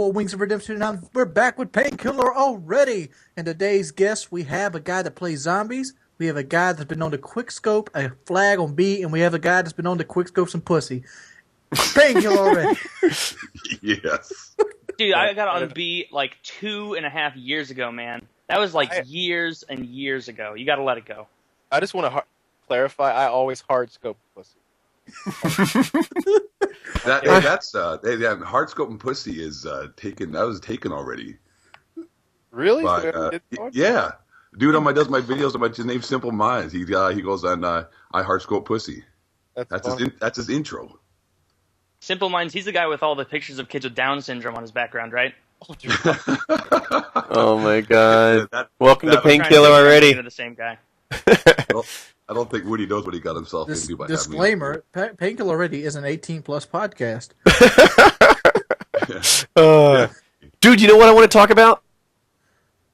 for Wings of Redemption, and we're back with Painkiller already. And today's guest, we have a guy that plays zombies. We have a guy that's been known to quickscope a flag on B, and we have a guy that's been known to quickscope some pussy. Painkiller already. Yes. Dude, I got on B like 2.5 years ago, man. That was like years and years ago. You got to let it go. I just want to clarify. I always hard scope pussy. That's hard scope and pussy is taken. That was taken already. Really? Yeah. Dude does my videos about his name Simple Minds. He goes on I hard scope pussy. That's his intro. Simple Minds. He's the guy with all the pictures of kids with Down syndrome on his background, right? Oh my god! Welcome to Painkiller already. The same guy. I don't think Woody knows what he got himself into. By disclaimer: Painkiller already is an 18+ podcast. Dude, you know what I want to talk about?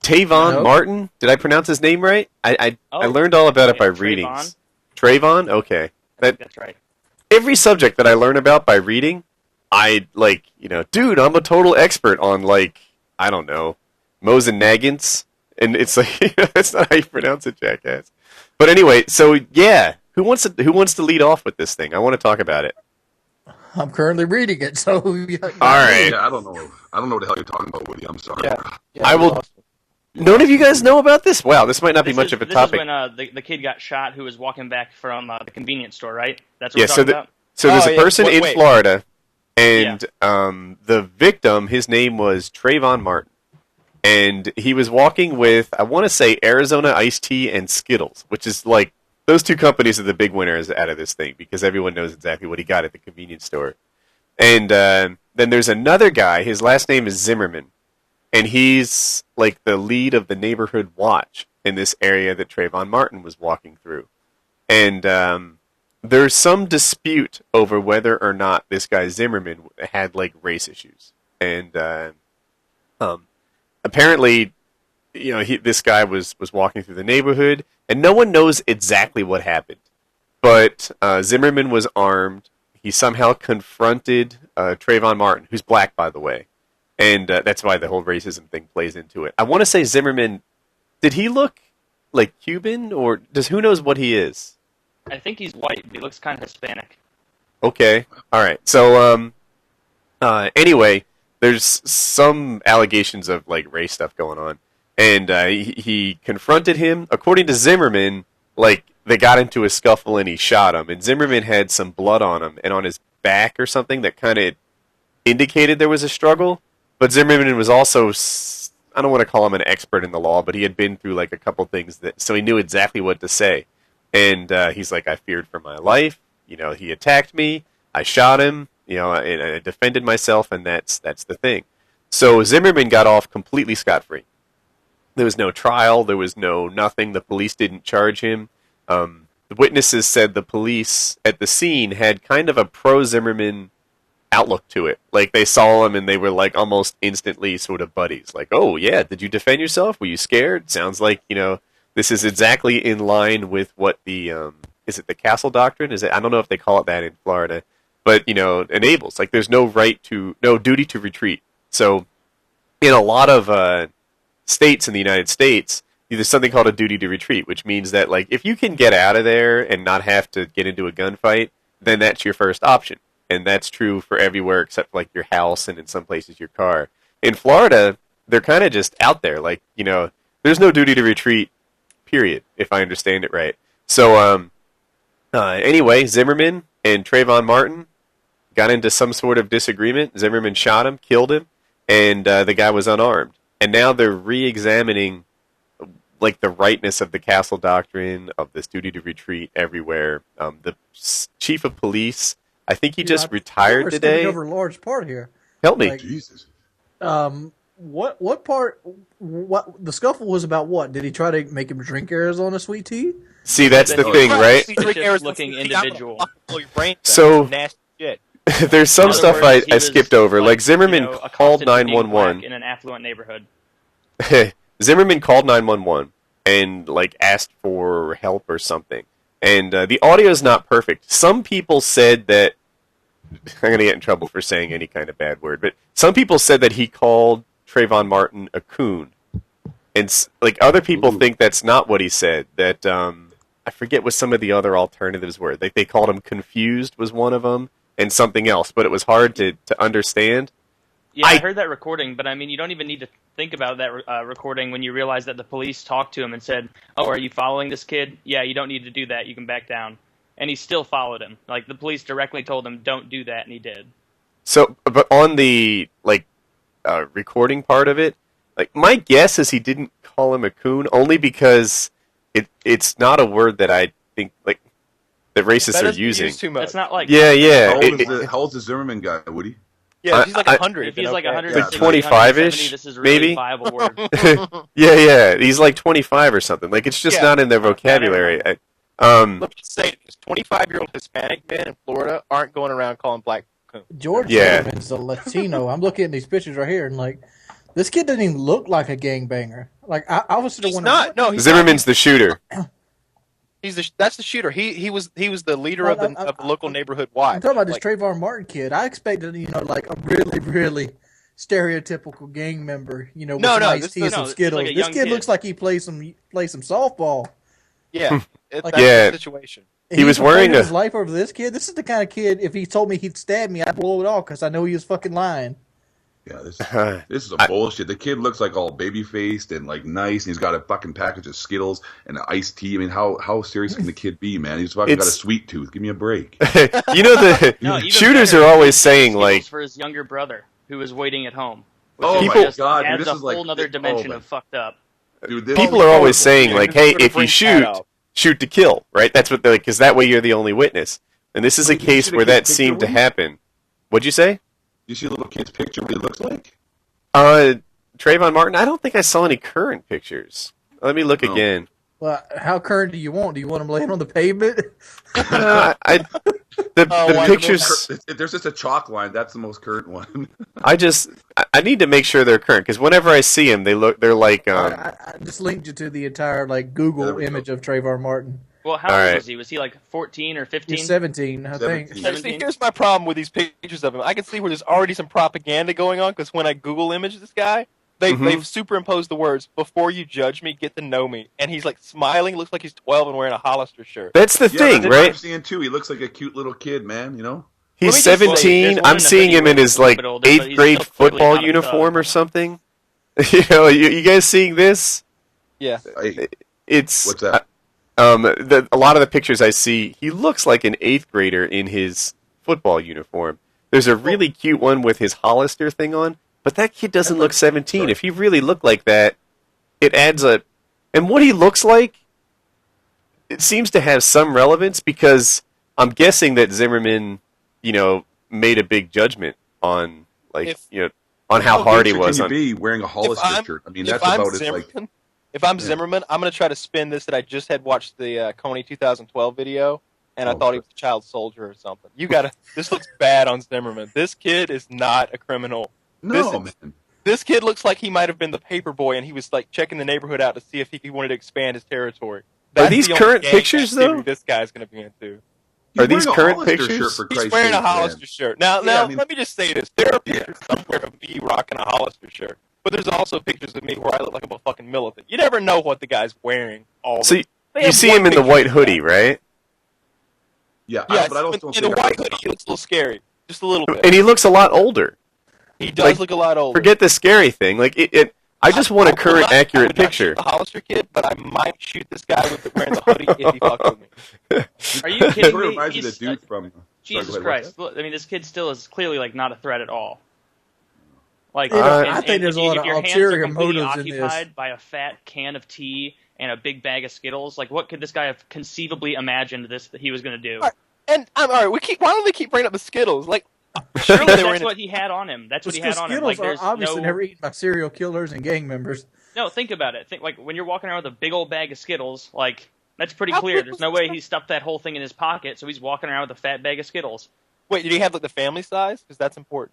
Trayvon Martin. Did I pronounce his name right? I learned all about it by readings. Trayvon? Okay. That's right. Every subject that I learn about by reading, dude, I'm a total expert on, I don't know, Moes and Nagants. And it's like, that's not how you pronounce it, jackass. But anyway, so yeah, who wants to lead off with this thing? I want to talk about it. I'm currently reading it, so all right. Yeah, I don't know what the hell you're talking about, Woody. I'm sorry. Yeah, I will. None of you guys know about this? Wow, this might not be much of a topic. This is when the kid got shot who was walking back from the convenience store, right? That's what we're talking about? So there's a person in Florida, and the victim, his name was Trayvon Martin. And he was walking with, I want to say, Arizona Iced Tea and Skittles, which is like, those two companies are the big winners out of this thing, because everyone knows exactly what he got at the convenience store. And then there's another guy, his last name is Zimmerman. And he's like the lead of the neighborhood watch in this area that Trayvon Martin was walking through. And there's some dispute over whether or not this guy Zimmerman had like race issues. And apparently, this guy was walking through the neighborhood, and no one knows exactly what happened. But Zimmerman was armed. He somehow confronted Trayvon Martin, who's black, by the way. And that's why the whole racism thing plays into it. I want to say Zimmerman, did he look like Cuban, or who knows what he is? I think he's white, but he looks kind of Hispanic. Okay, all right. So, anyway, there's some allegations of like race stuff going on, and he confronted him. According to Zimmerman, like they got into a scuffle and he shot him, and Zimmerman had some blood on him and on his back or something that kind of indicated there was a struggle. But Zimmerman was also, I don't want to call him an expert in the law, but he had been through like a couple things so he knew exactly what to say. And he's like, I feared for my life. He attacked me. I shot him. And I defended myself, and that's the thing. So Zimmerman got off completely scot-free. There was no trial. There was nothing. The police didn't charge him. The witnesses said the police at the scene had kind of a pro-Zimmerman outlook to it. Like, they saw him, and they were, like, almost instantly sort of buddies. Like, oh, yeah, did you defend yourself? Were you scared? Sounds like, this is exactly in line with what the, is it the castle doctrine? I don't know if they call it that in Florida. But, enables. Like, there's no duty to retreat. So, in a lot of states in the United States, there's something called a duty to retreat, which means that, like, if you can get out of there and not have to get into a gunfight, then that's your first option. And that's true for everywhere except, like, your house and in some places your car. In Florida, they're kind of just out there. Like, there's no duty to retreat, period, if I understand it right. So, anyway, Zimmerman and Trayvon Martin got into some sort of disagreement. Zimmerman shot him, killed him, and the guy was unarmed. And now they're re-examining like the rightness of the castle doctrine, of this duty to retreat everywhere. The chief of police, I think he just retired today. Over a large part here. Help me, Jesus. What part? What the scuffle was about? What did he try to make him drink Arizona sweet tea? See, that's the thing, right? Looking individual. So nasty shit. There's some stuff I skipped over. Like Zimmerman called 911 in an affluent neighborhood. Zimmerman called 911 and like asked for help or something. And the audio is not perfect. Some people said that I'm going to get in trouble for saying any kind of bad word, but some people said that he called Trayvon Martin a coon. And like other people think that's not what he said. That I forget what some of the other alternatives were. They called him confused was one of them, and something else. But it was hard to understand. Yeah, I heard that recording, but I mean, you don't even need to think about that recording when you realize that the police talked to him and said, "Oh, are you following this kid? Yeah, you don't need to do that. You can back down." And he still followed him. Like the police directly told him, "Don't do that," and he did. So, but on the recording part of it. Like, my guess is he didn't call him a coon only because it's not a word that I think, like, that racists are using. Too much. It's not like... Yeah. How old's the Zimmerman guy, Woody? Yeah, he's like 100. If he's like 100, like 25-ish, this is a really maybe? viable word. Yeah. He's like 25 or something. Like, it's just not in their vocabulary. Let me just say this. 25-year-old Hispanic men in Florida aren't going around calling black coons. George Zimmerman's a Latino. I'm looking at these pictures right here, and, like, this kid doesn't even look like a gangbanger. Like I was sort of wondering. Not. No, he's Zimmerman's the shooter. That's the shooter. He was the leader of the local neighborhood watch. I'm talking about this Trayvon Martin kid. I expected, like a really, really stereotypical gang member. With some iced tea and some Skittles. Like this kid looks like he plays some softball. Yeah, that's the situation. He was wearing his life over this kid. This is the kind of kid. If he told me he'd stab me, I'd blow it off because I know he was fucking lying. Yeah, this is a bullshit. The kid looks like all baby-faced and like nice, and he's got a fucking package of Skittles and an iced tea. I mean, how serious can the kid be, man? He's fucking got a sweet tooth. Give me a break. Shooters are always saying like for his younger brother who was waiting at home. Oh my god, adds dude, this a is like whole other dimension of fucked up. Dude, people are always saying like, hey, if you shoot to kill, right? That's what they're like, because that way you're the only witness. And this is a case where that seemed to happen. What'd you say? You see a little kid's picture, what he looks like? Trayvon Martin, I don't think I saw any current pictures. Let me look again. Well, how current do you want? Do you want him laying on the pavement? The pictures... There's just a chalk line. That's the most current one. I need to make sure they're current, because whenever I see them, they're like... I just linked you to the entire Google image of Trayvon Martin. Well, how old was he? Was he like 14 or 15? He's 17, I think. 17? Here's my problem with these pictures of him. I can see where there's already some propaganda going on, because when I Google image this guy, they've superimposed the words, "Before you judge me, get to know me." And he's like smiling, looks like he's 12 and wearing a Hollister shirt. That's the thing, that's right? what I'm seeing too. He looks like a cute little kid, man, He's 17. I'm seeing him in his 8th grade football uniform or something. You guys seeing this? Yeah. It's what's that? A lot of the pictures I see, he looks like an 8th grader in his football uniform. There's a really cute one with his Hollister thing on, but that kid doesn't look 17. Sorry. If he really looked like that, it adds a... And what he looks like, it seems to have some relevance, because I'm guessing that Zimmerman, made a big judgment on, on how hard he was. Can you be wearing a Hollister shirt? I mean, that's about it. If I'm Zimmerman, I'm going to try to spin this that I just had watched the Coney 2012 video, and I thought he was a child soldier or something. This looks bad on Zimmerman. This kid is not a criminal. Man. This kid looks like he might have been the paper boy, and he was checking the neighborhood out to see if he wanted to expand his territory. Are these current pictures, though? This guy's going to be into. Are these current pictures? He's wearing a Hollister shirt. Now, let me just say this. There are pictures somewhere of me rocking a Hollister shirt. But there's also pictures of me where I look like I'm a fucking militant. You never know what the guy's wearing. So you see him in the white hoodie, right? Yeah, but I don't in the white hoodie, he looks a little scary. Just a little bit. And he looks a lot older. He does look a lot older. Forget the scary thing. I just want a current, accurate picture. I'm not the Hollister kid, but I might shoot this guy wearing the hoodie if he fucks with me. Are you kidding me? Reminds me of the dude from... Jesus Christ. Look, I mean, this kid still is clearly, not a threat at all. I think there's a lot of ulterior motives in this. Occupied by a fat can of tea and a big bag of Skittles, what could this guy have conceivably imagined that he was going to do? All right. And all right, why don't they keep bringing up the Skittles? Surely that's what he had on him. That's what he had on him. Skittles are obviously never eaten by serial killers and gang members. No, think about it. Think when you're walking around with a big old bag of Skittles, that's pretty clear. There's no way he stuffed that whole thing in his pocket, so he's walking around with a fat bag of Skittles. Wait, did he have the family size? Because that's important.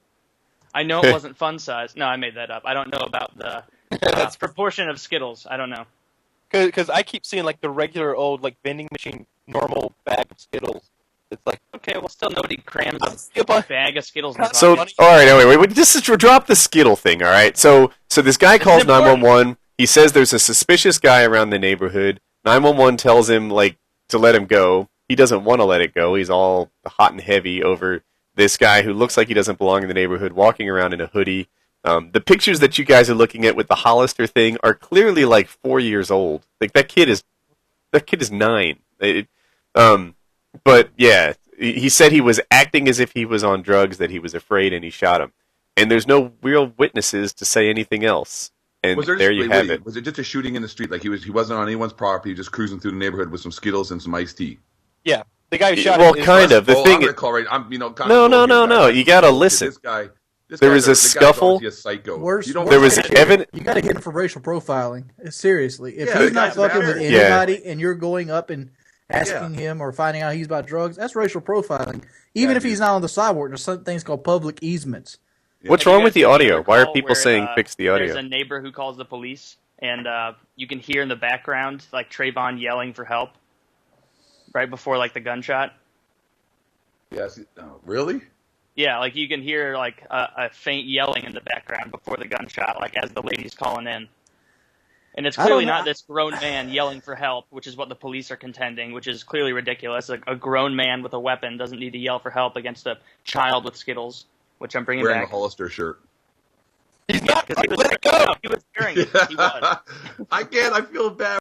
I know it wasn't fun size. No, I made that up. I don't know about the proportion of Skittles. I don't know. Because I keep seeing the regular old vending machine normal bag of Skittles. It's like, Okay, well, still nobody crams Yeah, a but- bag of Skittles in their So- pocket. all right, wait, just drop the Skittle thing, all right? So this guy This is calls important. 911. He says there's a suspicious guy around the neighborhood. 911 tells him like to let him go. He doesn't want to let it go. He's all hot and heavy over this guy who looks like he doesn't belong in the neighborhood, walking around in a hoodie. The pictures that you guys are looking at with the Hollister thing are clearly like 4 years old. Like that kid is 9. But yeah, he said he was acting as if he was on drugs, that he was afraid, and he shot him. And there's no real witnesses to say anything else. And there you have it. Was it just a shooting in the street? Like he wasn't on anyone's property, just cruising through the neighborhood with some Skittles and some iced tea. Yeah, the guy who shot Well, him is- kind of. The I'm thing. gonna call right. I'm, No. You gotta listen. This guy. There was a scuffle. A psycho. Worse- You don't There was evidence. You got to hit him for racial profiling. Seriously, if Yeah, he's the not guy's fucking mad. with Yeah. anybody and you're going up and asking him or finding out he's about drugs, that's racial profiling. Even Yeah, if he's not on the sidewalk, there's some things called public easements. What's Have you wrong guys with the seen audio? the Why are call people where, saying fix the audio? There's a neighbor who calls the police, and you can hear in the background like Trayvon yelling for help right before like the gunshot. Yes. Oh, really? Yeah, like you can hear like a faint yelling in the background before the gunshot, like as the lady's calling in. And it's I don't clearly know. not this grown man yelling for help, which is what the police are contending, which is clearly ridiculous. Like a grown man with a weapon doesn't need to yell for help against a child with Skittles, which I'm bringing Wearing a back. Hollister shirt. He's not. Because he was, Let it go. no, he was wearing it. He was. I can't. I feel bad.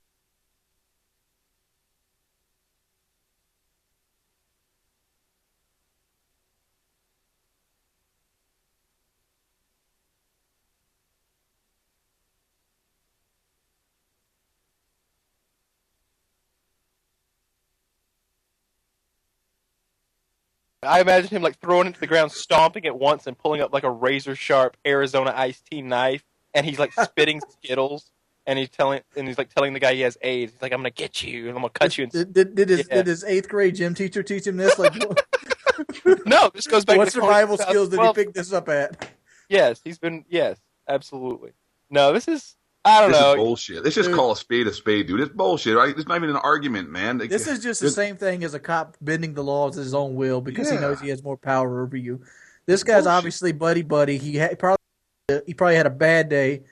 I imagine him like throwing it to the ground, stomping it once, and pulling up like a razor sharp Arizona iced tea knife, and he's like spitting Skittles, and he's telling the guy he has AIDS. He's like, "I'm gonna get you, and I'm gonna cut you." And Did his Yeah. 8th grade gym teacher teach him this? Like, no, this goes back. what to survival skills did he 2012. pick this up at? Yes, yes, absolutely. No, this is I don't This know. is bullshit. Let's just Dude. call a spade, dude. It's bullshit, right? It's not even an argument, man. This is just the same thing as a cop bending the laws at his own will because he Yeah. knows he has more power over you. This guy's Bullshit. obviously buddy. He probably had a bad day.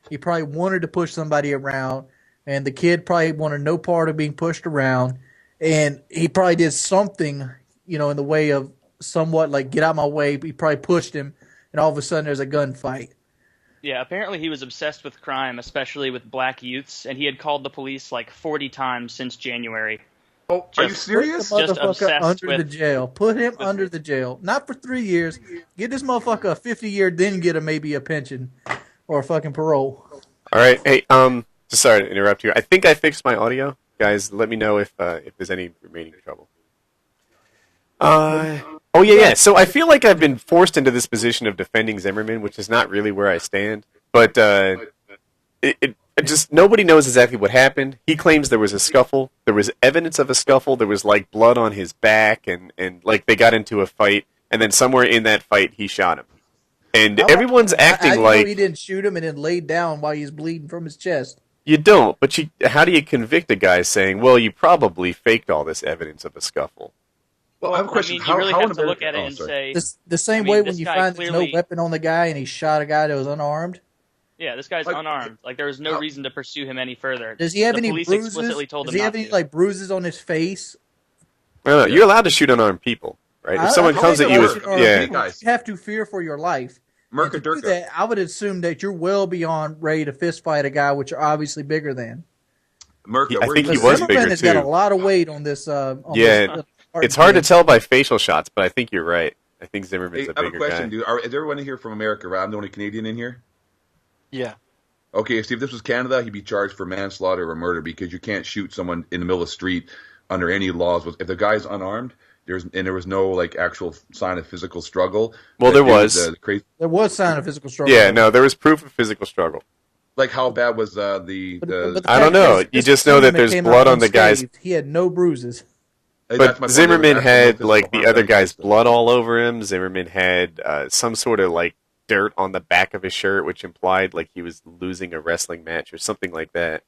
He probably wanted to push somebody around, and the kid probably wanted no part of being pushed around. And he probably did something, in the way of somewhat like get out of my way. He probably pushed him, and all of a sudden there's a gunfight. Yeah, apparently he was obsessed with crime, especially with black youths, and he had called the police like 40 times since January. Oh, are you Just- serious? Put the Just motherfucker obsessed under with- the jail. Put him under the jail. Not for 3 years. Get this motherfucker a 50-year, then get him maybe a pension or a fucking parole. All right, hey, just sorry to interrupt you. I think I fixed my audio, guys. Let me know if there's any remaining trouble. Oh yeah. So I feel like I've been forced into this position of defending Zimmerman, which is not really where I stand. But it just nobody knows exactly what happened. He claims there was a scuffle. There was evidence of a scuffle. There was like blood on his back, and like they got into a fight, and then somewhere in that fight he shot him. And everyone's acting How you like know he didn't shoot him and then laid down while he's bleeding from his chest. you don't. But how do you convict a guy saying, "Well, you probably faked all this evidence of a scuffle"? Well, I have a question. I mean, you really how have in to look America- at it and sorry. say, The same I mean, way this when you guy find there's no clearly- weapon on the guy and he shot a guy that was unarmed. yeah, this guy's Like- unarmed. Like, there was no reason to pursue him any further. Does he have the any police bruises? explicitly told Does him he have not any to. like bruises on his face? No, you're allowed to shoot unarmed people, right? If someone I comes at think you unarmed with people, yeah, guys. you have to fear for your life. And Murka to do Durka. that, I would assume that you're well beyond ready to fist fight a guy which you're obviously bigger than. Murka, I where think you he at? was Zimmerman bigger, has got a too. lot of weight on this. Yeah, it's hard to tell by facial shots, but I think you're right. I think Zimmerman's Hey, a I have a bigger question, guy. dude. Is everyone in here from America? Right? I'm the only Canadian in here. Yeah. Okay, see, if this was Canada, he'd be charged for manslaughter or murder because you can't shoot someone in the middle of the street under any laws. If the guy's unarmed, there was no like actual sign of physical struggle. Well, That there dude, was. the crazy, There was sign of physical struggle. Yeah, no, there was proof of physical struggle. like how bad was But the the I don't fact know. is, You this just know that Zimmerman there's came blood out on the guy's- unscathed. He had no bruises. Hey, that's my But point. Zimmerman There was had actual like the physical other harm guy's done. blood all over him. Zimmerman had some sort of like dirt on the back of his shirt, which implied like he was losing a wrestling match or something like that.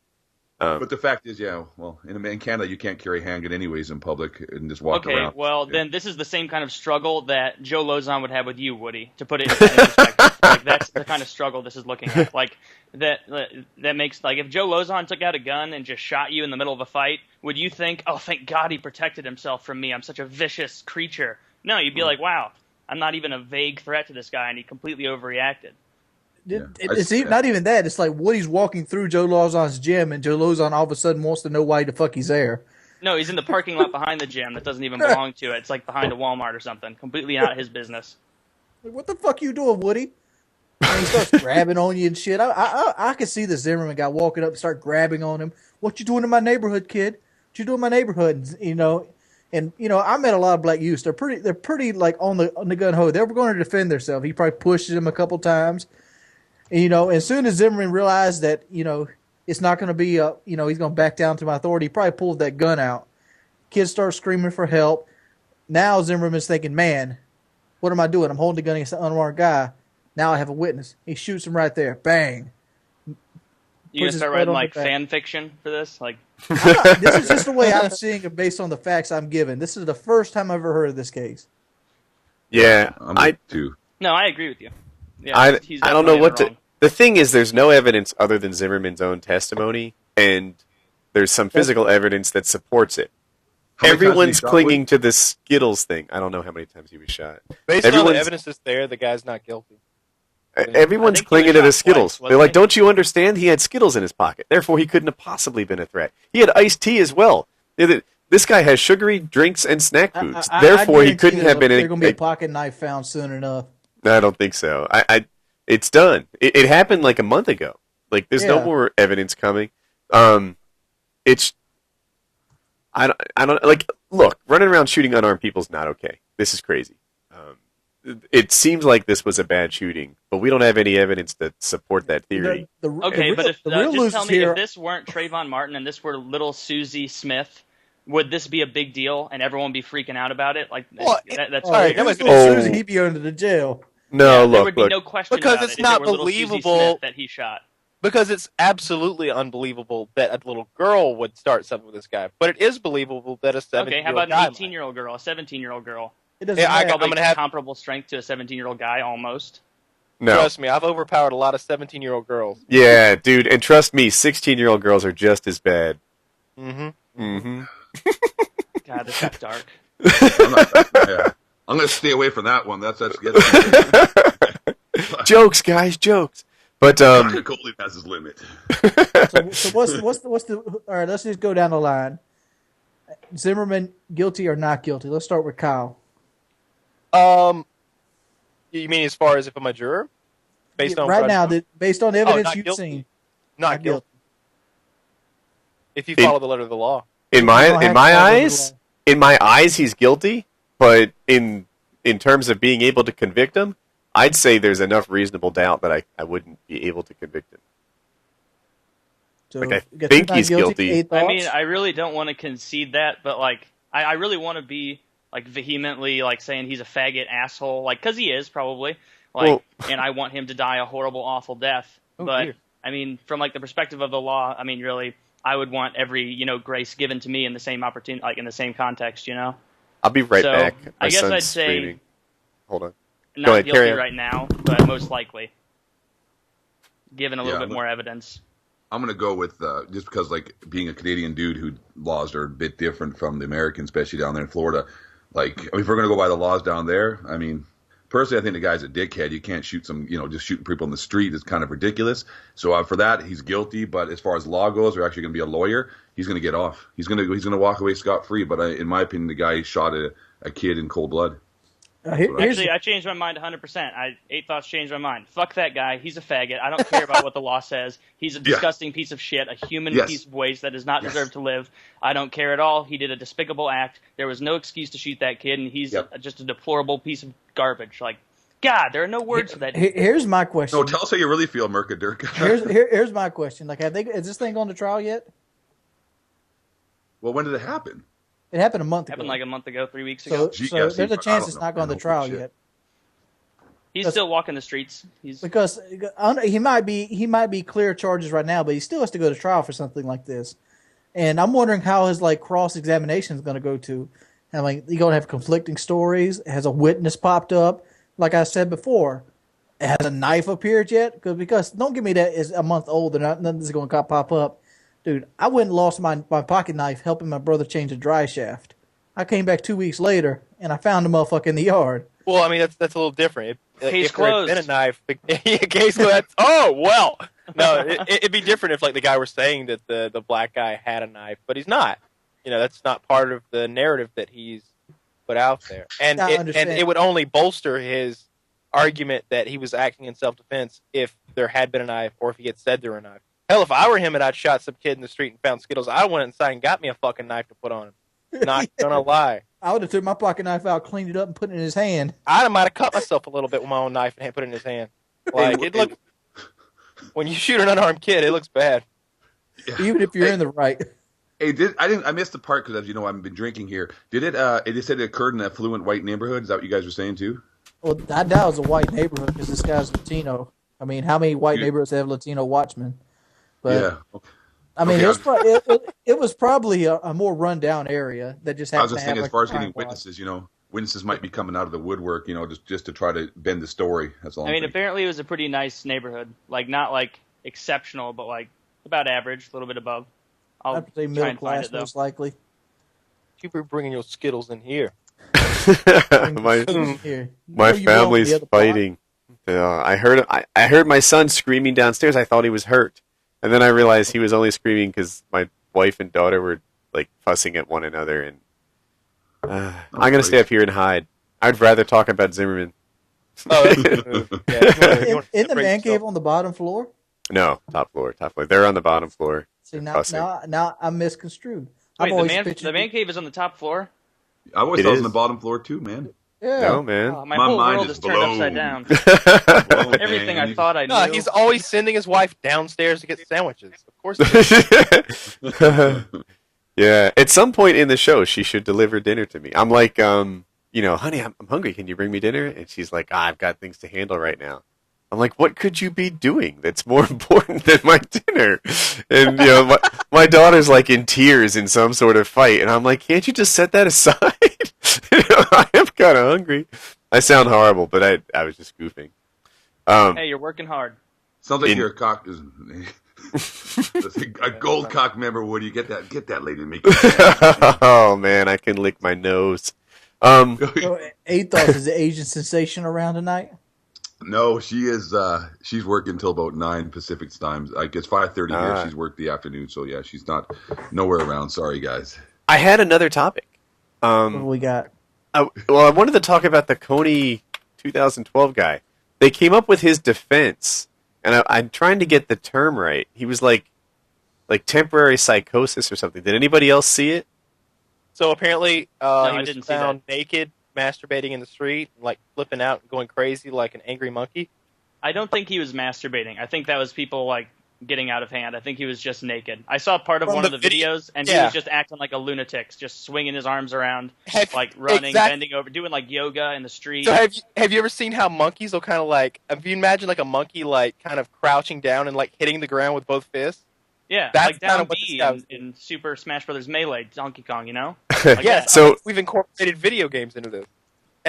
But the fact is, in Canada, you can't carry a handgun anyways in public and just walk around. Okay, well, then this is the same kind of struggle that Joe Lozon would have with you, Woody, to put it in perspective. Like, that's the kind of struggle this is looking at. Like, that makes, like, if Joe Lozon took out a gun and just shot you in the middle of a fight, would you think, oh, thank God he protected himself from me, I'm such a vicious creature? No, you'd be like, wow, I'm not even a vague threat to this guy, and he completely overreacted. It's not even that. It's like Woody's walking through Joe Lozon's gym, and Joe Lozon all of a sudden wants to know why the fuck he's there. No, he's in the parking lot behind the gym that doesn't even belong to it. It's like behind a Walmart or something. Completely not his business. Like, what the fuck you doing, Woody? And he starts grabbing on you and shit. I could see the Zimmerman guy walking up and start grabbing on him. What you doing in my neighborhood, kid? What you doing in my neighborhood? And I met a lot of black youths. They're pretty like on the gun ho. They were going to defend themselves. He probably pushes him a couple times. And, as soon as Zimmerman realized that, it's not going to be, he's going to back down to my authority, he probably pulled that gun out. Kids start screaming for help. Now Zimmerman's thinking, man, what am I doing? I'm holding the gun against an unarmed guy. Now I have a witness. He shoots him right there. Bang. You gonna start writing like fan fiction for this? Like, this is just the way I'm seeing it based on the facts I'm given. This is the first time I've ever heard of this case. Yeah, I too. No, I agree with you. Yeah, I don't know what to. The thing is, there's no evidence other than Zimmerman's own testimony, and there's some physical evidence that supports it. Everyone's clinging to this Skittles thing. I don't know how many times he was shot. Based on the evidence that's there, the guy's not guilty. Everyone's clinging to the Skittles. They're like, don't you understand? He had Skittles in his pocket. Therefore, he couldn't have possibly been a threat. He had iced tea as well. This guy has sugary drinks and snack foods. Therefore, he couldn't have been. There's going to be a pocket knife found soon enough. I don't think so. It's done. It happened like a month ago. Like, there's no more evidence coming. It's. I don't like. Look, running around shooting unarmed people is not okay. This is crazy. It seems like this was a bad shooting, but we don't have any evidence to support that theory. Okay, but just tell me, if this weren't Trayvon Martin and this were little Susie Smith, would this be a big deal and everyone be freaking out about it? Like, that's Susie, he'd be under the jail. No, there would be no question because about it's it not if it were believable that he shot. Because it's absolutely unbelievable that a little girl would start something with this guy, but it is believable that a 17-year-old Okay, how about an 18-year-old girl, a 17-year-old girl? It doesn't matter. I'm gonna have comparable strength to a 17-year-old guy, almost. No. Trust me, I've overpowered a lot of 17-year-old girls. Yeah, dude, and trust me, 16-year-old girls are just as bad. Mm-hmm. Mm-hmm. God, this is dark. I'm gonna stay away from that one. That's jokes, guys, jokes. But Coley has his limit. So what's the all right? Let's just go down the line. Zimmerman, guilty or not guilty? Let's start with Kyle. You mean as far as if I'm a juror? Based on based on the evidence you've seen. Not guilty. If you follow the letter of the law. In my eyes, he's guilty. But in terms of being able to convict him, I'd say there's enough reasonable doubt that I wouldn't be able to convict him. So like, I think he's guilty. I mean, I really don't want to concede that, but like, I really want to be like vehemently like saying he's a faggot asshole, like, because he is probably, like, and I want him to die a horrible, awful death. But I mean, from like the perspective of the law, I mean, really, I would want every grace given to me in the same opportunity, like in the same context, I'll be right back. I guess I'd say screaming. Hold on. Not guilty right now, but most likely, given a little bit more evidence. I'm going to go with, just because, like, being a Canadian dude who laws are a bit different from the American, especially down there in Florida. Like, if we're going to go by the laws down there, I mean, personally, I think the guy's a dickhead. You can't shoot just shooting people in the street is kind of ridiculous. So for that, he's guilty. But as far as law goes, we're actually going to be a lawyer. He's going to get off. He's going to walk away scot-free. But in my opinion, the guy shot a kid in cold blood. Actually, I changed my mind 100%. 8 Thoughts changed my mind. Fuck that guy. He's a faggot. I don't care about what the law says. He's a disgusting piece of shit, a human piece of waste that does not deserve to live. I don't care at all. He did a despicable act. There was no excuse to shoot that kid, and he's just a deplorable piece of garbage. Like, God, there are no words for that. Here's my question. No, tell us how you really feel, Murka Dirk. Here's my question. Like, is this thing gone to trial yet? Well, when did it happen? It happened a month ago. Happened like a month ago, 3 weeks ago. So there's a chance it's not going to trial yet. He's still walking the streets. Because he might be clear charges right now, but he still has to go to trial for something like this. And I'm wondering how his cross examination is going to go to. And you're going to have conflicting stories. Has a witness popped up? Like I said before, has a knife appeared yet? Because don't give me that is a month old and nothing's going to pop up. Dude, I went and lost my pocket knife helping my brother change a dry shaft. I came back 2 weeks later and I found the motherfucker in the yard. Well, I mean that's a little different. Case if there had closed. been a knife, case closed. Oh well, no, it'd be different if the guy were saying that the black guy had a knife, but he's not. That's not part of the narrative that he's put out there, and it would only bolster his argument that he was acting in self-defense if there had been a knife or if he had said there were a knife. Hell, if I were him and I'd shot some kid in the street and found Skittles, I went inside and got me a fucking knife to put on him. Not gonna lie. I would have took my pocket knife out, cleaned it up, and put it in his hand. I might have cut myself a little bit with my own knife and put it in his hand. When you shoot an unarmed kid, it looks bad. Even if you're in the right. Hey, I missed the part because, as you know, I've been drinking here. Did it? It said it occurred in an affluent white neighborhood. Is that what you guys were saying too? Well, I doubt it was a white neighborhood because this guy's Latino. I mean, how many white neighborhoods have Latino watchmen? But, yeah. Okay. I mean, it was probably a more rundown area that just happened. I was just saying, as far as getting witnesses, witnesses might be coming out of the woodwork, just to try to bend the story. That's all. I mean, apparently it was a pretty nice neighborhood, not exceptional, but about average, a little bit above. I'd say middle class, most likely. You were bringing your Skittles in here. My family's fighting. I heard my son screaming downstairs. I thought he was hurt. And then I realized he was only screaming because my wife and daughter were fussing at one another. And I'm gonna stay up here and hide. I'd rather talk about Zimmerman. Oh, in the man cave on the bottom floor? No, top floor. They're on the bottom floor. See, now I'm misconstrued. Wait, the man cave is on the top floor? I always thought it was on the bottom floor too, man. Yeah. No, man. My whole world is turned upside down. Everything I thought I knew. No, he's always sending his wife downstairs to get sandwiches. Of course he is. Yeah, at some point in the show, she should deliver dinner to me. I'm like, honey, I'm hungry. Can you bring me dinner? And she's like, I've got things to handle right now. I'm like, what could you be doing that's more important than my dinner? And, my daughter's in tears in some sort of fight. And I'm like, can't you just set that aside? I am kind of hungry. I sound horrible, but I was just goofing. Hey, you're working hard. Sounds like you're a cock. A gold cock member, Woody. Get that lady to make it. Oh, man, I can lick my nose. Athos is the Asian sensation around tonight? No, she is. She's working until about 9 Pacific time. It's 5:30 here. She's worked the afternoon, so yeah, she's nowhere around. Sorry, guys. I had another topic. What do we got? I wanted to talk about the Coney 2012 guy. They came up with his defense, and I'm trying to get the term right. He was like temporary psychosis or something. Did anybody else see it? So apparently, no, he was found naked, masturbating in the street, flipping out and going crazy like an angry monkey. I don't think he was masturbating. I think that was people getting out of hand. I think he was just naked. I saw part of one of the videos, and he was just acting like a lunatic, just swinging his arms around, running, bending over, doing yoga in the street. So have you ever seen how monkeys will kind of if you imagine a monkey kind of crouching down and hitting the ground with both fists? Yeah, that's down B in Super Smash Brothers Melee, Donkey Kong, Yeah, so we've incorporated video games into this.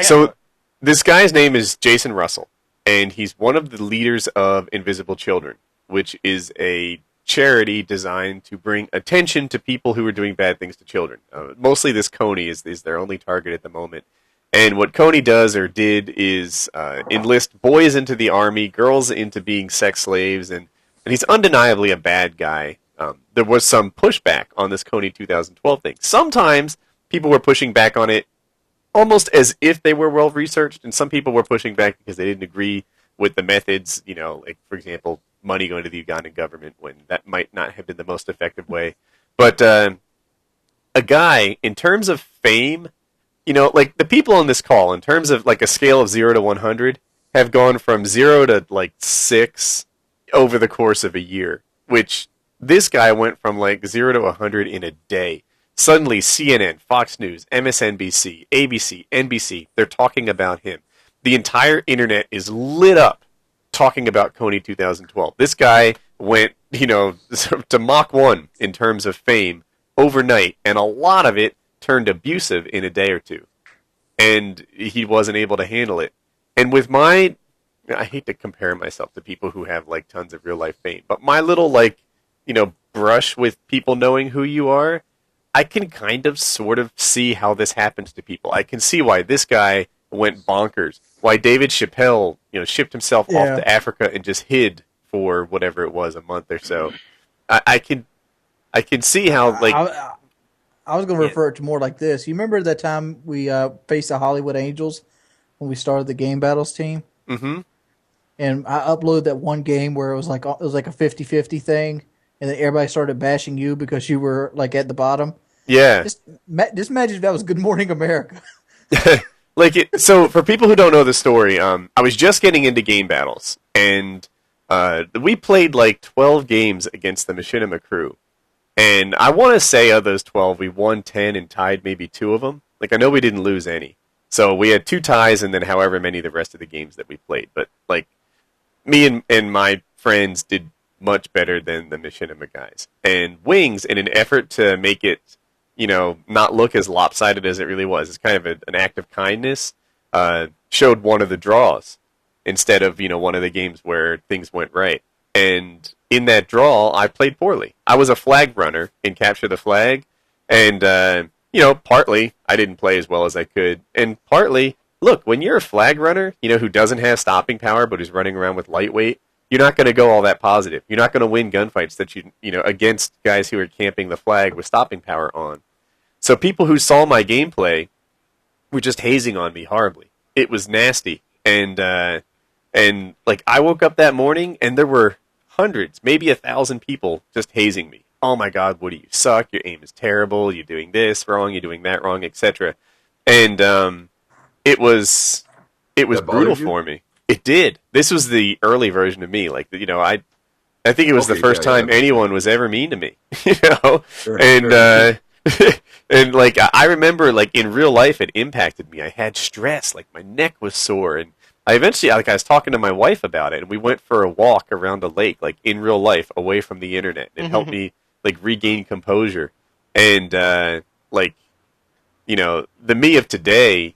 So this guy's name is Jason Russell, and he's one of the leaders of Invisible Children, which is a charity designed to bring attention to people who are doing bad things to children. Mostly this Coney is their only target at the moment. And what Coney does or did is enlist boys into the army, girls into being sex slaves, and he's undeniably a bad guy. There was some pushback on this Coney 2012 thing. Sometimes people were pushing back on it almost as if they were well-researched, and some people were pushing back because they didn't agree with the methods, for example, money going to the Ugandan government when that might not have been the most effective way. But a guy, in terms of fame, the people on this call, in terms of a scale of 0 to 100, have gone from 0 to 6 over the course of a year, which this guy went from 0 to 100 in a day. Suddenly, CNN, Fox News, MSNBC, ABC, NBC, they're talking about him. the entire internet is lit up talking about Kony 2012. This guy went, to Mach 1 in terms of fame overnight, and a lot of it turned abusive in a day or two. And he wasn't able to handle it. And with I hate to compare myself to people who have like tons of real life fame, but my little brush with people knowing who you are, I can kind of sort of see how this happens to people. I can see why this guy went bonkers, why David Chappelle, shipped himself off to Africa and just hid for whatever it was, a month or so. I can see how I was going to refer it to more like this. You remember that time we faced the Hollywood Angels when we started the Game Battles team? Mm-hmm. And I uploaded that one game where it was like a 50-50 thing, and then everybody started bashing you because you were like at the bottom. Yeah. Just imagine if that was Good Morning America. So for people who don't know the story, I was just getting into Game Battles, and we played like 12 games against the Machinima crew. And I want to say of those 12, we won 10 and tied maybe 2 of them. Like, I know we didn't lose any. So we had 2 ties and then however many the rest of the games that we played. But, like, me and my friends did much better than the Machinima guys. And Wings, in an effort to make it, not look as lopsided as it really was, it's kind of an act of kindness, showed one of the draws instead of, one of the games where things went right. And in that draw, I played poorly. I was a flag runner in Capture the Flag, and, partly I didn't play as well as I could, and partly, look, when you're a flag runner, who doesn't have stopping power but is running around with lightweight, you're not going to go all that positive. You're not going to win gunfights that against guys who are camping the flag with stopping power on. So people who saw my gameplay were just hazing on me horribly. It was nasty, and I woke up that morning and there were hundreds, maybe 1,000 people just hazing me. Oh my God, Woody, you suck. Your aim is terrible. You're doing this wrong. You're doing that wrong, etc. And it was brutal for me. It did. This was the early version of me. Like, I think it was the first time anyone was ever mean to me. Sure, and and I remember in real life it impacted me. I had stress. Like my neck was sore, and I eventually, I was talking to my wife about it, and we went for a walk around the lake, in real life, away from the internet. It helped me, regain composure. And, the me of today,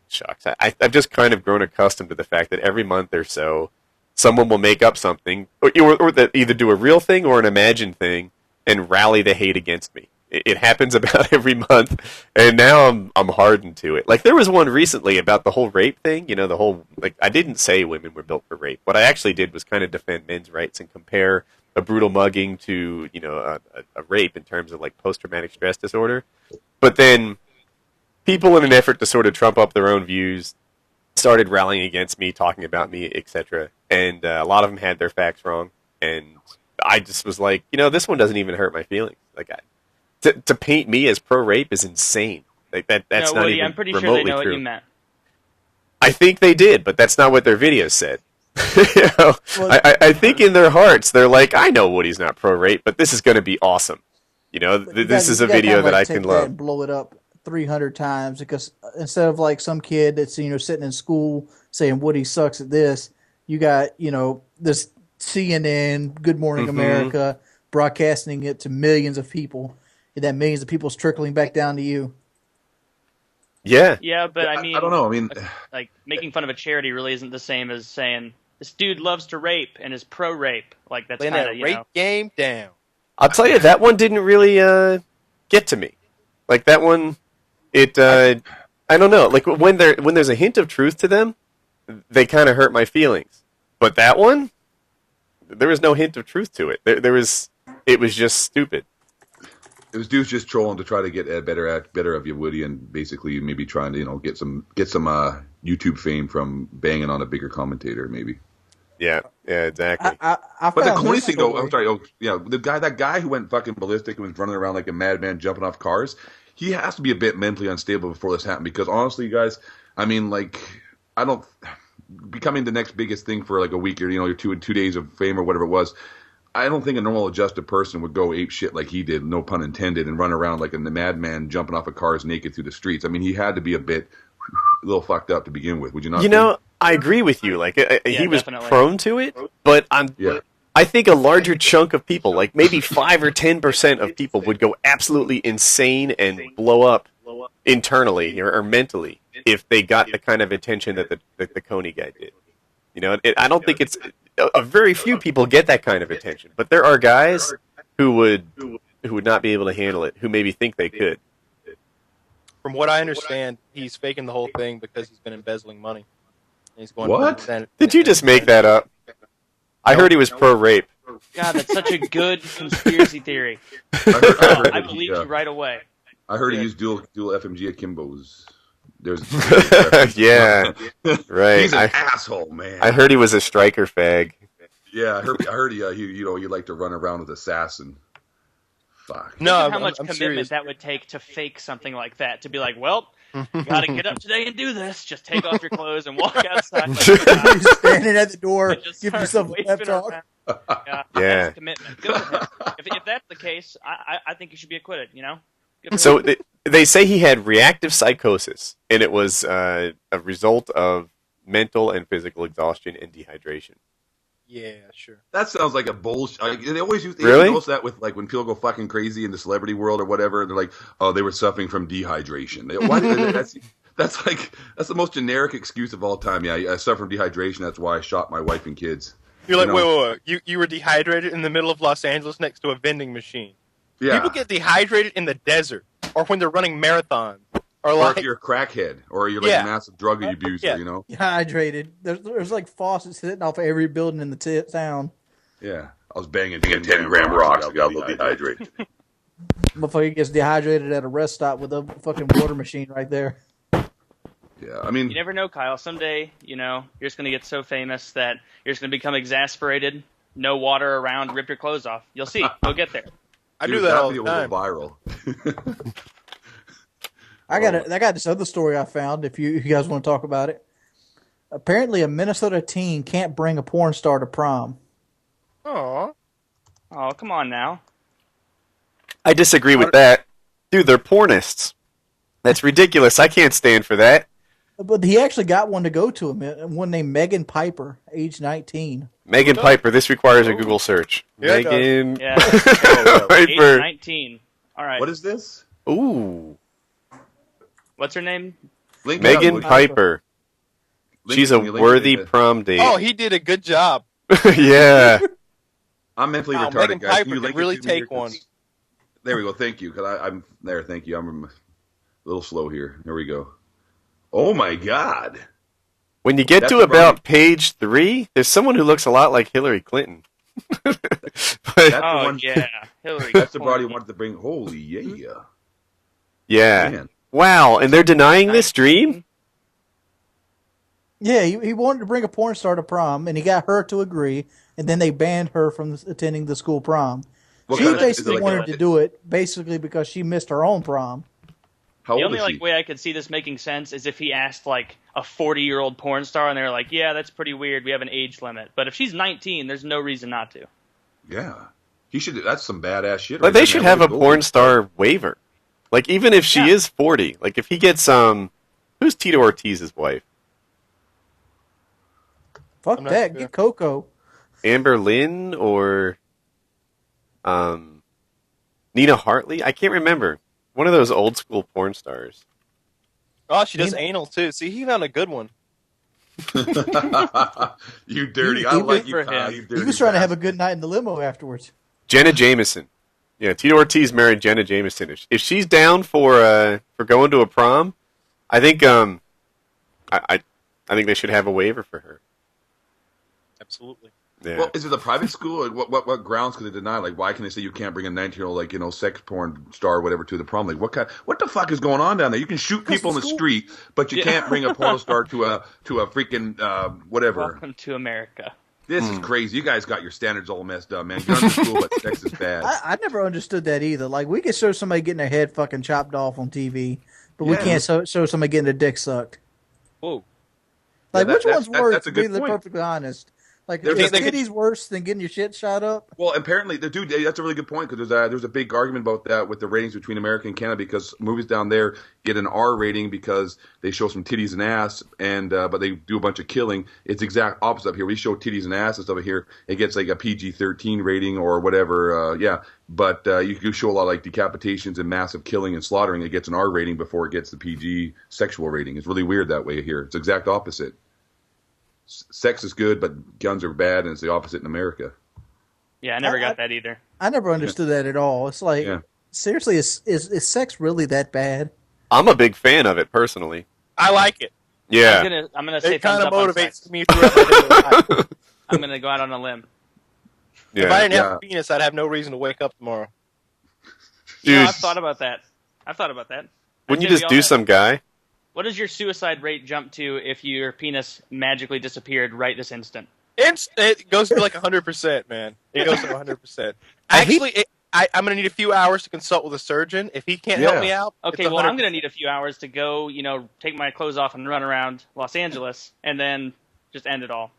shucks, I've just kind of grown accustomed to the fact that every month or so, someone will make up something, or that either do a real thing or an imagined thing, and rally the hate against me. It happens about every month, and now I'm hardened to it. There was one recently about the whole rape thing. The whole I didn't say women were built for rape. What I actually did was kind of defend men's rights and compare a brutal mugging to a rape in terms of post-traumatic stress disorder. But then people, in an effort to sort of trump up their own views, started rallying against me, talking about me, etc. And a lot of them had their facts wrong, and I just was like, this one doesn't even hurt my feelings. To paint me as pro-rape is insane. That's no, not Woody, even I'm pretty remotely sure they know true. what you meant. I think they did, but that's not what their videos said. I think in their hearts they're like, I know Woody's not pro-rape, but this is going to be awesome. This is a video that I can love. And blow it up 300 times because instead of some kid that's sitting in school saying Woody sucks at this, you got this CNN, Good Morning America, broadcasting it to millions of people. And that millions of people's trickling back down to you. Yeah. Yeah, but I mean, I don't know. I mean, making fun of a charity really isn't the same as saying this dude loves to rape and is pro-rape. That's Playing kind that of rape game down. I'll tell you, that one didn't really get to me. That one, I don't know. When there's a hint of truth to them, they kind of hurt my feelings. But that one, there was no hint of truth to it. It was just stupid. it was dudes just trolling to try to get better of you, Woody, and basically maybe trying to get some YouTube fame from banging on a bigger commentator, maybe. Yeah, exactly. But the Kony thing, though, I'm sorry. That guy who went fucking ballistic and was running around like a madman, jumping off cars. He has to be a bit mentally unstable before this happened. Because honestly, guys, I mean, I don't becoming the next biggest thing for like a week or your 2 days of fame or whatever it was. I don't think a normal adjusted person would go ape shit like he did, no pun intended, and run around like a madman jumping off of cars naked through the streets. I mean, he had to be a bit little fucked up to begin with. Would you not? You know, I agree with you. Like he was definitely. prone to it, but Yeah. I think a larger chunk of people, like maybe 5 or 10% of people, would go absolutely insane and blow up internally or mentally if they got the kind of attention that the Coney guy did. You know, I don't think it's a very few people get that kind of attention, but there are guys who would not be able to handle it, who maybe think they could. From what I understand, he's faking the whole thing because he's been embezzling money. And he's going What? Did you just make that up? I heard he was pro-rape. God, that's such a good conspiracy theory. I believe you right away. I heard he used dual FMG akimbos. There's Yeah, right. He's an asshole, man. I heard he was a striker fag. Yeah, I heard he you like to run around with assassin. Fuck. No, Think of how much I'm commitment serious. that would take to fake something like that. To be like, well, gotta get up today and do this. Just take off your clothes and walk outside. You're standing at the door, Just give start yourself a waving pep talk. around. Yeah. That's commitment. Good for him. If that's the case, I think he should be acquitted. You know. Good for So him. they say he had reactive psychosis, and it was a result of mental and physical exhaustion and dehydration. Yeah, sure. That sounds like a bullshit. They always use Really? that with like when people go fucking crazy in the celebrity world or whatever. They're like, oh, they were suffering from dehydration. That's the most generic excuse of all time. Yeah, I suffer from dehydration. That's why I shot my wife and kids. You're like, You know? wait. You were dehydrated in the middle of Los Angeles next to a vending machine. Yeah. People get dehydrated in the desert or when they're running marathons. Or Or like, if you're a crackhead, or you're like Yeah. a massive drug abuser, Yeah. you know? Hydrated. There's like faucets sitting off of every building in the town. Yeah. I was banging 10-gram rocks. I got a little dehydrated. Motherfucker gets dehydrated at a rest stop with a fucking water machine right there. Yeah, I mean, You never know, Kyle. Someday, you're just going to get so famous that you're just going to become exasperated, no water around, rip your clothes off. You'll see. You'll get there. I dude, do that all video the will time. go viral. I got this other story I found. If you guys want to talk about it, apparently a Minnesota teen can't bring a porn star to prom. Aw. Oh, come on now. I disagree with that. Dude, they're pornists. That's ridiculous. I can't stand for that. But he actually got one to go to him. One named Megan Piper, age 19. Megan Piper. This requires a Google search. Yeah, it does. Megan Yeah. Age Piper. 19. All right. What is this? Ooh, What's her name? Link it up, Megan would you? Piper. Link She's it, a can you link worthy it? prom date. Oh, he did a good job. Yeah. I'm mentally Wow, retarded, Megan guys. Piper Can you could link it really to me here? take one. There we go. Thank you. Because I'm there. Thank you. I'm a little slow here. There we go. Oh my God. When you get That's to the about Ronnie- page 3, there's someone who looks a lot like Hillary Clinton. But- That's the Oh, one. yeah. Hillary. That's the broad he Clinton. wanted to bring. Holy yeah. yeah. Man. Wow, and they're denying this dream? Yeah, he wanted to bring a porn star to prom, and he got her to agree, and then they banned her from attending the school prom. What She kind of- is it basically like wanted a- to do it basically because she missed her own prom. How The old only is she? way I could see this making sense is if he asked like a 40-year-old porn star, and they're like, "Yeah, that's pretty weird. We have an age limit." But if she's 19, there's no reason not to. Yeah. He should. That's some badass shit. Like, right they there, should man. have a Let it go. porn star waiver. Like, even if she Yeah. is 40. Like, if he gets, who's Tito Ortiz's wife? Fuck I'm not that, sure. get Coco. Amber Lynn or, Nina Hartley? I can't remember. One of those old school porn stars. Oh, she does Nina- anal too. See, he found a good one. You dirty. He I like went you, for Kyle. him. You dirty. He was trying to have a bastard. good night in the limo afterwards. Jenna Jameson. Yeah, Tito Ortiz married Jenna Jameson. If she's down for going to a prom, I think I think they should have a waiver for her. Absolutely. Yeah. Well, is it a private school? Or what grounds could they deny? Like, why can they say you can't bring a 19-year-old, sex porn star or whatever to the prom? Like, what the fuck is going on down there? You can shoot people in the street, but you can't bring a porn star to a freaking whatever. Welcome to America. This is crazy. You guys got your standards all messed up, man. You're to school, but sex is bad. I never understood that either. Like, we could show somebody getting their head fucking chopped off on TV, but we Yeah. can't show somebody getting their dick sucked. Whoa. Like, Yeah, which one's worse, that's a to be good point. perfectly honest? Like, There's is a- titties worse than getting your shit shot up? Well, apparently, the dude, that's a really good point because there's a big argument about that with the ratings between America and Canada because movies down there get an R rating because they show some titties and ass, and but they do a bunch of killing. It's exact opposite up here. We show titties and ass and stuff here. It gets like a PG-13 rating or whatever. But you show a lot of like decapitations and massive killing and slaughtering. It gets an R rating before it gets the PG sexual rating. It's really weird that way here. It's exact opposite. Sex is good, but guns are bad, and it's the opposite in America. Yeah, I never got that either. I never understood that at all. It's like, seriously, is sex really that bad? I'm a big fan of it personally. I like it. Yeah. I'm gonna say It kind thumbs of up on motivates sex. me throughout my daily life. I'm gonna go out on a limb. Yeah. If I didn't have a penis, I'd have no reason to wake up tomorrow. You know, Dude, I've thought about that. wouldn't you just do some guy? What does your suicide rate jump to if your penis magically disappeared right this instant? It goes to like 100%, man. It goes to 100%. Actually, I'm going to need a few hours to consult with a surgeon. If he can't help me out, Okay, well, I'm going to need a few hours to go, take my clothes off and run around Los Angeles, and then just end it all.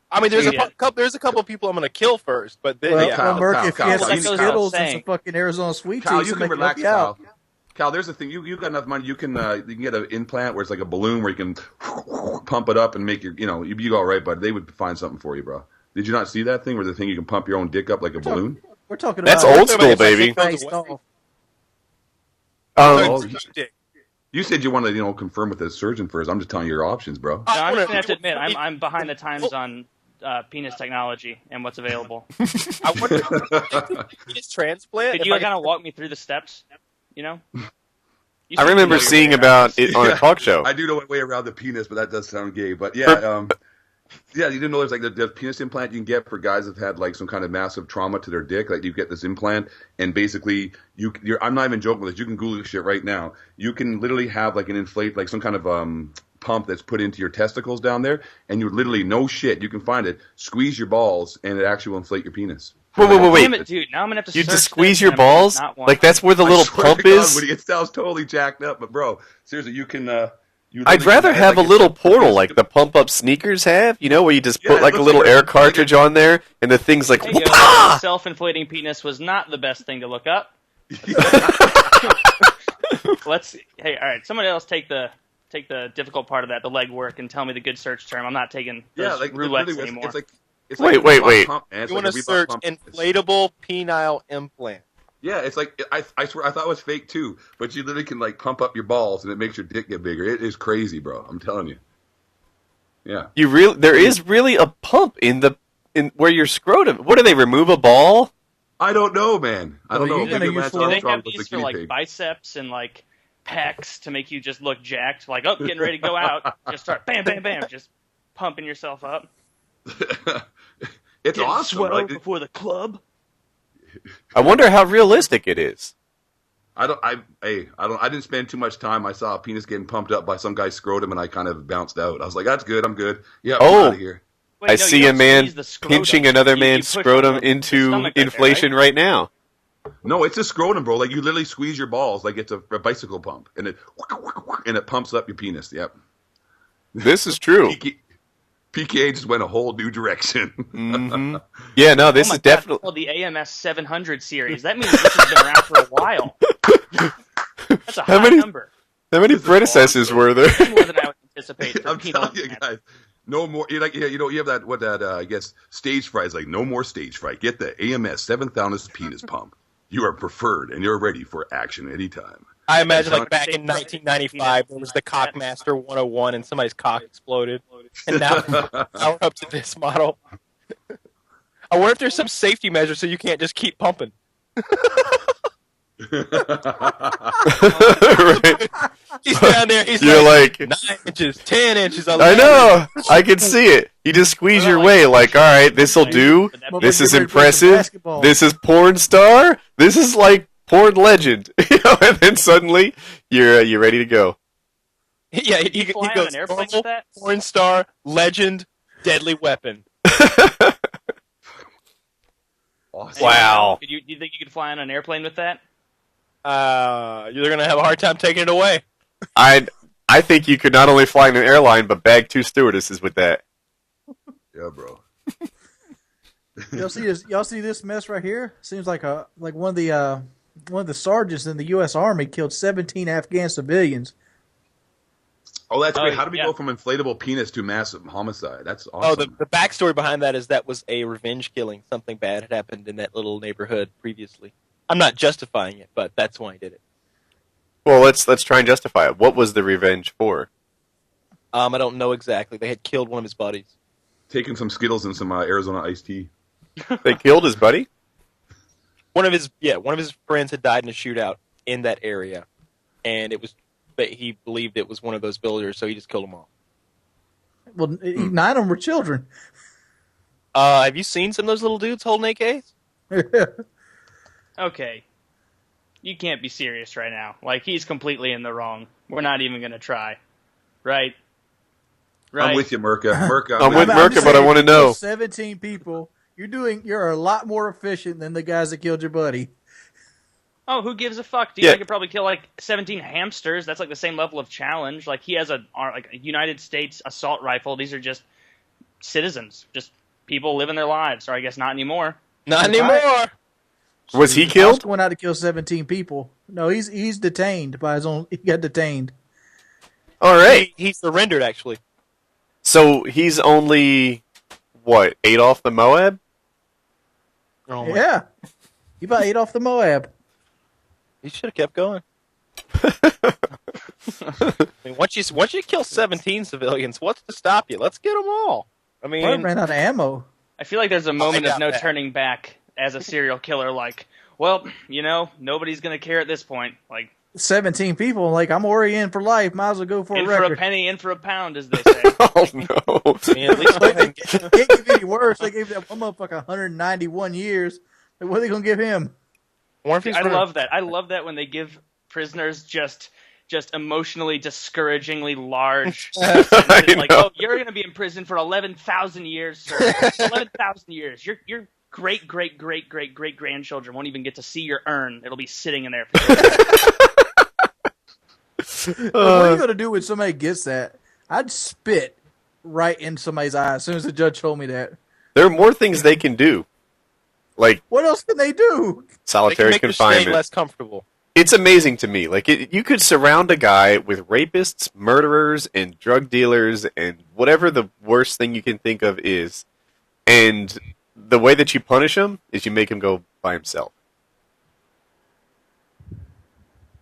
I mean, there's a couple of people I'm going to kill first, but then, Well, Kyle, Murka, if you have Kyle, some that goes Skittles without and some saying. fucking Arizona sweet Kyle, teas, you to can make relax, you out. Kyle. Kyle, there's the thing. You got enough money. You can get an implant where it's like a balloon where you can pump it up and make your you go all right, but they would find something for you, bro. Did you not see that thing where the thing you can pump your own dick up like a balloon? We're talking about That's old school, baby. Christ off. You said you want to confirm with the surgeon first. I'm just telling you your options, bro. No, I'm just going to have to admit, I'm behind the times on penis technology and what's available. I wonder penis transplant. Could you kind of walk me through the steps? You I remember seeing about it on a talk show. I do know a way around the penis, but that does sound gay. But yeah, you didn't know there's like the penis implant you can get for guys that've had like some kind of massive trauma to their dick. Like you get this implant, and basically I'm not even joking with this. You can Google this shit right now. You can literally have like an inflate, like some kind of pump that's put into your testicles down there, and you literally, no shit, you can find it, squeeze your balls, and it actually will inflate your penis. Wait. Damn it, dude! Now I'm gonna have to. You search just squeeze this your and I'm balls? not want Like that's where the I little swear to pump God, is? Woody, it sounds totally jacked up, but bro, seriously, you can. I'd rather have a little portal like the pump up sneakers have, where you just put like a little air cartridge on there, and the thing's like, There you go. whoop-ah! Self-inflating penis was not the best thing to look up. Hey, all right. Somebody else take the difficult part of that, the leg work, and tell me the good search term. I'm not taking those roulettes anymore. Wait. You want to search inflatable penile implant. Yeah, it's like I swear I thought it was fake too, but you literally can like pump up your balls and it makes your dick get bigger. It is crazy, bro. I'm telling you. Yeah. There is really a pump in where your scrotum. What do they remove a ball? I don't know, man. I don't know. you're gonna Maybe use Lance They Armstrong have was the these for guinea like pig. biceps and like pecs to make you just look jacked. Like, oh, getting ready to go out. Just start bam, bam, bam, just pumping yourself up. It's awesome. Like, before the club. I wonder how realistic it is. I didn't spend too much time. I saw a penis getting pumped up by some guy's scrotum, and I kind of bounced out. I was like, "That's good. I'm good. Yeah, I'm out of here." Wait, I no, see you a don't man squeeze the scrotum. pinching another You man's push scrotum the into stomach right there, inflation right now. No, it's a scrotum, bro. Like you literally squeeze your balls like it's a bicycle pump, and it pumps up your penis. Yep. This is true. PKA just went a whole new direction. Mm-hmm. Yeah, no, this Oh my is God, definitely. it's called the AMS 700 series. That means this has been around for a while. That's a How high many- number. How many predecessors were there? More than I would anticipate. For I'm penal telling you implants. guys, no more. You have that I guess stage fright is like no more stage fright. Get the AMS 7000 penis pump. You are preferred and you're ready for action anytime. I imagine like back in 1995, there was the Cockmaster 101 and somebody's cock exploded. And now we're up to this model. I wonder if there's some safety measure so you can't just keep pumping. Right. He's down there. He's You're like 9 inches, 10 inches. I know. I can see it. You just squeeze your way. Like, all right, this'll do. This is impressive. This is porn star. This is like porn legend. And then suddenly you're ready to go. Yeah, he fly on goes an airplane normal, with that? porn star, legend, deadly weapon. Awesome. Wow. Do you think you could fly on an airplane with that? You're gonna have a hard time taking it away. I think you could not only fly in an airline but bag 2 stewardesses with that. Yeah, bro. Y'all see this? Y'all see this mess right here? Seems like one of the sergeants in the U.S. Army killed 17 Afghan civilians. Oh, that's great. How do we yeah. go from inflatable penis to massive homicide? That's Oh, awesome. the backstory behind that was a revenge killing. Something bad had happened in that little neighborhood previously. I'm not justifying it, but that's why he did it. Well, let's try and justify it. What was the revenge for? I don't know exactly. They had killed one of his buddies. Taking some Skittles and some Arizona iced tea. They killed his buddy? One of his friends had died in a shootout in that area, and he believed it was one of those villagers, so he just killed them all. Well, 9 of them were children. Have you seen some of those little dudes holding AKs? Okay. You can't be serious right now. Like, he's completely in the wrong. We're not even going to try. Right? I'm with you, Murka. I'm with Murka, but I want to know. 17 people. You're a lot more efficient than the guys that killed your buddy. Oh, who gives a fuck? Dude, I could probably kill, 17 hamsters. That's, the same level of challenge. He has a United States assault rifle. These are just citizens. Just people living their lives. Or I guess not anymore. Not anymore! Was he killed? Went out to kill 17 people. No, he's detained by his own. He got detained. All right. He surrendered, actually. So he's only, 8 off the Moab? Oh Yeah. He about 8 off the Moab. He should have kept going. Once you kill 17 civilians, what's to stop you? Let's get them all. I Probably ran out of ammo. I feel like there's a moment of no that. turning back as a serial killer. Nobody's going to care at this point. 17 people. I'm already in for life. Might as well go for in a for record. a penny, in for a pound, as they say. Oh, no. At least go ahead and get It can't get any worse. They gave that one motherfucker 191 years. What are they going to give him? I love that. I love that when they give prisoners just emotionally discouragingly large sentences. You're going to be in prison for 11,000 years, sir. 11,000 years. Your great grandchildren won't even get to see your urn. It'll be sitting in there. What are you going to do when somebody gets that? I'd spit right in somebody's eye as soon as the judge told me that. There are more things they can do. What else can they do? Solitary make confinement. the state less comfortable. It's amazing to me. You could surround a guy with rapists, murderers, and drug dealers, and whatever the worst thing you can think of is, and the way that you punish him is you make him go by himself.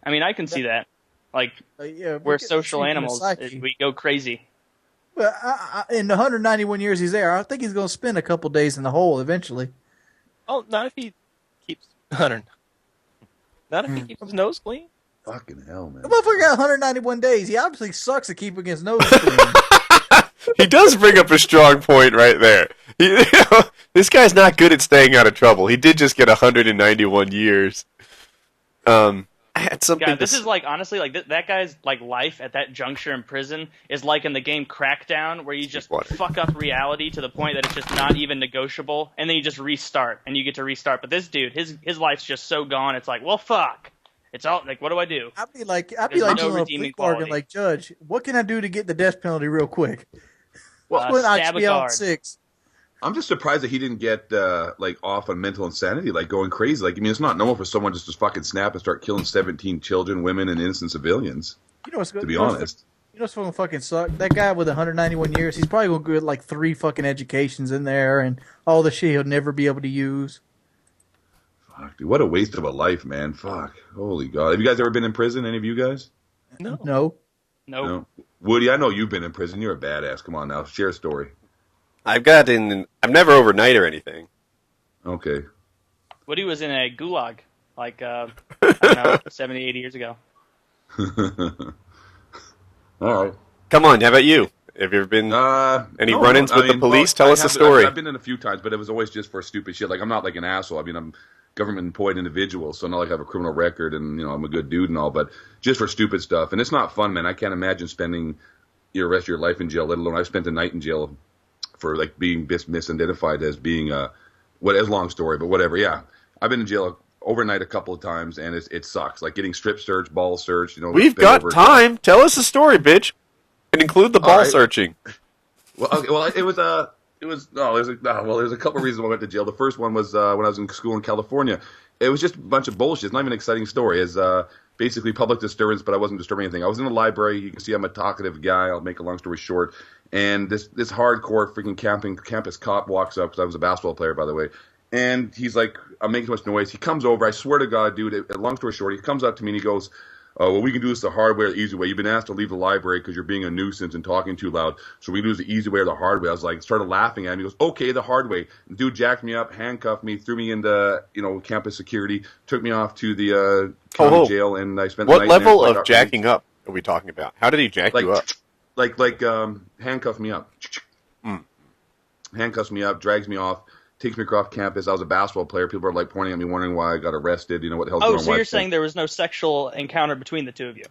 I mean, I can see that. We're social animals. We go crazy. Well, in the 191 years he's there, I think he's going to spend a couple days in the hole eventually. Oh, not if he keeps... Not if he keeps his nose clean. Fucking hell, man. The motherfucker got 191 days. He obviously sucks at keeping his nose clean. He does bring up a strong point right there. This guy's not good at staying out of trouble. He did just get 191 years. I had something. Yeah, this is honestly that guy's life at that juncture in prison is like in the game Crackdown, where you just fuck up reality to the point that it's just not even negotiable, and then you just restart, and you get to restart. But this dude, his life's just so gone. It's well, fuck. It's all what do I do? I'd be like no doing a redeeming plea bargain, quality. Judge, what can I do to get the death penalty real quick? Stab I a be out guard. 6. I'm just surprised that he didn't get off on mental insanity, going crazy. It's not normal for someone just to fucking snap and start killing 17 children, women, and innocent civilians. You know what's good? To be honest, you know what's gonna fucking suck? That guy with 191 years, he's probably gonna get 3 fucking educations in there and all the shit he'll never be able to use. Fuck, dude, what a waste of a life, man. Fuck, holy God. Have you guys ever been in prison? Any of you guys? No. Nope. No. Woody, I know you've been in prison. You're a badass. Come on now, share a story. I've never overnight or anything. Okay. Woody was in a gulag, I don't know, 70, 80 years ago. All right. Come on, how about you? Have you ever been any run-ins with the police? Tell us a story. I've been in a few times, but it was always just for stupid shit. I'm not an asshole. I mean, I'm a government-employed individual, so not I have a criminal record and, I'm a good dude and all, but just for stupid stuff. And it's not fun, man. I can't imagine spending your rest of your life in jail, let alone I spent a night in jail for being misidentified as being as long story, but whatever. Yeah, I've been in jail overnight a couple of times, and it sucks. Getting strip searched, ball searched. We've got time. Tell us a story, bitch, and include the ball searching. Well, it was It was there's a couple of reasons why I went to jail. The first one was when I was in school in California. It was just a bunch of bullshit. It's not even an exciting story. It's basically public disturbance, but I wasn't disturbing anything. I was in the library. You can see I'm a talkative guy. I'll make a long story short. And this hardcore freaking campus cop walks up, because I was a basketball player, by the way. And he's like, I'm making too much noise. He comes over. I swear to God, dude, long story short, he comes up to me and he goes, oh, well, we can do this the hard way or the easy way. You've been asked to leave the library because you're being a nuisance and talking too loud. So we can do this the easy way or the hard way. I was like, started laughing at him. He goes, okay, the hard way. The dude jacked me up, handcuffed me, threw me into, campus security, took me off to the county jail, and I spent the night. What level of jacking up are we talking about? How did he jack you up? Like handcuffed me up. Handcuffs me up, drags me off, takes me across campus. I was a basketball player. People are like pointing at me, wondering why I got arrested. What the hell's going on? Oh, so you're saying there was no sexual encounter between the two of you?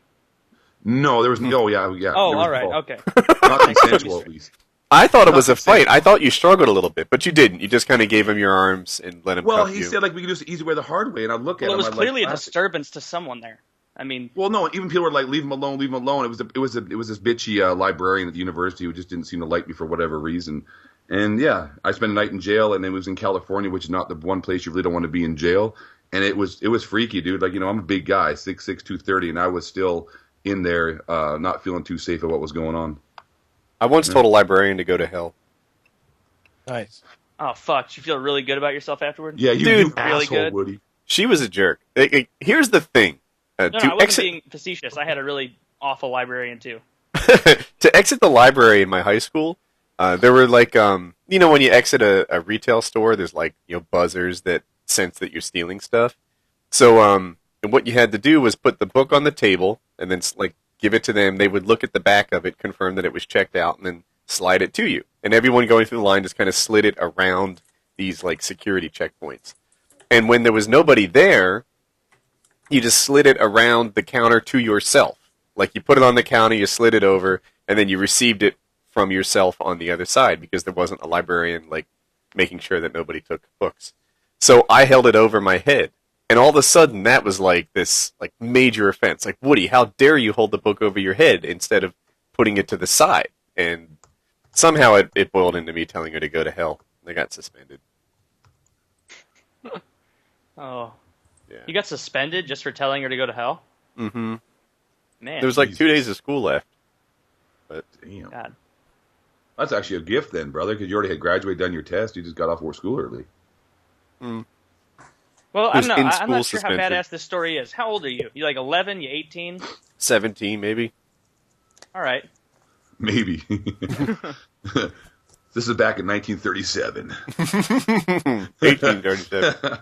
No, there was no. Yeah. Oh, all right, okay. Not consensual, at least. I thought it was a fight. I thought you struggled a little bit, but you didn't. You just kind of gave him your arms and let him cuff you. Well, he said like we could do this the easy way, or the hard way, and I'd look at him. Well, it was clearly a disturbance to someone there. I mean, well, no, even people were like, "Leave him alone, leave him alone." It was this bitchy librarian at the university who just didn't seem to like me for whatever reason. And yeah, I spent a night in jail, and then it was in California, which is not the one place you really don't want to be in jail. And it was freaky, dude. Like, I'm a big guy, 6'6", 230, and I was still in there, not feeling too safe at what was going on. I once told a librarian to go to hell. Nice. oh fuck, did you feel really good about yourself afterward? Yeah, Dude, you really asshole, good. Woody. She was a jerk. Here's the thing. No, I wasn't being facetious. I had a really awful librarian too. To exit the library in my high school, there were like, when you exit a retail store, there's like, buzzers that sense that you're stealing stuff. So, what you had to do was put the book on the table and then like give it to them. They would look at the back of it, confirm that it was checked out, and then slide it to you. And everyone going through the line just kind of slid it around these like security checkpoints. And when there was nobody there, you just slid it around the counter to yourself. Like you put it on the counter, you slid it over, and then you received it from yourself on the other side because there wasn't a librarian like making sure that nobody took books. So I held it over my head. And all of a sudden that was like this like major offense. Like, Woody, how dare you hold the book over your head instead of putting it to the side? And somehow it boiled into me telling her to go to hell. They got suspended. Oh. Yeah. You got suspended just for telling her to go to hell? Mm-hmm. Man. There was like 2 days of school left. But damn. God. That's actually a gift then, brother, because you already had graduated, done your test. You just got off school early. Mm. Well, I don't know. I'm in-school not sure how suspension. badass this story is. How old are you? You like 11? You 18? 17, maybe. All right. Maybe. This is back in 1937. 1837.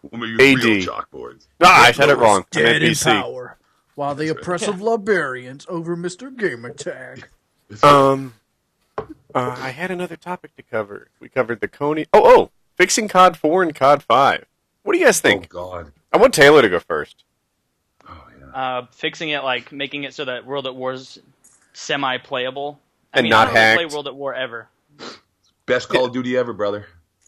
When we used real AD. chalkboards. Ah, I said it wrong. I meant Dead in BC. power, while the oppressive librarians over Mr. Gamertag. I had another topic to cover. We covered the Coney. Oh, fixing COD 4 and COD 5. What do you guys think? Oh, God. I want Taylor to go first. Oh, yeah. Fixing it, like making it so that World at War's semi-playable. And I not don't really hacked. play World at War ever. Best Call of Duty ever, brother.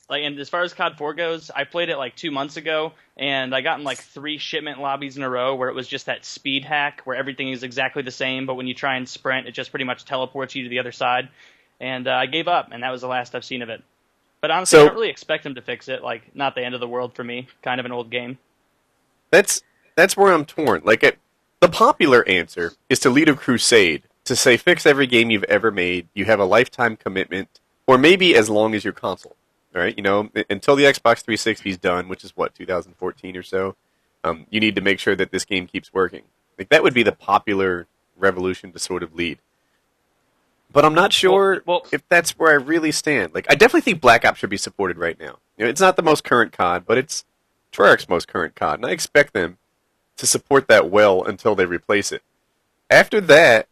Like, and as far as COD 4 goes, I played it like 2 months ago, and I got in like 3 shipment lobbies in a row where it was just that speed hack where everything is exactly the same, but when you try and sprint, it just pretty much teleports you to the other side. And I gave up, and that was the last I've seen of it. But honestly, I don't really expect them to fix it. Like, not the end of the world for me. Kind of an old game. That's where I'm torn. Like, the popular answer is to lead a crusade to say fix every game you've ever made. You have a lifetime commitment, or maybe as long as your console. All right, until the Xbox 360 is done, which is what 2014 or so. You need to make sure that this game keeps working. Like that would be the popular revolution to sort of lead. But I'm not sure if that's where I really stand. Like, I definitely think Black Ops should be supported right now. It's not the most current COD, but it's Treyarch's most current COD, and I expect them to support that well until they replace it. After that,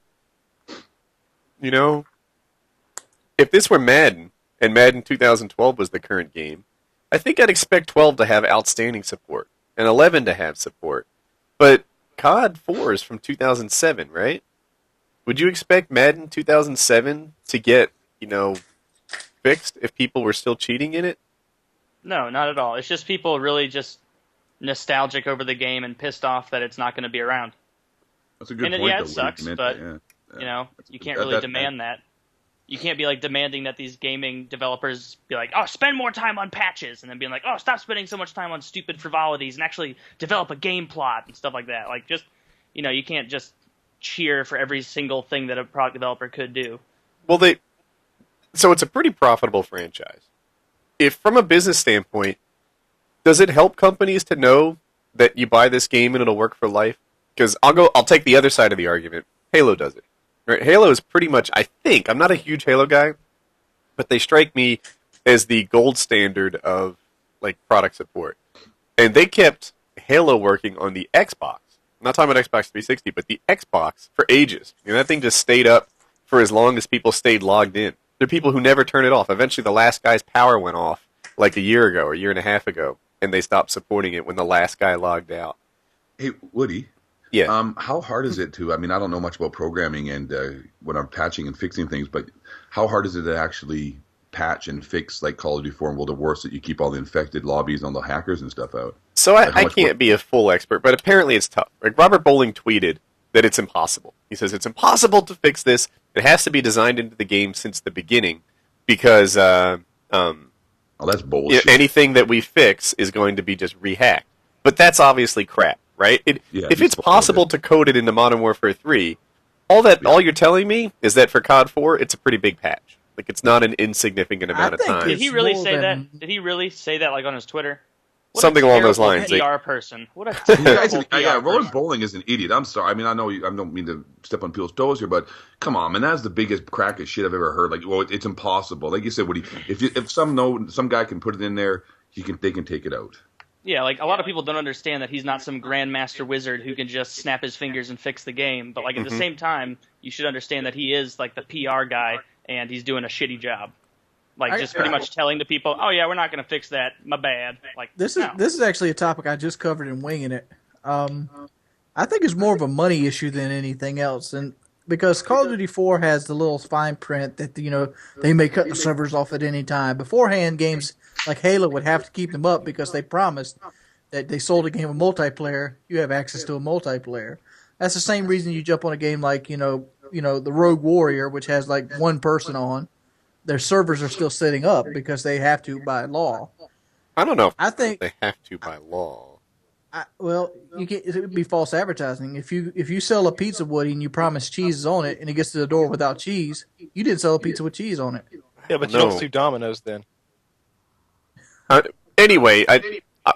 if this were Madden, and Madden 2012 was the current game, I think I'd expect 12 to have outstanding support, and 11 to have support. But COD 4 is from 2007, right? Would you expect Madden 2007 to get, fixed if people were still cheating in it? No, not at all. It's just people really just nostalgic over the game and pissed off that it's not going to be around. That's a good and point. it sucks, but you can't really demand that. You can't be like demanding that these gaming developers be like, oh, spend more time on patches, and then being like, oh, stop spending so much time on stupid frivolities and actually develop a game plot and stuff like that. Like, just, you can't just cheer for every single thing that a product developer could do. Well, so it's a pretty profitable franchise. If from a business standpoint, does it help companies to know that you buy this game and it'll work for life? Because I'll take the other side of the argument. Halo does it. Right? Halo is pretty much, I think, I'm not a huge Halo guy, but they strike me as the gold standard of like product support. And they kept Halo working on the Xbox. I'm not talking about Xbox 360, but the Xbox for ages. And that thing just stayed up for as long as people stayed logged in. There are people who never turn it off. Eventually the last guy's power went off like a year ago or a year and a half ago, and they stopped supporting it when the last guy logged out. Hey, Woody. Yeah. How hard is it to? I mean, I don't know much about programming and when I'm patching and fixing things, but how hard is it to actually patch and fix like Call of Duty 4 and World at War so that you keep all the infected lobbies and all the hackers and stuff out? So I can't be a full expert, but apparently it's tough. Like Robert Bowling tweeted that it's impossible. He says it's impossible to fix this. It has to be designed into the game since the beginning because oh, that's bullshit. Anything that we fix is going to be just rehacked. But that's obviously crap. Right? If it's possible to code it into Modern Warfare 3, all you're telling me is that for COD 4, it's a pretty big patch. Like it's not an insignificant amount of time. Did he really say that? Did he really say that like on his Twitter? What Something along those lines. PR person. What a terrible PR yeah, Roland person. Bowling is an idiot. I'm sorry. I mean, I don't mean to step on people's toes here, but come on, man. That's the biggest crack of shit I've ever heard. Like, well, it's impossible. Like you said, Woody, if some guy can put it in there, they can take it out. Yeah, like a lot of people don't understand that he's not some grandmaster wizard who can just snap his fingers and fix the game. But like at the same time, you should understand that he is like the PR guy and he's doing a shitty job. Like just pretty much telling the people, "Oh yeah, we're not going to fix that. My bad." Like this is actually a topic I just covered in Winging It. I think it's more of a money issue than anything else, and because Call of Duty 4 has the little fine print that they may cut the servers off at any time. Beforehand, games like Halo would have to keep them up because they promised that they sold a game of multiplayer. You have access to a multiplayer. That's the same reason you jump on a game like the Rogue Warrior, which has like one person on. Their servers are still sitting up because they have to by law. I don't know. I think they have to by law. It would be false advertising. If you sell a pizza, Woody, and you promise cheese is on it, and it gets to the door without cheese, you didn't sell a pizza with cheese on it. Yeah, but you don't sue Domino's then. Anyway,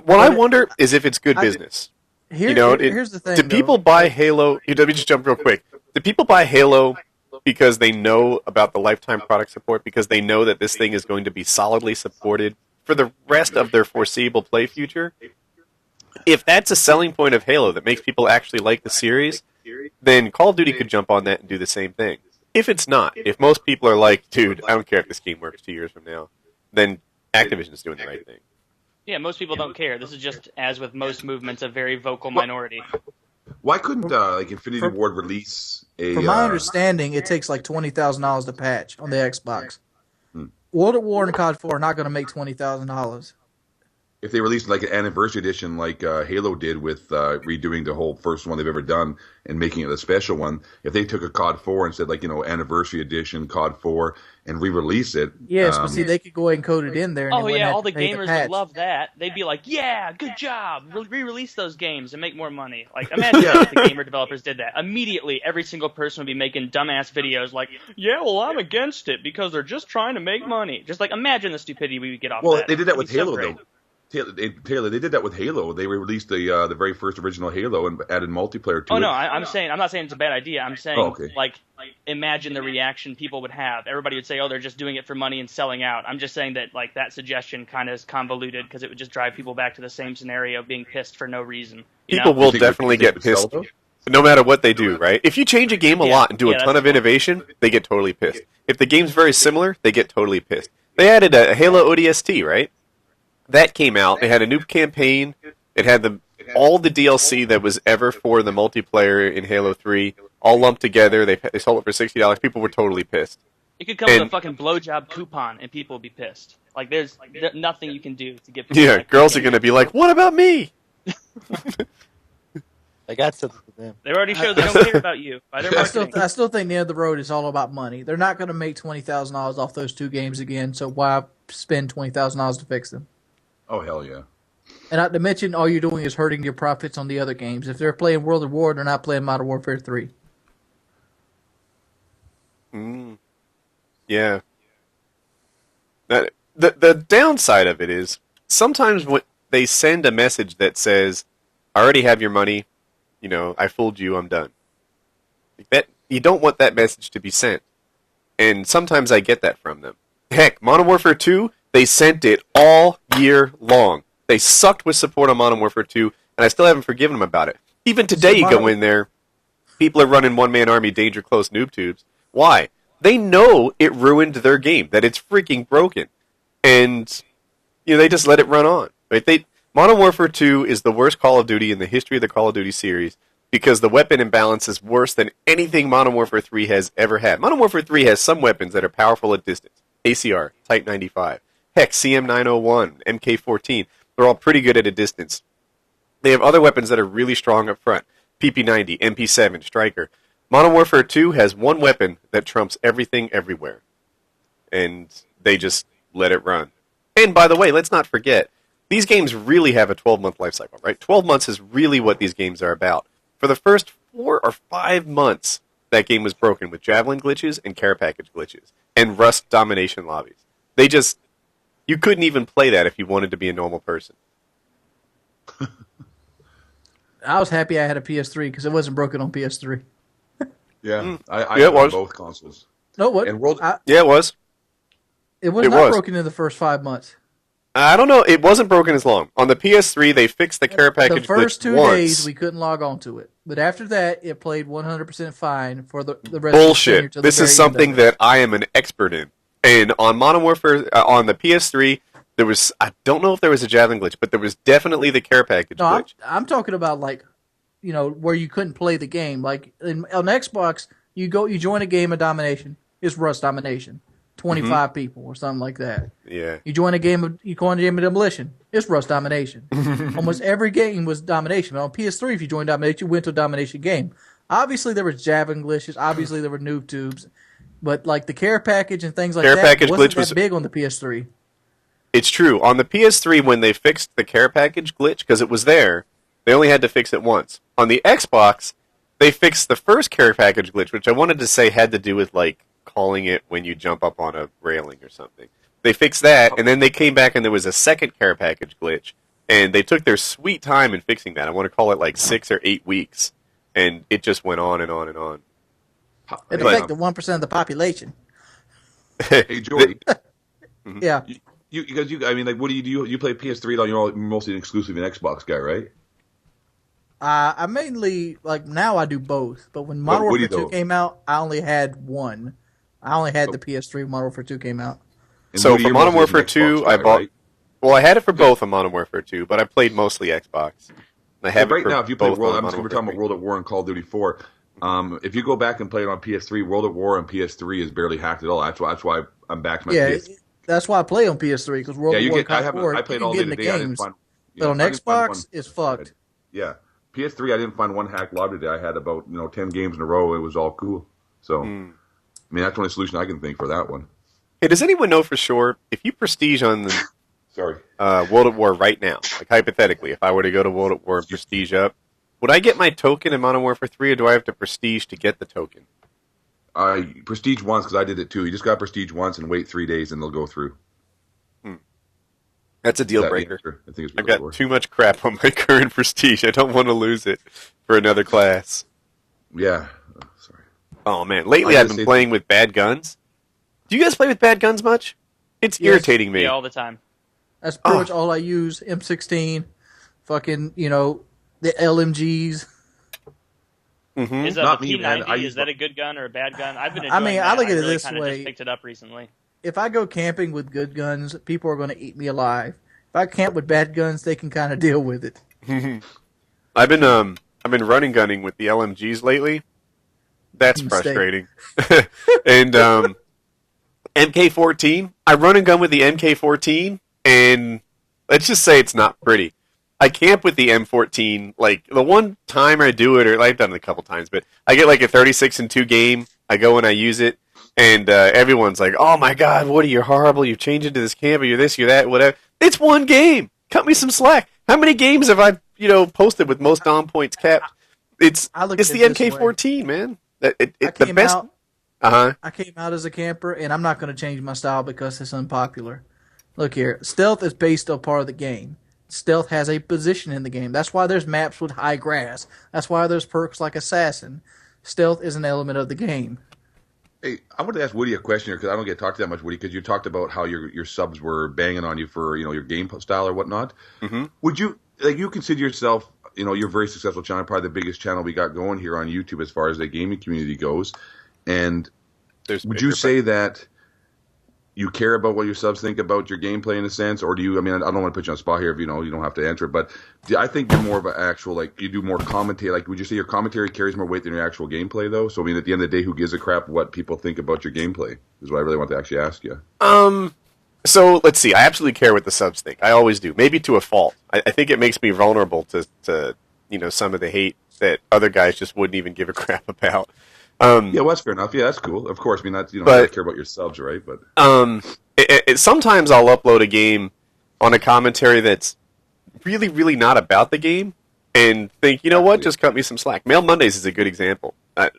what I wonder is if it's good business. Here's the thing. Do people buy Halo? Let me just jump real quick. Do people buy Halo because they know about the lifetime product support, because they know that this thing is going to be solidly supported for the rest of their foreseeable play future? If that's a selling point of Halo that makes people actually like the series, then Call of Duty could jump on that and do the same thing. If it's not, if most people are like, dude, I don't care if this game works 2 years from now, then Activision's doing the right thing. Yeah, most people don't care. This is just, as with most movements, a very vocal minority. Why couldn't Infinity Ward release a? From my understanding, it takes like $20,000 to patch on the Xbox. World at War and COD 4 are not going to make $20,000. If they released like an anniversary edition like Halo did with redoing the whole first one they've ever done and making it a special one, if they took a COD 4 and said anniversary edition COD 4 and re-release it. Yes, but see, they could go ahead and code it in there. And all the gamers would love that. They'd be like, yeah, good job. Re-release those games and make more money. Like, imagine if the gamer developers did that. Immediately, every single person would be making dumbass videos like, yeah, well, I'm against it because they're just trying to make money. Just like, imagine the stupidity we would get off that. Well, they did that with Halo, though. Taylor, they did that with Halo. They released the very first original Halo and added multiplayer to it. Oh no, I'm not saying it's a bad idea. I'm saying like imagine the reaction people would have. Everybody would say, "Oh, they're just doing it for money and selling out." I'm just saying that like that suggestion kind of is convoluted because it would just drive people back to the same scenario of being pissed for no reason. People will definitely get pissed no matter what they do, right? If you change a game a lot and do a ton of innovation, they get totally pissed. If the game's very similar, they get totally pissed. They added a Halo ODST, right? That came out. They had a new campaign. It had all the DLC that was ever for the multiplayer in Halo 3, all lumped together. They sold it for $60. People were totally pissed. You could come with a fucking blowjob coupon and people would be pissed. Like, there's nothing you can do to get people. Yeah, girls are going to be like, what about me? Like, that's them. They already showed they don't care about you. By their I still think the end of the road is all about money. They're not going to make $20,000 off those 2 games again, so why spend $20,000 to fix them? Oh hell yeah! And not to mention, all you're doing is hurting your profits on the other games. If they're playing World at War, they're not playing Modern Warfare 3. Yeah. The downside of it is sometimes when they send a message that says, "I already have your money. You know, I fooled you. I'm done." That you don't want that message to be sent, and sometimes I get that from them. Heck, Modern Warfare 2, they sent it all year long. They sucked with support on Modern Warfare 2, and I still haven't forgiven them about it. Even today, you go in there, people are running one-man army, danger close noob tubes. Why? They know it ruined their game, that it's freaking broken, and they just let it run on. Right? Modern Warfare 2 is the worst Call of Duty in the history of the Call of Duty series because the weapon imbalance is worse than anything Modern Warfare 3 has ever had. Modern Warfare 3 has some weapons that are powerful at distance. ACR, Type 95, heck, CM901, MK14. They're all pretty good at a distance. They have other weapons that are really strong up front. PP90, MP7, Striker. Modern Warfare 2 has one weapon that trumps everything everywhere. And they just let it run. And by the way, let's not forget, these games really have a 12-month life cycle, right? 12 months is really what these games are about. For the first 4 or 5 months, that game was broken with Javelin glitches and care package glitches and Rust domination lobbies. You couldn't even play that if you wanted to be a normal person. I was happy I had a PS3 because it wasn't broken on PS3. Yeah, I Yeah, it have was. both consoles. No, what? And Yeah, it was. It was not broken in the first 5 months. I don't know. It wasn't broken as long. On the PS3, they fixed the care package The first glitch 2 once. days, we couldn't log on to it. But after that, it played 100% fine for the rest of the Bullshit. tenure till This the is very something end of it. that I am an expert in. And on Modern Warfare, on the PS3, there was, I don't know if there was a Javelin glitch, but there was definitely the care package No, glitch. I'm talking about where you couldn't play the game. Like on Xbox, you join a game of domination. It's Rust domination. 25 people or something like that. Yeah. You go in a game of demolition. It's Rust domination. Almost every game was domination. But on PS3, if you joined domination, you went to a domination game. Obviously, there was Javelin glitches. Obviously, there were noob tubes. But like the care package and things like Care that package wasn't glitch was that big on the PS3. It's true. On the PS3, when they fixed the care package glitch, because it was there, they only had to fix it once. On the Xbox, they fixed the first care package glitch, which I wanted to say had to do with, like, calling it when you jump up on a railing or something. They fixed that, and then they came back and there was a second care package glitch, and they took their sweet time in fixing that. I want to call it, like, 6 or 8 weeks, and it just went on and on and on. It affected 1% of the population. Hey, Joey. Yeah. I mean, like, what do you do? You play PS3, though. You're mostly exclusively an Xbox guy, right? I mainly, now I do both. But when Modern Warfare 2 came out, I only had one. I only had the PS3 when Modern Warfare 2 came out. And So Woody, for you're Modern mostly Warfare an 2, Xbox I guy, bought... right? Well, I had it for both on Modern Warfare 2, but I played mostly Xbox. I have Right it for now, if you play both World, on we're Modern talking about Warfare 3. World at War and Call of Duty 4. If you go back and play it on PS3, World at War on PS3 is barely hacked at all. That's why I'm back to my PS. That's why I play on PS3 because World at War and Call of War, I you played can all get day in the today. I didn't games. find. But on I didn't find Xbox, one. it's fucked. Yeah, PS3, I didn't find one hacked lobby today. I had about 10 games in a row. It was all cool. So, I mean, that's the only solution I can think for that one. Hey, does anyone know for sure if you prestige on the Sorry. World at War right now, like hypothetically, if I were to go to World at War and prestige up, would I get my token in Modern Warfare 3, or do I have to prestige to get the token? I prestige once because I did it too. You just got prestige once and wait 3 days and they'll go through. That's a deal That breaker. answer? I think it's I've World at got War. too much crap on my current prestige. I don't want to lose it for another class. Yeah. Oh, sorry. Oh man, lately I I've just been say- playing with bad guns. Do you guys play with bad guns much? It's Yes. irritating me. Yeah, all the time. That's pretty much all I use. M16, fucking, the LMGs. Is Not the me, man. P90? I Is use that a good gun or a bad gun? I've been I enjoying mean, that. I look at it really this kinda way. just picked it up recently. If I go camping with good guns, people are going to eat me alive. If I camp with bad guns, they can kind of deal with it. I've been running gunning with the LMGs lately. That's Mistake. frustrating. And MK14, I run and gun with the MK14, and let's just say it's not pretty. I camp with the M14. Like the one time I do it, or I've done it a couple times, but I get like a 36-2 game. I go and I use it, and everyone's like, "Oh my God, Woody, you're horrible. You've changed into this camper. You're this, you're that, whatever." It's one game. Cut me some slack. How many games have I, posted with most dom points capped? It's the MK14, man. The best. I came out as a camper, and I'm not going to change my style because it's unpopular. Look here, stealth is based on part of the game. Stealth has a position in the game. That's why there's maps with high grass. That's why there's perks like Assassin. Stealth is an element of the game. Hey, I wanted to ask Woody a question here because I don't get talked to that much, Woody, because you talked about how your subs were banging on you for your game style or whatnot. Mm-hmm. Would you you consider yourself you're a very successful channel, probably the biggest channel we got going here on YouTube as far as the gaming community goes, and would you say that you care about what your subs think about your gameplay in a sense, or do you? I mean, I don't want to put you on the spot here if you don't have to answer it, but I think you're more of an actual you do more commentary. Like, would you say your commentary carries more weight than your actual gameplay, though? So, I mean, at the end of the day, who gives a crap what people think about your gameplay? Is what I really want to actually ask you. So let's see. I absolutely care what the subs think. I always do, maybe to a fault. I think it makes me vulnerable to some of the hate that other guys just wouldn't even give a crap about. Yeah, well, that's fair enough. Yeah, that's cool. Of course, I mean, that's you don't care about your subs, right? But sometimes I'll upload a game on a commentary that's really, really not about the game, and think, you know what, just cut me some slack. Mail Mondays is a good example.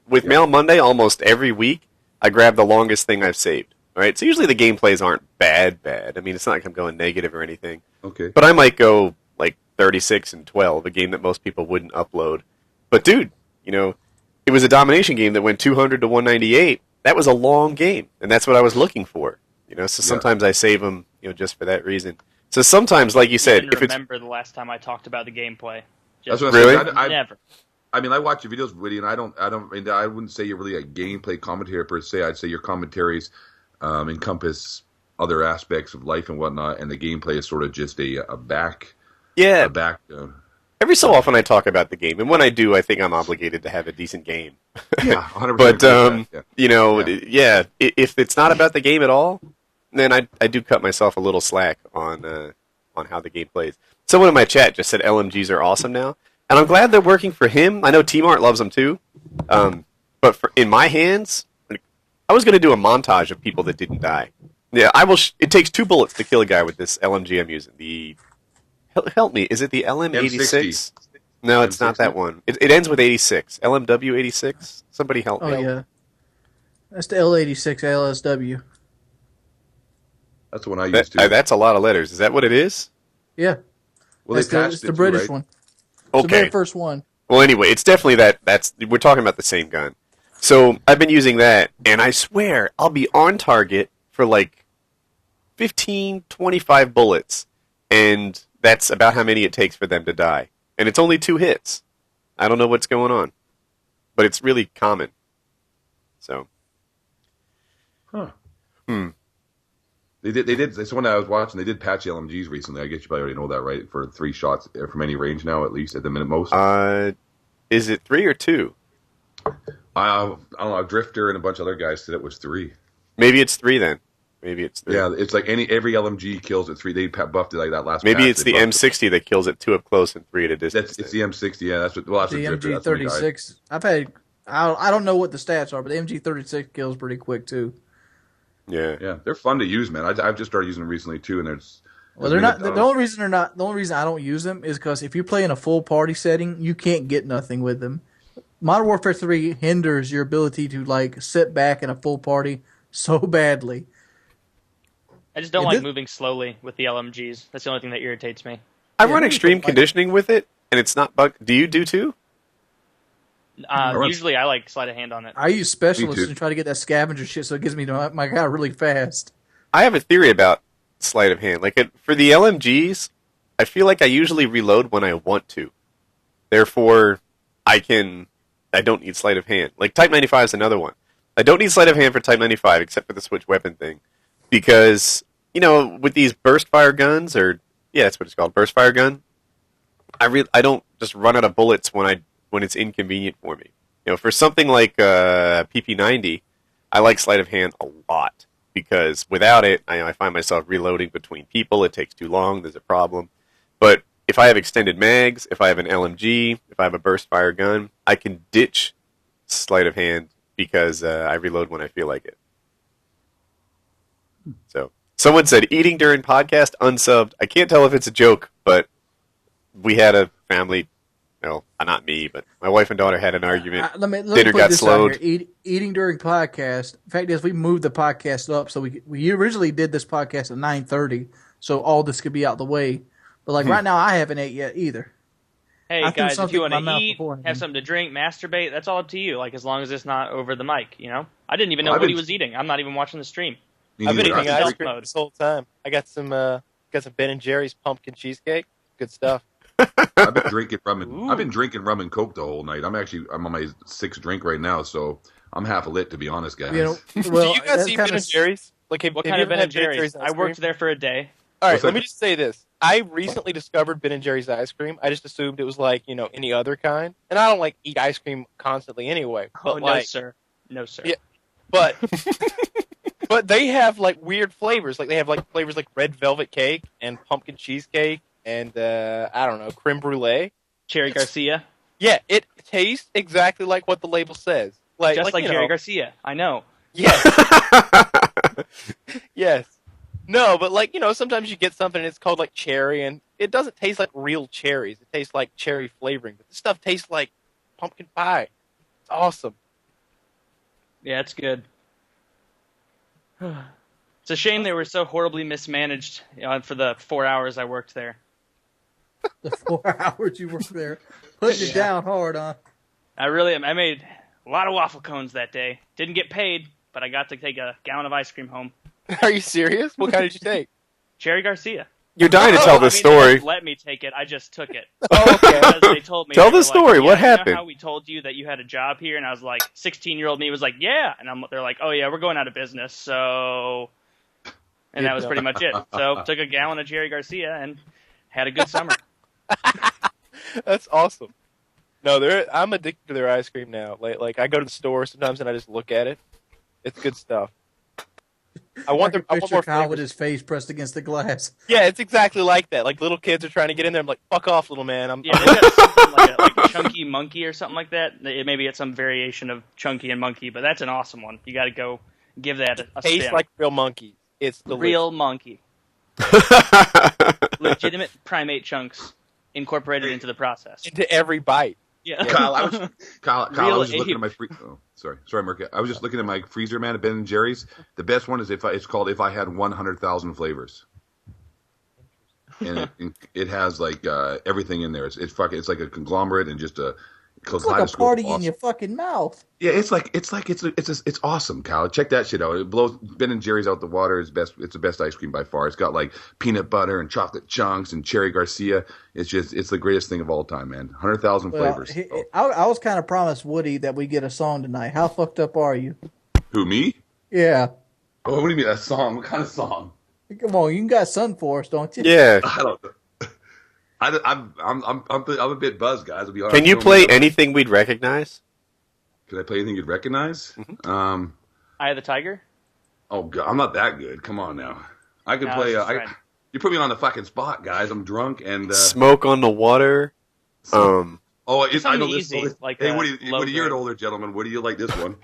Mail Monday, almost every week, I grab the longest thing I've saved. All right, so usually the gameplays aren't bad. I mean, it's not like I'm going negative or anything. Okay. But I might go like 36-12, a game that most people wouldn't upload. But dude, it was a domination game that went 200 to 198. That was a long game, and that's what I was looking for. So sometimes I save them, just for that reason. So sometimes, like you said, if remember the last time I talked about the gameplay. That's what really? I never. I mean, I watch your videos, Woody, and I wouldn't say you're really a gameplay commentator per se. I'd say your commentaries encompass other aspects of life and whatnot, and the gameplay is sort of just a back. Yeah. A back. Every so often I talk about the game, and when I do, I think I'm obligated to have a decent game. Yeah, 100%. But if it's not about the game at all, then I do cut myself a little slack on how the game plays. Someone in my chat just said LMGs are awesome now, and I'm glad they're working for him. I know T-Mart loves them too, but in my hands, I was going to do a montage of people that didn't die. Yeah, I will. It takes 2 bullets to kill a guy with this LMG I'm using. Help me. Is it the LM86? No, it's not that one. It ends with 86. LMW 86? Somebody help me. Oh, yeah. That's the L86 LSW. That's the one I used to. That's a lot of letters. Is that what it is? Yeah. Well, it's the British one. Okay. It's the very first one. Well, anyway, it's definitely that. We're talking about the same gun. So I've been using that, and I swear I'll be on target for like 15, 25 bullets, and that's about how many it takes for them to die. And it's only 2 hits. I don't know what's going on. But it's really common. So. Huh. They did. This one I was watching, they did patch LMGs recently. I guess you probably already know that, right? For 3 shots from any range now, at least, at the minute most. Is it 3 or 2? I don't know. Drifter and a bunch of other guys said it was 3. Maybe it's 3 then. Maybe it's 3. Yeah, it's like every LMG kills at 3. They buffed it like that last. Maybe patch. it's the M60 that kills it 2 up close and 3 at a distance. It's the M60. Yeah, that's what. Well, that's The what Drifter. MG36. I don't know what the stats are, but the MG36 kills pretty quick too. Yeah, they're fun to use, man. I've just started using them recently too, and they're not. The only reason I don't use them is because if you play in a full party setting, you can't get nothing with them. Modern Warfare 3 hinders your ability to sit back in a full party so badly. I just don't like moving slowly with the LMGs. That's the only thing that irritates me. I run extreme conditioning with it, and it's not bugged. Do you do too? Usually I sleight of hand on it. I use specialists and try to get that scavenger shit, so it gives me my guy really fast. I have a theory about sleight of hand. For the LMGs, I feel like I usually reload when I want to. Therefore, I don't need sleight of hand. Type 95 is another one. I don't need sleight of hand for Type 95, except for the switch weapon thing. Because, with these burst fire guns, that's what it's called, burst fire gun, I don't just run out of bullets when it's inconvenient for me. For something like PP90, I like sleight of hand a lot. Because without it, I find myself reloading between people. It takes too long. There's a problem. But if I have extended mags, if I have an LMG, if I have a burst fire gun, I can ditch sleight of hand because I reload when I feel like it. So, someone said eating during podcast unsubbed. I can't tell if it's a joke, but we had a family. No, not me, but my wife and daughter had an argument. Let me Dinner put got this slowed. out here. Eating during podcast. The fact is, we moved the podcast up, so we originally did this podcast at 9:30, so all this could be out the way. But like right now, I haven't ate yet either. Hey I threw guys, if something you in want my to mouth eat, beforehand. have something to drink, masturbate, that's all up to you. Like as long as it's not over the mic, you know. I didn't even know Well, I've what been- he was eating. I'm not even watching the stream. Me I've been neither. eating I've ice been cream this whole time. I got some Ben and Jerry's pumpkin cheesecake. Good stuff. I've been drinking rum and Ooh. I've been drinking rum and coke the whole night. I'm on my 6th drink right now, so I'm half lit to be honest, guys. You know, Do well, you guys that's eat kinda Ben and Jerry's? Like, What have kind you of ever Ben had and Jerry's? ice I worked cream? there for a day. All right, What's let that? me just say this. I recently discovered Ben and Jerry's ice cream. I just assumed it was like, any other kind. And I don't like eat ice cream constantly anyway. But Oh no, like, sir. No, sir. Yeah. But but they have like weird flavors. Like they have like flavors like red velvet cake and pumpkin cheesecake and I don't know, creme brulee. Cherry Garcia, Yeah, it tastes exactly like what the label says. just like you Jerry know, Garcia. I know. Yes. Yes. No, but sometimes you get something and it's called like cherry and it doesn't taste like real cherries. It tastes like cherry flavoring. But this stuff tastes like pumpkin pie. It's awesome. Yeah, it's good. It's a shame they were so horribly mismanaged for the 4 hours I worked there. the 4 hours you worked there, putting it down hard, huh? I made a lot of waffle cones that day. Didn't get paid, but I got to take a gallon of ice cream home. Are you serious? What kind did you take? Cherry Garcia. You're dying to Oh, tell this They story. didn't let me take it. I just took it. Oh, okay. Because they told me. Tell they the were story. Like, What yeah, you know happened? how we told you that you had a job here, and I was like, 16-year-old me was like, yeah, and they're like, oh yeah, we're going out of business, so, and that was pretty much it. So took a gallon of Jerry Garcia and had a good summer. That's awesome. No, I'm addicted to their ice cream now. Like I go to the store sometimes and I just look at it. It's good stuff. I want can more picture Kyle with flavors. his face pressed against the glass. Yeah, it's exactly like that. Like little kids are trying to get in there. I'm like, fuck off, little man. Yeah, they got something like a chunky monkey or something like that. Maybe it's some variation of chunky and monkey, but that's an awesome one. You got to go give that a Tastes spin. like real monkeys. It's the delicious. real monkey. Legitimate primate chunks incorporated into the process. into every bite. Yeah. Kyle, I was just looking ape. at my sorry, Murka. I was just looking at my freezer, man, at Ben and Jerry's. The best one is it's called If I Had 100,000 Flavors, and it has like everything in there. It's like a conglomerate and just a It's like a kaleidoscope party of in awesome. your fucking mouth. Yeah, it's awesome, Kyle. Check that shit out. It blows Ben and Jerry's out the water. It's the best ice cream by far. It's got like peanut butter and chocolate chunks and Cherry Garcia. It's the greatest thing of all time, man. 100,000 flavors. I was kind of promised Woody that we get a song tonight. How fucked up are you? Who, me? Yeah. Oh, what do you mean a song? What kind of song? Come on, you got something for us, don't you? Yeah. I don't know. I'm a bit buzzed, guys. I'll be honest. Can you play anything we'd recognize? Can I play anything you'd recognize? Mm-hmm. Eye of the Tiger? Oh God, I'm not that good. Come on now. I can No, play. it's just right. You put me on the fucking spot, guys. I'm drunk and. Smoke on the water. Oh, I know something this. easy, like hey, a Woody, low you're an grade. older gentleman. Woody, you like this one?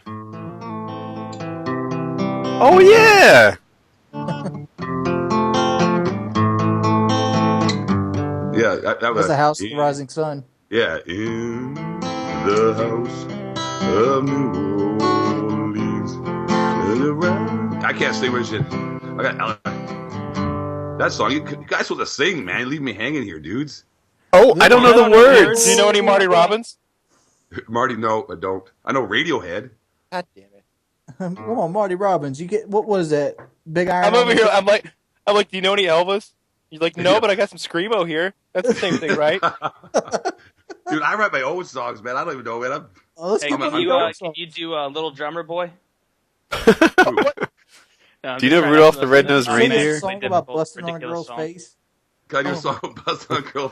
Oh yeah. Yeah, that was That's the House of the Rising Sun. Yeah, in the house of New Orleans. I can't sing with shit. That song, you guys supposed to sing, man. Leave me hanging here, dudes. Oh, I don't know the words. Do you know any Marty Robbins? Marty, no, I don't. I know Radiohead. God damn it! Come on, Marty Robbins. You get what was that? Big Iron. I'm over on here. the- I'm like, do you know any Elvis? You're like, no, but I got some screamo here. That's the same thing, right? Dude, I write my own songs, man. I don't even know, man. Oh, let's Hey, get can the you, Robbins can song. you do Little Drummer Boy? No, I'm Do you just know trying Rudolph to the listen Red-Nosed to Sing Reindeer? a song about difficult, busting on a ridiculous girl's song. face. Can I do a song bust on a girl?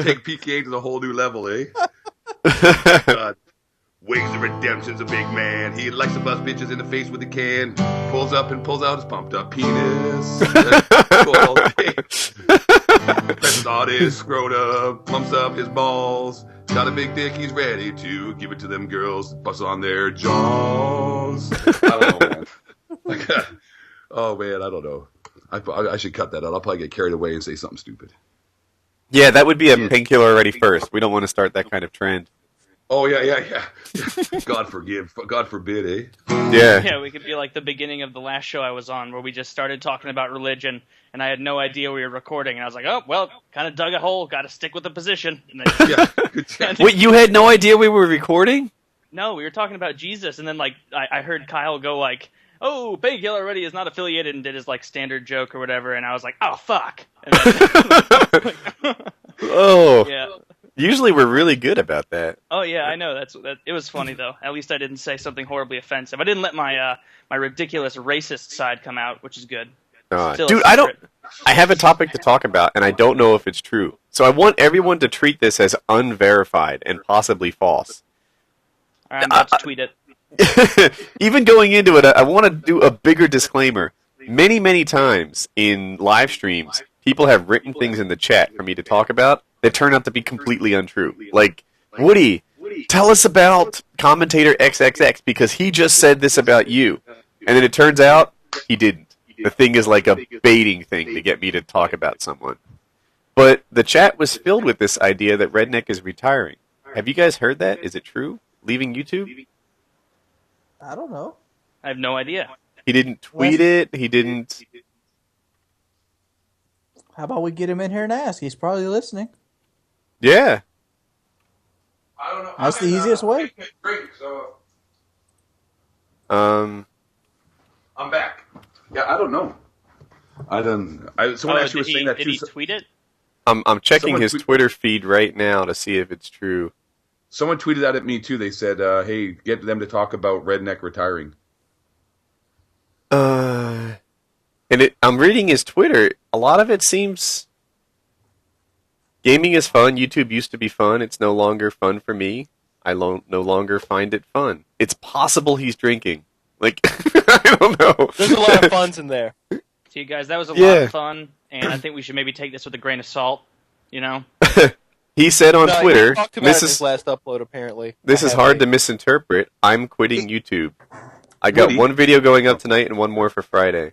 Take PK to the whole new level, eh? God. Wings of Redemption's a big man. He likes to bust bitches in the face with a can. Pulls up and pulls out his pumped up penis. All day. Presses on his scrotum, plumps up his balls. Got a big dick, he's ready to give it to them girls. Bust on their jaws. I don't know, man. Oh, man, I don't know. I should cut that out. I'll probably get carried away and say something stupid. Yeah, that would be a Painkiller already first. We don't want to start that kind of trend. Oh, yeah. God forbid, eh? Yeah. Yeah, we could be like the beginning of the last show I was on, where we just started talking about religion, and I had no idea we were recording, and I was like, oh, well, kind of dug a hole, got to stick with the position. And then, Yeah, good job. Wait, you had no idea we were recording? No, we were talking about Jesus, and then like I heard Kyle go like, oh, Painkiller already is not affiliated, and did his like standard joke or whatever, and I was like, oh, fuck. And then, Oh. yeah. Usually we're really good about that. Oh yeah, I know. It was funny though. At least I didn't say something horribly offensive. I didn't let my my ridiculous racist side come out, which is good. Still a Dude, secret. I have a topic to talk about, and I don't know if it's true. So I want everyone to treat this as unverified and possibly false. All right, I'm about to tweet it. Even going into it, I want to do a bigger disclaimer. Many, many times in live streams, people have written things in the chat for me to talk about that turn out to be completely untrue. Like, Woody, tell us about commentator XXX because he just said this about you. And then it turns out he didn't. The thing is like a baiting thing to get me to talk about someone. But the chat was filled with this idea that Redneck is retiring. Have you guys heard that? Is it true? Leaving YouTube? I don't know. I have no idea. He didn't tweet it. He didn't... How about we get him in here and ask? He's probably listening. Yeah. I don't know. That's the easiest way. Drink, so Um... I'm back. Yeah, I don't know. Someone actually was saying that did too. he tweet it? I'm checking Someone his tweet- Twitter feed right now to see if it's true. Someone tweeted that at me too. They said, "Hey, get them to talk about Redneck retiring." I'm reading his Twitter. A lot of it seems gaming is fun. YouTube used to be fun. It's no longer fun for me. I no longer find it fun. It's possible he's drinking. Like I don't know. There's a lot of funs in there. See, guys, that was a lot Yeah. of fun, and I think we should maybe take this with a grain of salt. You know? He said on No, he Twitter, talked about "This it in is his last upload. Apparently, this I is have hard a- to misinterpret. I'm quitting YouTube. I got Woody? one video going up tonight and one more for Friday."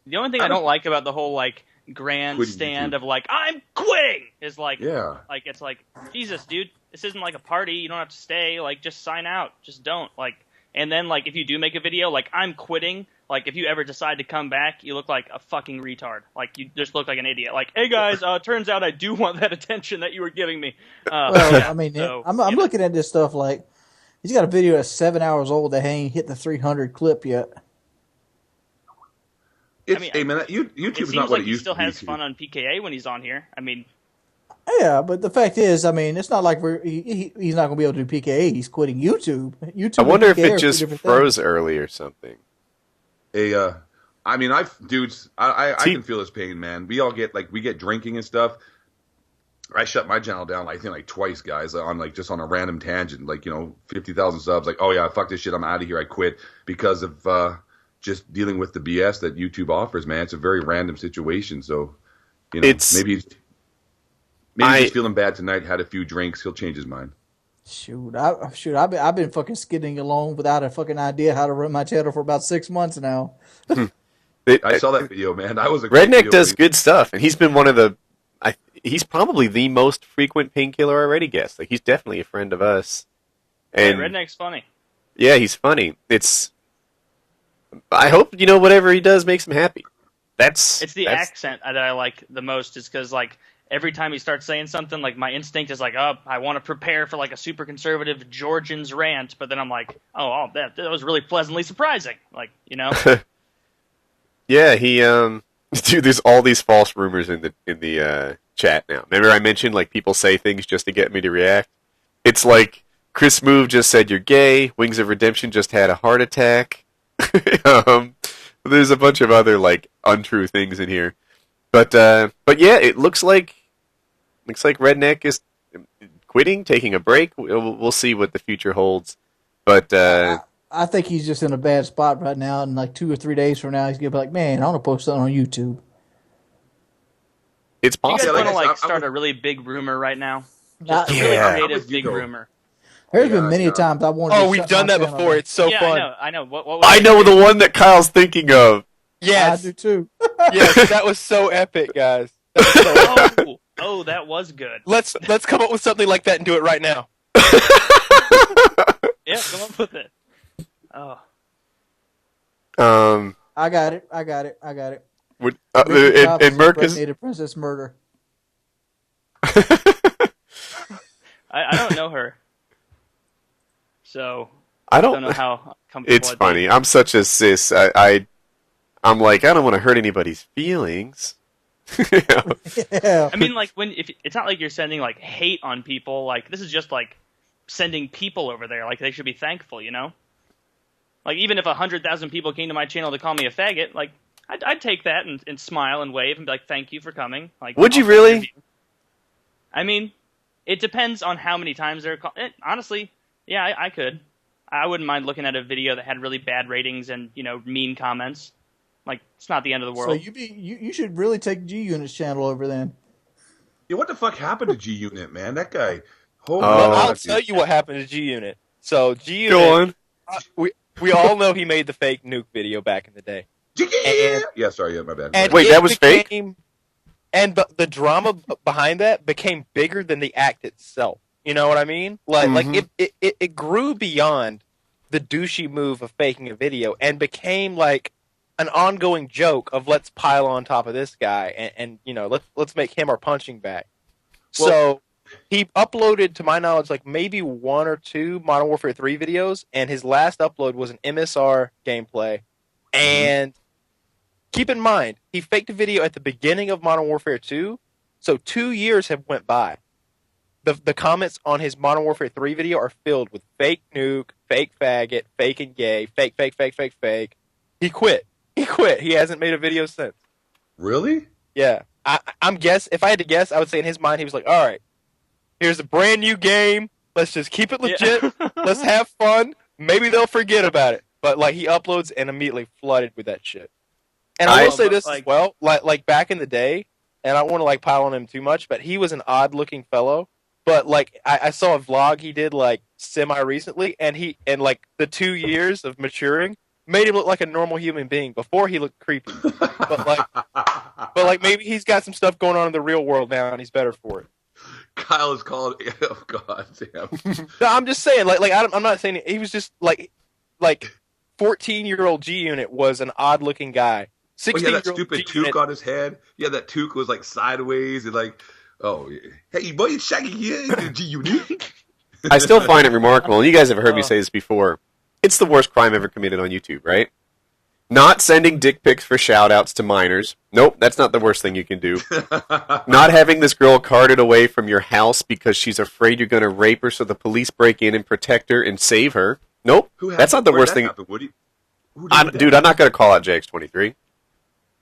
The only thing I don't like about the whole like grandstand YouTube. of like I'm quitting is like Yeah. like it's like Jesus, dude, this isn't like a party. You don't have to stay. Like just sign out. Just don't like. And then like if you do make a video like I'm quitting, like if you ever decide to come back, you look like a fucking retard. Like you just look like an idiot. Like hey guys, turns out I do want that attention that you were giving me. Well, Yeah, I mean, so, I'm you know. looking at this stuff like he's got a video that's 7 hours old that ain't hit the 300 clip yet. It's, mean, hey man, It YouTube's seems not what like it he used still to be. has fun on PKA when he's on here. I mean, Yeah, but the fact is, I mean, it's not like he's not going to be able to do PKA. He's quitting YouTube. YouTube. I wonder if and PKA it are two just different froze early or something. I mean, I can feel his pain, man. We get drinking and stuff. I shut my channel down, I think, like twice, guys, on a random tangent, 50,000 subs. Like, oh yeah, fuck this shit, I'm out of here, I quit because of just dealing with the BS that YouTube offers, man. It's a very random situation, so maybe he's feeling bad tonight, had a few drinks, he'll change his mind. Shoot, I've been fucking skidding along without a fucking idea how to run my channel for about 6 months now. I saw that video, man. That was a great Redneck video. does good stuff, and he's been one of the. He's probably the most frequent Painkiller already guest. Like he's definitely a friend of us. And Redneck's funny. yeah, he's funny. I hope whatever he does makes him happy. It's the accent that I like the most, is because like every time he starts saying something, like my instinct is like, oh, I want to prepare for like a super conservative Georgian's rant, but then I'm like, oh, that was really pleasantly surprising, like Yeah, he dude. There's all these false rumors in the chat now. Remember, I mentioned like people say things just to get me to react. It's like Chris Move just said you're gay. Wings of Redemption just had a heart attack. There's a bunch of other like untrue things in here, but yeah, it looks like Redneck is quitting, taking a break. We'll see what the future holds, but I think he's just in a bad spot right now, and like 2 or 3 days from now, he's gonna be like, "Man, I want to post something on YouTube." It's Do you guys possible. want to like I- I start would- a really big rumor right now? Not Just a Yeah. really I'm creative with you, big though. rumor. There's Yeah, been many yeah. times I wanted. Oh, to we've shut done my that channel before. down. It's so yeah, fun. I know. What was I it? know the one that Kyle's thinking of. Yes, I do too. yes, that was so epic, guys. That was so epic. Oh, that was good. Let's come up with something like that and do it right now. Yeah, come up with it. Oh, I got it. Would, Ricky and Chavez Murka's. impregnated Princess Murder. I don't know her, so I I don't. don't know how comfortable. It's I'd be. funny. I'm such a sis. I'm like, I don't want to hurt anybody's feelings. You know? Yeah. I mean, like if it's not like you're sending like hate on people. Like this is just like sending people over there. Like they should be thankful, you know. Like even if 100,000 people came to my channel to call me a faggot, like I'd take that and smile and wave and be like, "Thank you for coming." Like, Would you I'll take your really? view. I mean, it depends on how many times they're honestly, yeah, I could. I wouldn't mind looking at a video that had really bad ratings and mean comments. Like it's not the end of the So world. you should really take G Unit's channel over then. Yeah, what the fuck happened to G Unit, man? That guy. Holy Oh. Well, I'll fuck, tell dude. you what happened to G Unit. So G Unit, Go on. we all know he made the fake nuke video back in the day. And- Yeah, sorry, yeah, my bad. And Wait, it that was fake? And the drama behind that became bigger than the act itself. You know what I mean? Like it grew beyond the douchey move of faking a video and became like an ongoing joke of let's pile on top of this guy and let's make him our punching bag. So he uploaded, to my knowledge, like maybe 1 or 2 Modern Warfare 3 videos, and his last upload was an MSR gameplay. And keep in mind, he faked a video at the beginning of Modern Warfare 2, so 2 years have went by. The comments on his Modern Warfare 3 video are filled with fake nuke, fake faggot, fake and gay, fake. He quit. He hasn't made a video since. Really? Yeah. If I had to guess, I would say in his mind he was like, all right, here's a brand new game. Let's just keep it legit. Yeah. Let's have fun. Maybe they'll forget about it. But like he uploads and immediately flooded with that shit. And I will say this as well, like back in the day, and I don't want to like pile on him too much, but he was an odd looking fellow. But like I saw a vlog he did like semi recently, and like the 2 years of maturing made him look like a normal human being. Before he looked creepy, but like maybe he's got some stuff going on in the real world now, and he's better for it. Kyle is called. Oh God, damn. No, I'm just saying, I'm not saying he was just like 14-year-old G Unit was an odd looking guy. Oh, yeah, that 16-year-old stupid G-Unit. toque on his head. Yeah, that toque was like sideways and like, oh, hey, boy, it's Shaggy, yeah, G Unit. I still find it remarkable, and you guys have heard me say this before. It's the worst crime ever committed on YouTube, right? Not sending dick pics for shout-outs to minors. Nope, that's not the worst thing you can do. Not having this girl carted away from your house because she's afraid you're going to rape her so the police break in and protect her and save her. Nope, that's not the worst thing. Dude, I'm not going to call out JX23.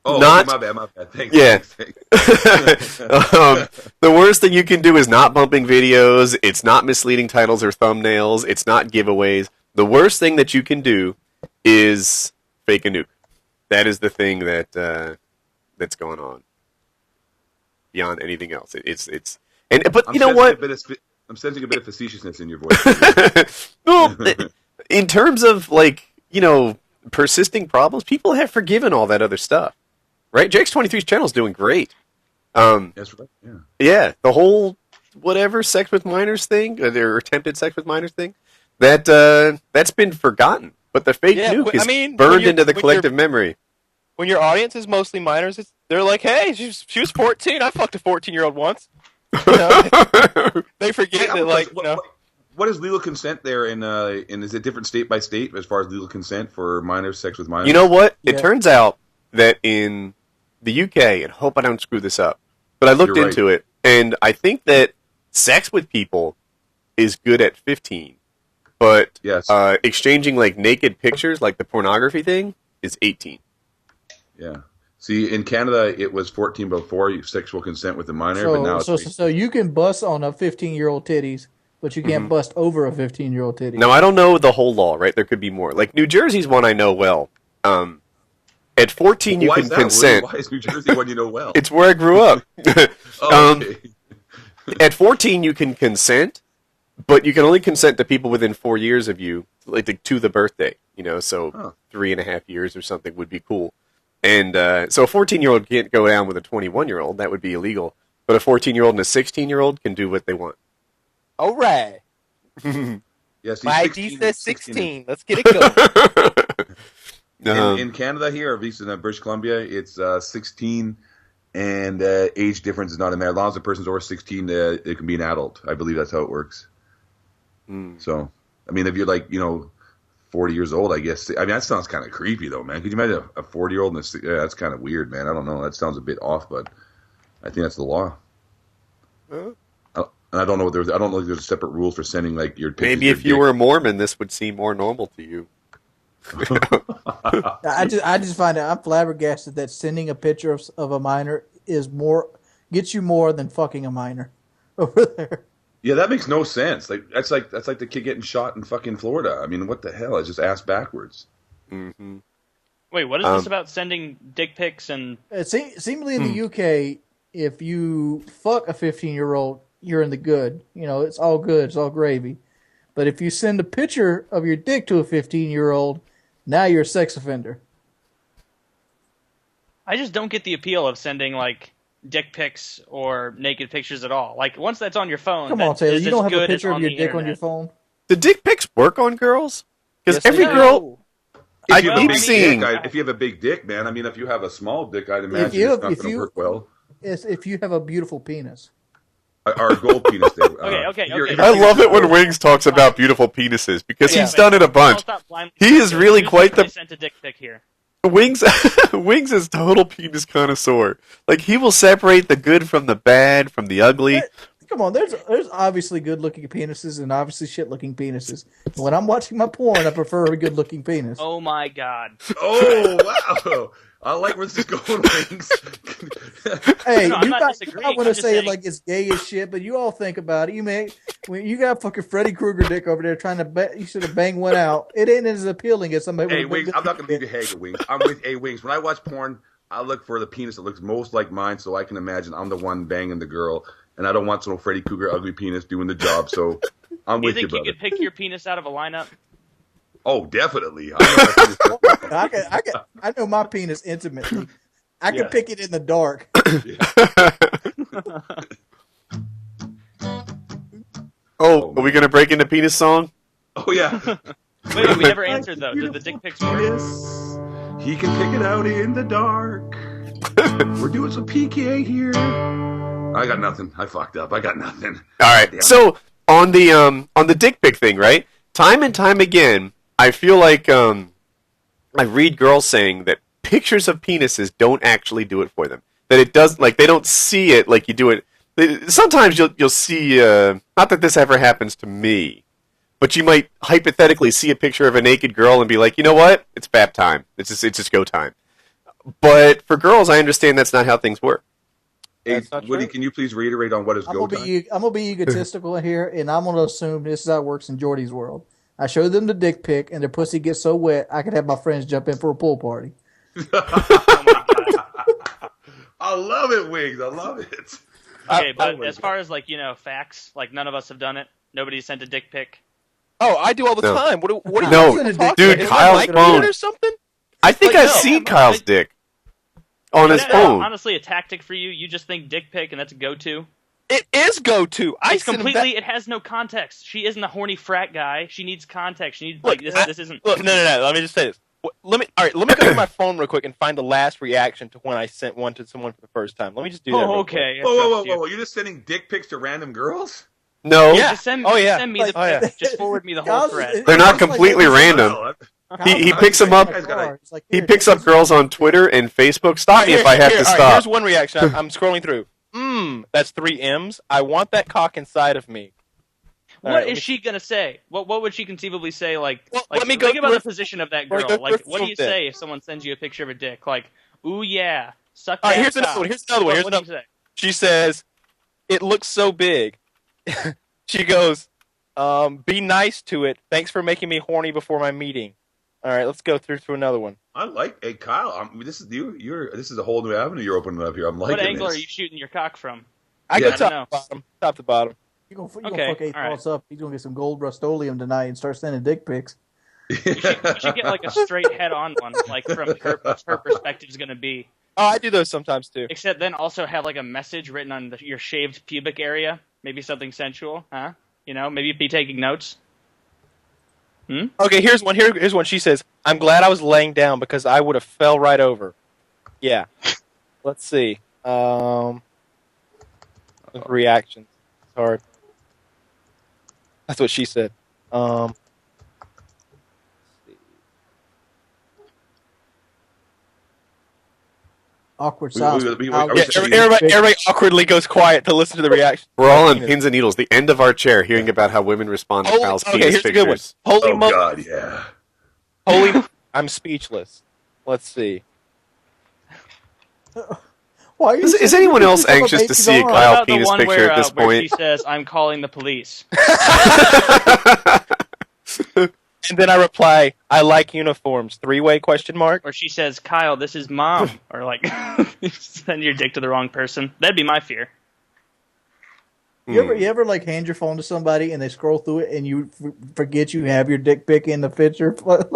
Oh, not, okay, my bad. Thanks. Yeah. Thanks. The worst thing you can do is not bumping videos. It's not misleading titles or thumbnails. It's not giveaways. The worst thing that you can do is fake a nuke. That is the thing that that's going on. Beyond anything else, but you know what? I'm sensing a bit of facetiousness in your voice. Well, in terms of persisting problems, people have forgiven all that other stuff, right? JX23's channel is doing great. That's right. Yeah. Yeah, the whole whatever sex with minors thing, or attempted sex with minors thing, that's been forgotten. But the fake nuke is burned into the collective memory. When your audience is mostly minors, they're like, "Hey, she was 14. I fucked a 14-year-old once." They forget that, What is legal consent there, and is it different state by state as far as legal consent for minors, sex with minors? You know what? Yeah. It turns out that in the UK, and hope I don't screw this up, but I looked into it, and I think that sex with people is good at 15, but yes. Exchanging naked pictures, like the pornography thing, is 18. Yeah. See, in Canada, it was 14 before sexual consent with a minor, but now it's so you can bust on a 15-year-old titties, but you can't bust over a 15-year-old titty. Now, I don't know the whole law, right? There could be more. Like, New Jersey's one I know well. At 14, you Why can is that, consent. Why is New Jersey one you know well? It's where I grew up. Okay. At 14, you can consent, but you can only consent to people within 4 years of you, like to the birthday. So 3.5 years or something would be cool. And so a 14-year-old can't go down with a 21-year-old. That would be illegal. But a 14-year-old and a 16-year-old can do what they want. All right. Yes, My ID says 16. Let's get it going. In Canada here, or at least in British Columbia, it's 16, and age difference is not a matter. As long as the person's over 16, it can be an adult. I believe that's how it works. So, I mean, if you're 40 years old, I guess. I mean, that sounds kind of creepy, though, man. Could you imagine a 40-year-old and that's kind of weird, man. I don't know. That sounds a bit off, but I think that's the law. And I don't know I don't know if there's separate rules for sending your pictures. Maybe if you were a Mormon, this would seem more normal to you. I just find I'm flabbergasted that sending a picture of a minor gets you more than fucking a minor over there. Yeah, that makes no sense. That's like the kid getting shot in fucking Florida. I mean, what the hell? It's just ass backwards. Mm-hmm. Wait, what is this about sending dick pics and? Seemingly in the UK, if you fuck a 15-year-old, you're in the good. It's all good. It's all gravy. But if you send a picture of your dick to a 15-year-old, now you're a sex offender. I just don't get the appeal of sending dick pics or naked pictures at all. Once that's on your phone, come on, Taylor, you don't have a picture of your dick on your phone? Do dick pics work on girls? Because Yes, every they girl I If keep seeing. if you have a big dick, man. I mean, if you have a small dick, I'd imagine it's not going to work well. If you have a beautiful penis. Our gold penis. Okay. I love it when Wings talks about beautiful penises because he's done it a bunch. He is really quite the sent a dick pic here. Wings. Wings is total penis connoisseur. He will separate the good from the bad, from the ugly. Come on, there's obviously good-looking penises and obviously shit-looking penises. When I'm watching my porn, I prefer a good-looking penis. Oh my god. Oh wow! I like where this is going, Wings. Hey, I'm you not got disagreeing. I want I'm to just say saying. it's gay as shit, but you all think about it. When you got fucking Freddy Krueger dick over there trying to you should have banged one out. It ain't as appealing as somebody. Hey, with a Wings, big I'm not going to leave dick. you hanging, Wings. I'm with Wings. When I watch porn, I look for the penis that looks most like mine, so I can imagine I'm the one banging the girl, and I don't want some Freddy Krueger ugly penis doing the job. So I'm Do you with you, think you brother. could pick your penis out of a lineup? Oh, definitely. I know my penis intimately. I can pick it in the dark. Oh, are we gonna break into penis song? Oh yeah. Wait, we never answered though. Did the dick pics work? Yes. He can pick it out in the dark. We're doing some PKA here. I got nothing. I fucked up. I got nothing. All right. Damn. So on the dick pic thing, right? Time and time again, I feel like I read girls saying that pictures of penises don't actually do it for them. That it does, they don't see it like you do it. Sometimes you'll see. Not that this ever happens to me, but you might hypothetically see a picture of a naked girl and be like, you know what? It's bap time. It's just go time. But for girls, I understand that's not how things work. Hey, That's not Woody, true. can you please reiterate on what is go time? I'm gonna be egotistical here, and I'm gonna assume this is how it works in Jordy's world. I show them the dick pic, and their pussy gets so wet, I could have my friends jump in for a pool party. I love it, Wings. I love it. Okay, but as far as facts, none of us have done it. Nobody sent a dick pic. Oh, I do all the No. time. What are you No, talking about? dude, Is Kyle's my mic phone. weird or something? I think Like, I've no. seen Kyle's dick on his That's phone. honestly a tactic for you. You just think dick pic and that's a go-to. It is go-to. It's completely. It has no context. She isn't a horny frat guy. She needs context. She needs this isn't. Look, no. Let me just say this. Let me go to my phone real quick and find the last reaction to when I sent one to someone for the first time. Let me just do that. real quick. Okay. I Whoa, trust you. You're just sending dick pics to random girls? No, Yeah. Just send, Oh, yeah. send me the Oh, yeah. pic. Just forward me the whole thread. They're not completely random. Well, He picks them up. He picks up girls on Twitter and Facebook. Stop me if I have to all right, stop. here's one reaction. I'm scrolling through. That's 3 M's. I want that cock inside of me. What is she gonna say? What would she conceivably say? Well, let me go think about through the position of that let me girl. go Like, through what do you some dick. say if someone sends you a picture of a dick? Like, ooh yeah, suck All that right, here's cock. another one. Here's another one. What do you say? She says, "It looks so big." She goes, "Be nice to it. Thanks for making me horny before my meeting." All right, let's go through to another one. I like. Hey, Kyle, this is you. This is a whole new avenue you're opening up here. I'm liking What angle this. are you shooting your cock from? I Yeah. go top to bottom. Top to bottom. You're gonna Okay, fuck 8 all right. thoughts up. He's gonna get some gold Rust-Oleum tonight and start sending dick pics. You should get like a straight head-on one, like from her perspective is going to be. Oh, I do those sometimes too. Except then also have like a message written on your shaved pubic area, maybe something sensual, huh? You know, maybe be taking notes. Okay, here's one. Here's one. She says, "I'm glad I was laying down because I would have fell right over." Yeah. Let's see. Reactions. It's hard. That's what she said. Awkward silence. Everybody awkwardly goes quiet to listen to the reaction. We're all on pins and needles, the end of our chair, hearing about how women respond to Kyle's penis here's a good one. pictures. Holy Oh mo- God, yeah. Holy, I'm speechless. Let's see. Why are you Is sending anyone else pictures of a anxious to baby's see a arm? Kyle What about the penis one picture at this where she point? says, "I'm calling the police"? And then I reply, "I like uniforms." 3-way question mark. Or she says, "Kyle, this is mom," or like send your dick to the wrong person. That'd be my fear. You ever like hand your phone to somebody and they scroll through it and you forget you have your dick pic in the picture?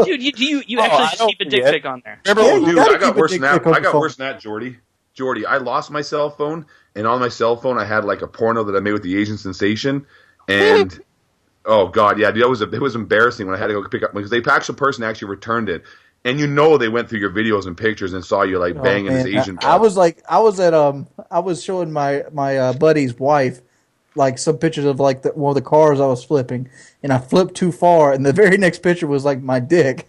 Dude, you Oh, actually I just don't keep a dick forget. pic on there. Remember, Yeah, Oh, you dude, gotta I got keep a worse dick than that. pic on I the got phone. worse than that, Jordy. Jordy, I lost my cell phone, and on my cell phone I had like a porno that I made with the Asian Sensation, and oh God, yeah, dude, it was embarrassing when I had to go pick up because the actual person actually returned it, and you know they went through your videos and pictures and saw you like Oh, banging this man. Asian. I was showing my buddy's wife like some pictures of like one of the cars I was flipping, and I flipped too far, and the very next picture was like my dick.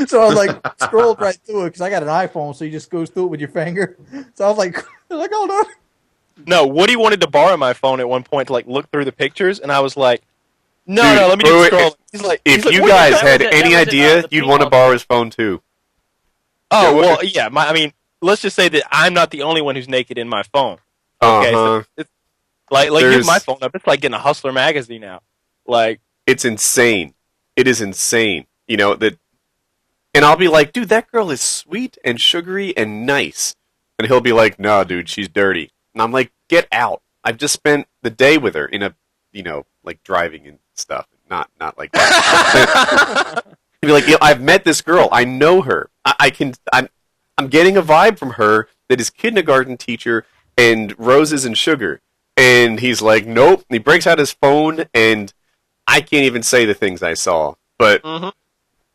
So I was like scrolled right through it because I got an iPhone, so you just goes through it with your finger. So I was like, hold on. no, Woody wanted to borrow my phone at one point to like look through the pictures, and I was like, "No, Dude, no, let me wait, just wait, scroll." He's like, If "What you the guys hell?" had that any was it, idea, the you'd want to paintball borrow his phone too. Oh, Yeah, well, yeah. I mean, let's just say that I'm not the only one who's naked in my phone. Okay, Uh-huh. so it's like give There's- my phone up. It's like getting a Hustler magazine out. Like, It's insane. It is insane. You know, that, and I'll be like, dude, that girl is sweet and sugary and nice. And he'll be like, no, dude, she's dirty. And I'm like, get out. I've just spent the day with her in a, you know, like driving and stuff. Not like that. He'll be like, I've met this girl. I know her. I'm getting a vibe from her that is kindergarten teacher and roses and sugar. And he's like, nope. And he breaks out his phone, and I can't even say the things I saw. But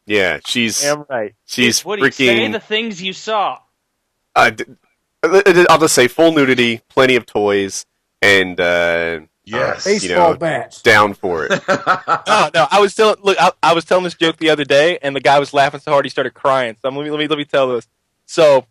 yeah, she's damn right. she's Woody, say freaking. the things you saw. I'll just say full nudity, plenty of toys, and Yes. Baseball bats. down for it. No, I was telling this joke the other day, and the guy was laughing so hard he started crying. So let me tell this. So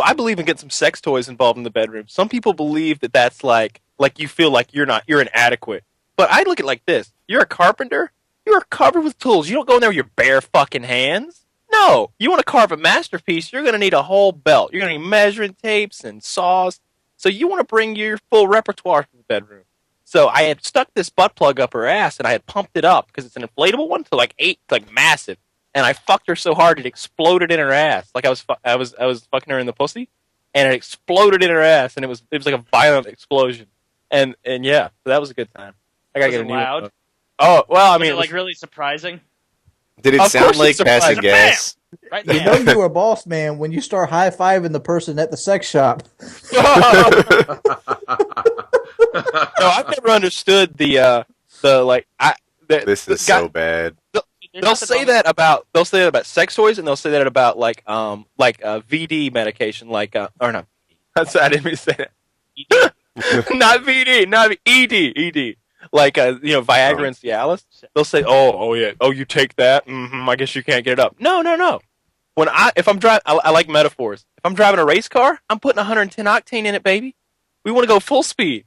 I believe in getting some sex toys involved in the bedroom. Some people believe that that's like you feel like you're inadequate. But I look at it like this: you're a carpenter. You're covered with tools. You don't go in there with your bare fucking hands. No, you want to carve a masterpiece. You're going to need a whole belt. You're going to need measuring tapes and saws. So you want to bring your full repertoire to the bedroom. So I had stuck this butt plug up her ass, and I had pumped it up because it's an inflatable one to like massive. And I fucked her so hard it exploded in her ass. Like I was fucking her in the pussy, and it exploded in her ass, and it was like a violent explosion. And yeah, so that was a good time. I gotta Was get it a new loud? one. Oh well, I Was mean, it like really surprising? Did it Of sound course like it's surprising. passing gas? Right You know you're a boss man when you start high-fiving the person at the sex shop. No, I've never understood the This is so bad. They'll say that about sex toys, and they'll say that about like VD medication, or not. I didn't mean to say that. Not VD, not ED, like Viagra and Cialis. They'll say, oh yeah, you take that. I guess you can't get it up. No. If I'm driving, I like metaphors. If I'm driving a race car, I'm putting 110 octane in it, baby. We want to go full speed.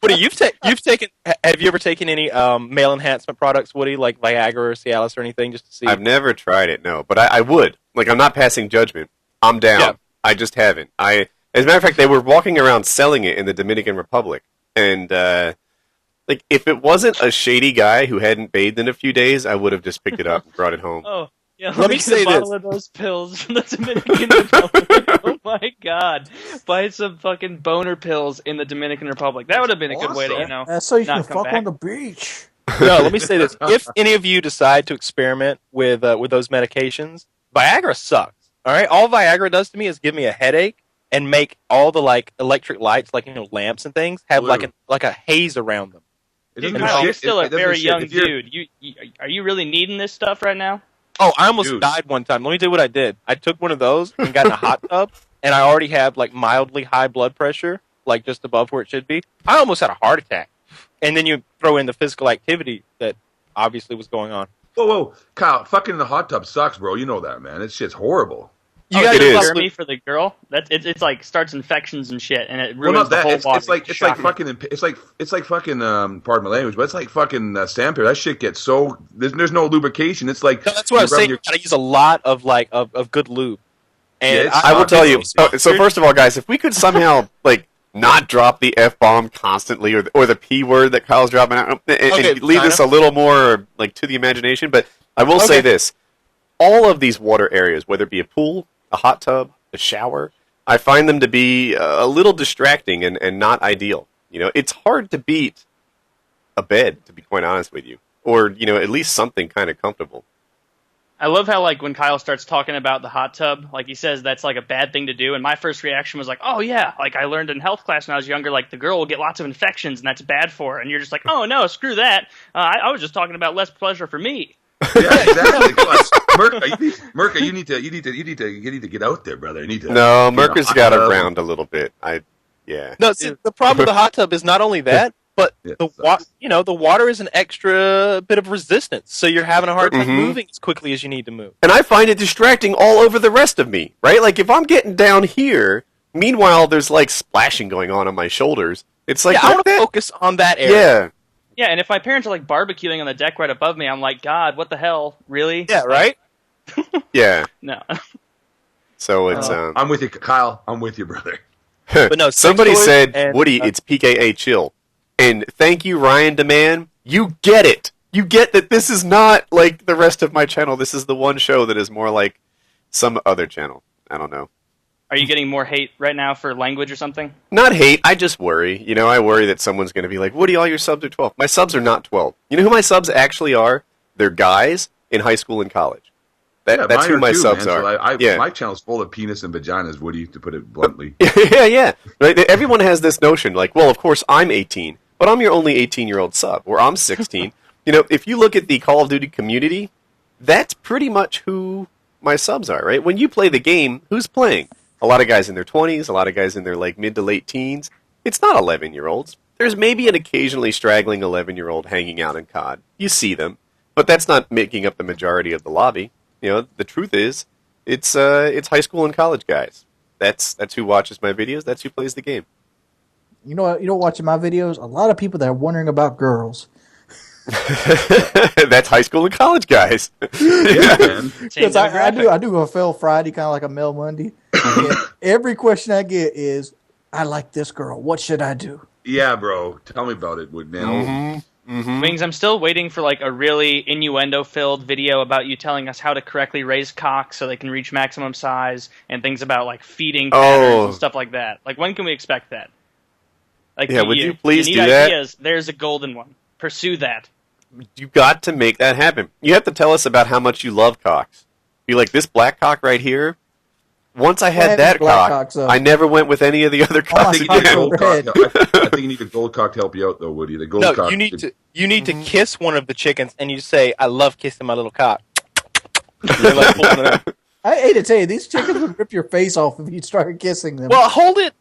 Woody, have you ever taken any male enhancement products, Woody, like Viagra or Cialis or anything, just to see? I've never tried it, no, but I would. Like, I'm not passing judgment. I'm down. Yeah. I just haven't. As a matter of fact, they were walking around selling it in the Dominican Republic, and if it wasn't a shady guy who hadn't bathed in a few days, I would have just picked it up and brought it home. Oh, Yeah, Let me get say a bottle this. of those pills from the Dominican Republic. Oh my god. Buy some fucking boner pills in the Dominican Republic. That would have been a good way to, Awesome. That's so you can not come fuck back. on the beach. No, let me say this. If any of you decide to experiment with those medications, Viagra sucks. All right? All Viagra does to me is give me a headache and make all the like electric lights, like lamps and things, have Blue. like a haze around them. It Dude, doesn't Kyle, do you're shit. still It a doesn't very shit. young If you're- dude. Are you really needing this stuff right now? Oh, I almost Dude. died one time. Let me tell you what I did. I took one of those and got in a hot tub, and I already have like mildly high blood pressure, like just above where it should be. I almost had a heart attack. And then you throw in the physical activity that obviously was going on. Whoa, Kyle! Fucking in the hot tub sucks, bro. You know that, man. That shit's horrible. You It guys is. Jeremy for the girl. It's like starts infections and shit, and it Well, ruins not the that. whole It's body. like Shocking. fucking. It's like fucking. Pardon my language, but it's like fucking sandpaper. That shit gets so. There's no lubrication. It's like No, that's what I was you rub saying. your- You gotta use a lot of of good lube. And Yeah, it's- I will tell you. Obviously. So first of all, guys, if we could somehow like not drop the F-bomb constantly or the P word that Kyle's dropping out and Okay, leave China. this a little more like to the imagination, but I will say Okay. this. All of these water areas, whether it be a pool, a hot tub, a shower, I find them to be a little distracting and not ideal. You know, it's hard to beat a bed, to be quite honest with you, or at least something kind of comfortable. I love how like when Kyle starts talking about the hot tub, like he says that's like a bad thing to do, and my first reaction was like, oh yeah, like I learned in health class when I was younger, like the girl will get lots of infections and that's bad for her, and you're just like, oh no, screw that. I was just talking about less pleasure for me. Yeah, exactly. Come on. Murka, you need to get out there, brother. You need to. No, Murka's hot got tub. around a little bit. Yeah. No, see, the problem with the hot tub is not only that, but Yeah, the water is an extra bit of resistance, so you're having a hard time Mhm. moving as quickly as you need to move. And I find it distracting all over the rest of me, right? Like if I'm getting down here, meanwhile there's like splashing going on my shoulders. It's like Yeah, I let want to that- focus on that area. Yeah. Yeah, and if my parents are like barbecuing on the deck right above me, I'm like, God, what the hell, really? Yeah, right? Yeah. No. So it's I'm with you, Kyle. I'm with you, brother. But no, sex somebody toys said, and, Woody, it's PKA chill. And thank you, Ryan DeMan. You get it. You get that this is not like the rest of my channel. This is the one show that is more like some other channel. I don't know. Are you getting more hate right now for language or something? Not hate, I just worry. I worry that someone's going to be like, Woody, all your subs are 12. My subs are not 12. You know who my subs actually are? They're guys in high school and college. That's mine who are my too, subs man. are. So Yeah. My channel's full of penis and vaginas, Woody, to put it bluntly. yeah. Right? Everyone has this notion, like, well, of course I'm 18, but I'm your only 18-year-old sub, or I'm 16. If you look at the Call of Duty community, that's pretty much who my subs are, right? When you play the game, who's playing? A lot of guys in their 20s, a lot of guys in their like mid to late teens. It's not 11-year-olds. There's maybe an occasionally straggling 11-year-old hanging out in COD. You see them, but that's not making up the majority of the lobby. The truth is, it's high school and college guys. That's who watches my videos. That's who plays the game. You know what? Watching my videos, a lot of people that are wondering about girls. That's high school and college guys. Yeah, man. Same Because I demographic. do a Fail Friday, kind of like a Mel Monday. And every question I get is, I like this girl. What should I do? Yeah, bro. Tell me about it, Wood, man. Wings, I'm still waiting for like a really innuendo-filled video about you telling us how to correctly raise cocks so they can reach maximum size, and things about like feeding patterns and stuff like that. Like, when can we expect that? Like, Yeah, would you please need do that? ideas. There's a golden one. Pursue that. You got to make that happen. You have to tell us about how much you love cocks. Be like, this black cock right here, once I had had that black cock, cocks, I never went with any of the other Oh, cocks my I think you need a God. again. gold cock. I think you need a gold cock to help you out, though, Woody. The gold No, cock. you need to kiss one of the chickens and you say, I love kissing my little cock. You're like pulling it out. I hate to tell you, these chickens would rip your face off if you started kissing them. Well, hold it.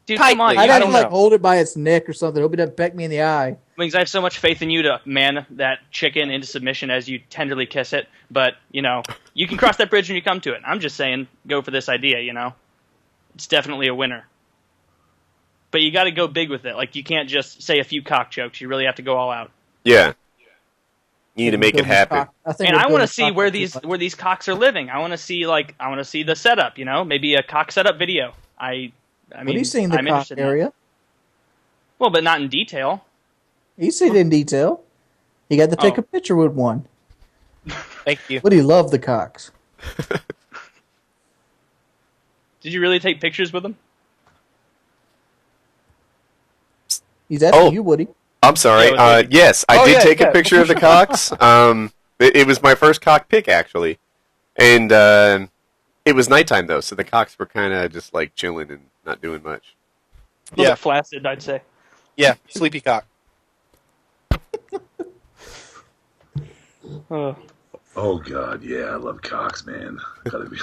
Dude, Tightly. come on. I'd I have to don't like know. hold it by its neck or something. Hope it doesn't peck me in the eye. Wings, I have so much faith in you to man that chicken into submission as you tenderly kiss it, but, you can cross that bridge when you come to it. I'm just saying, go for this idea, It's definitely a winner. But you got to go big with it. Like, you can't just say a few cock jokes. You really have to go all out. Yeah. You need to make it happen. And I want to see where these cocks are living. I want to see the setup, maybe a cock setup video. I mean, But he's seen the I'm cock interested in it. area. Well, but not in detail. He's seen it in detail. He got to take Oh. a picture with one. Thank you. Woody loved the cocks. Did you really take pictures with them? He's asking Oh. you, Woody. I'm sorry. Yeah, it was Yes, I did take a yeah. picture of the cocks. It was my first cock pick, actually. And it was nighttime, though, so the cocks were kind of just, like, chilling and not doing much. A little Yeah. bit flaccid, I'd say. Yeah, sleepy cock. Oh. Oh God, yeah, I love cocks, man. Gotta be.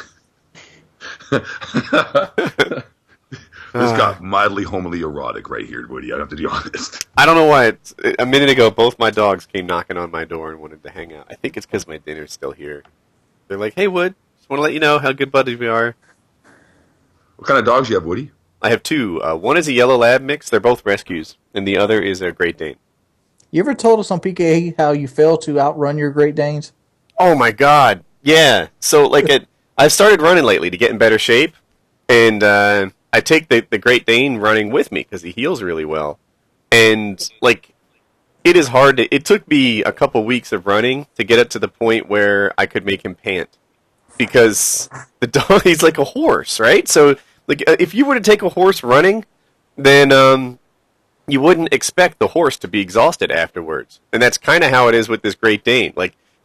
This got mildly homoerotic right here, Woody. I have to be honest. I don't know why. A minute ago, both my dogs came knocking on my door and wanted to hang out. I think it's because my dinner's still here. They're like, "Hey, Wood, just want to let you know how good buddies we are." What kind of dogs you have, Woody? I have two. One is a yellow lab mix. They're both rescues, and the other is a Great Dane. You ever told us on PKA how you failed to outrun your Great Danes? Oh my God! Yeah. So I've started running lately to get in better shape, and I take the Great Dane running with me because he heals really well, and it is hard to. It took me a couple weeks of running to get up to the point where I could make him pant, because the dog he's like a horse, right? So if you were to take a horse running, then you wouldn't expect the horse to be exhausted afterwards, and that's kind of how it is with this Great Dane.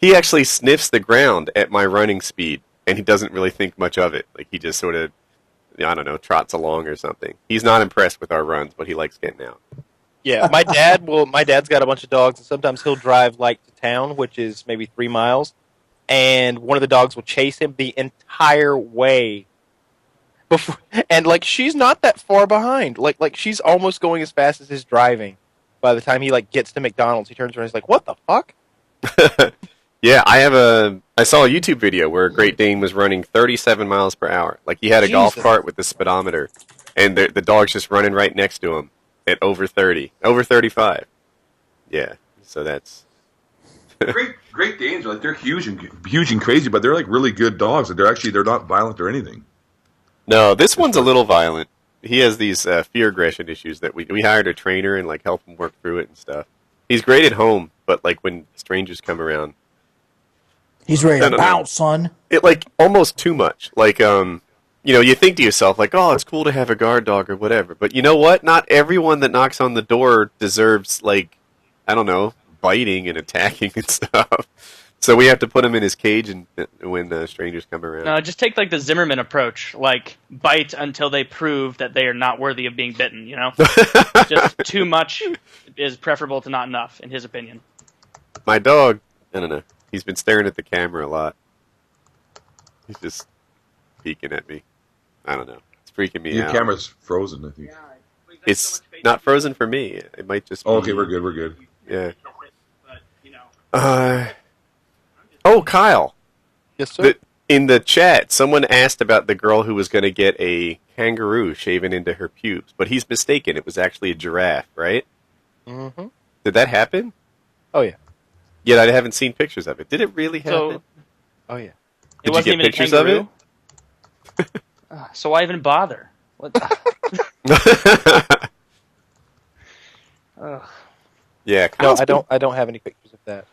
He actually sniffs the ground at my running speed, and he doesn't really think much of it. He just sort of, I don't know, trots along or something. He's not impressed with our runs, but he likes getting out. Yeah, my dad's got a bunch of dogs, and sometimes he'll drive to town, which is maybe 3 miles, and one of the dogs will chase him the entire way. And she's not that far behind. She's almost going as fast as his driving. By the time he gets to McDonald's, he turns around and he's like, "What the fuck?" Yeah, I saw a YouTube video where a Great Dane was running 37 miles per hour. He had a golf Jesus. cart with the speedometer, and the dog's just running right next to him at over 30, over 35. Yeah, so that's... Great Danes are they're huge and crazy, but they're really good dogs. They're not violent or anything. No, this one's a little violent. He has these fear aggression issues that we hired a trainer and help him work through it and stuff. He's great at home, but when strangers come around, He's ready to bounce, son. it almost too much. You think to yourself oh, it's cool to have a guard dog or whatever. But you know what? Not everyone that knocks on the door deserves I don't know, biting and attacking and stuff. So we have to put him in his cage and when strangers come around. No, just take the Zimmerman approach. Bite until they prove that they are not worthy of being bitten. Just too much is preferable to not enough, in his opinion. My dog, I don't know. He's been staring at the camera a lot. He's just peeking at me. I don't know. It's freaking me Your out. camera's frozen, I think. It's not frozen for me. It might just be... Oh, okay, we're good. We're good. Yeah. Oh, Kyle. Yes, sir. In the chat, someone asked about the girl who was going to get a kangaroo shaven into her pubes, but he's mistaken. It was actually a giraffe, right? Mm-hmm. Did that happen? Oh, yeah. Yet I haven't seen pictures of it. Did it really happen? Oh, yeah. It Did you wasn't get even pictures a of it? kangaroo. So why even bother? What? Ugh. Yeah, No, Kyle's I don't have any pictures of that.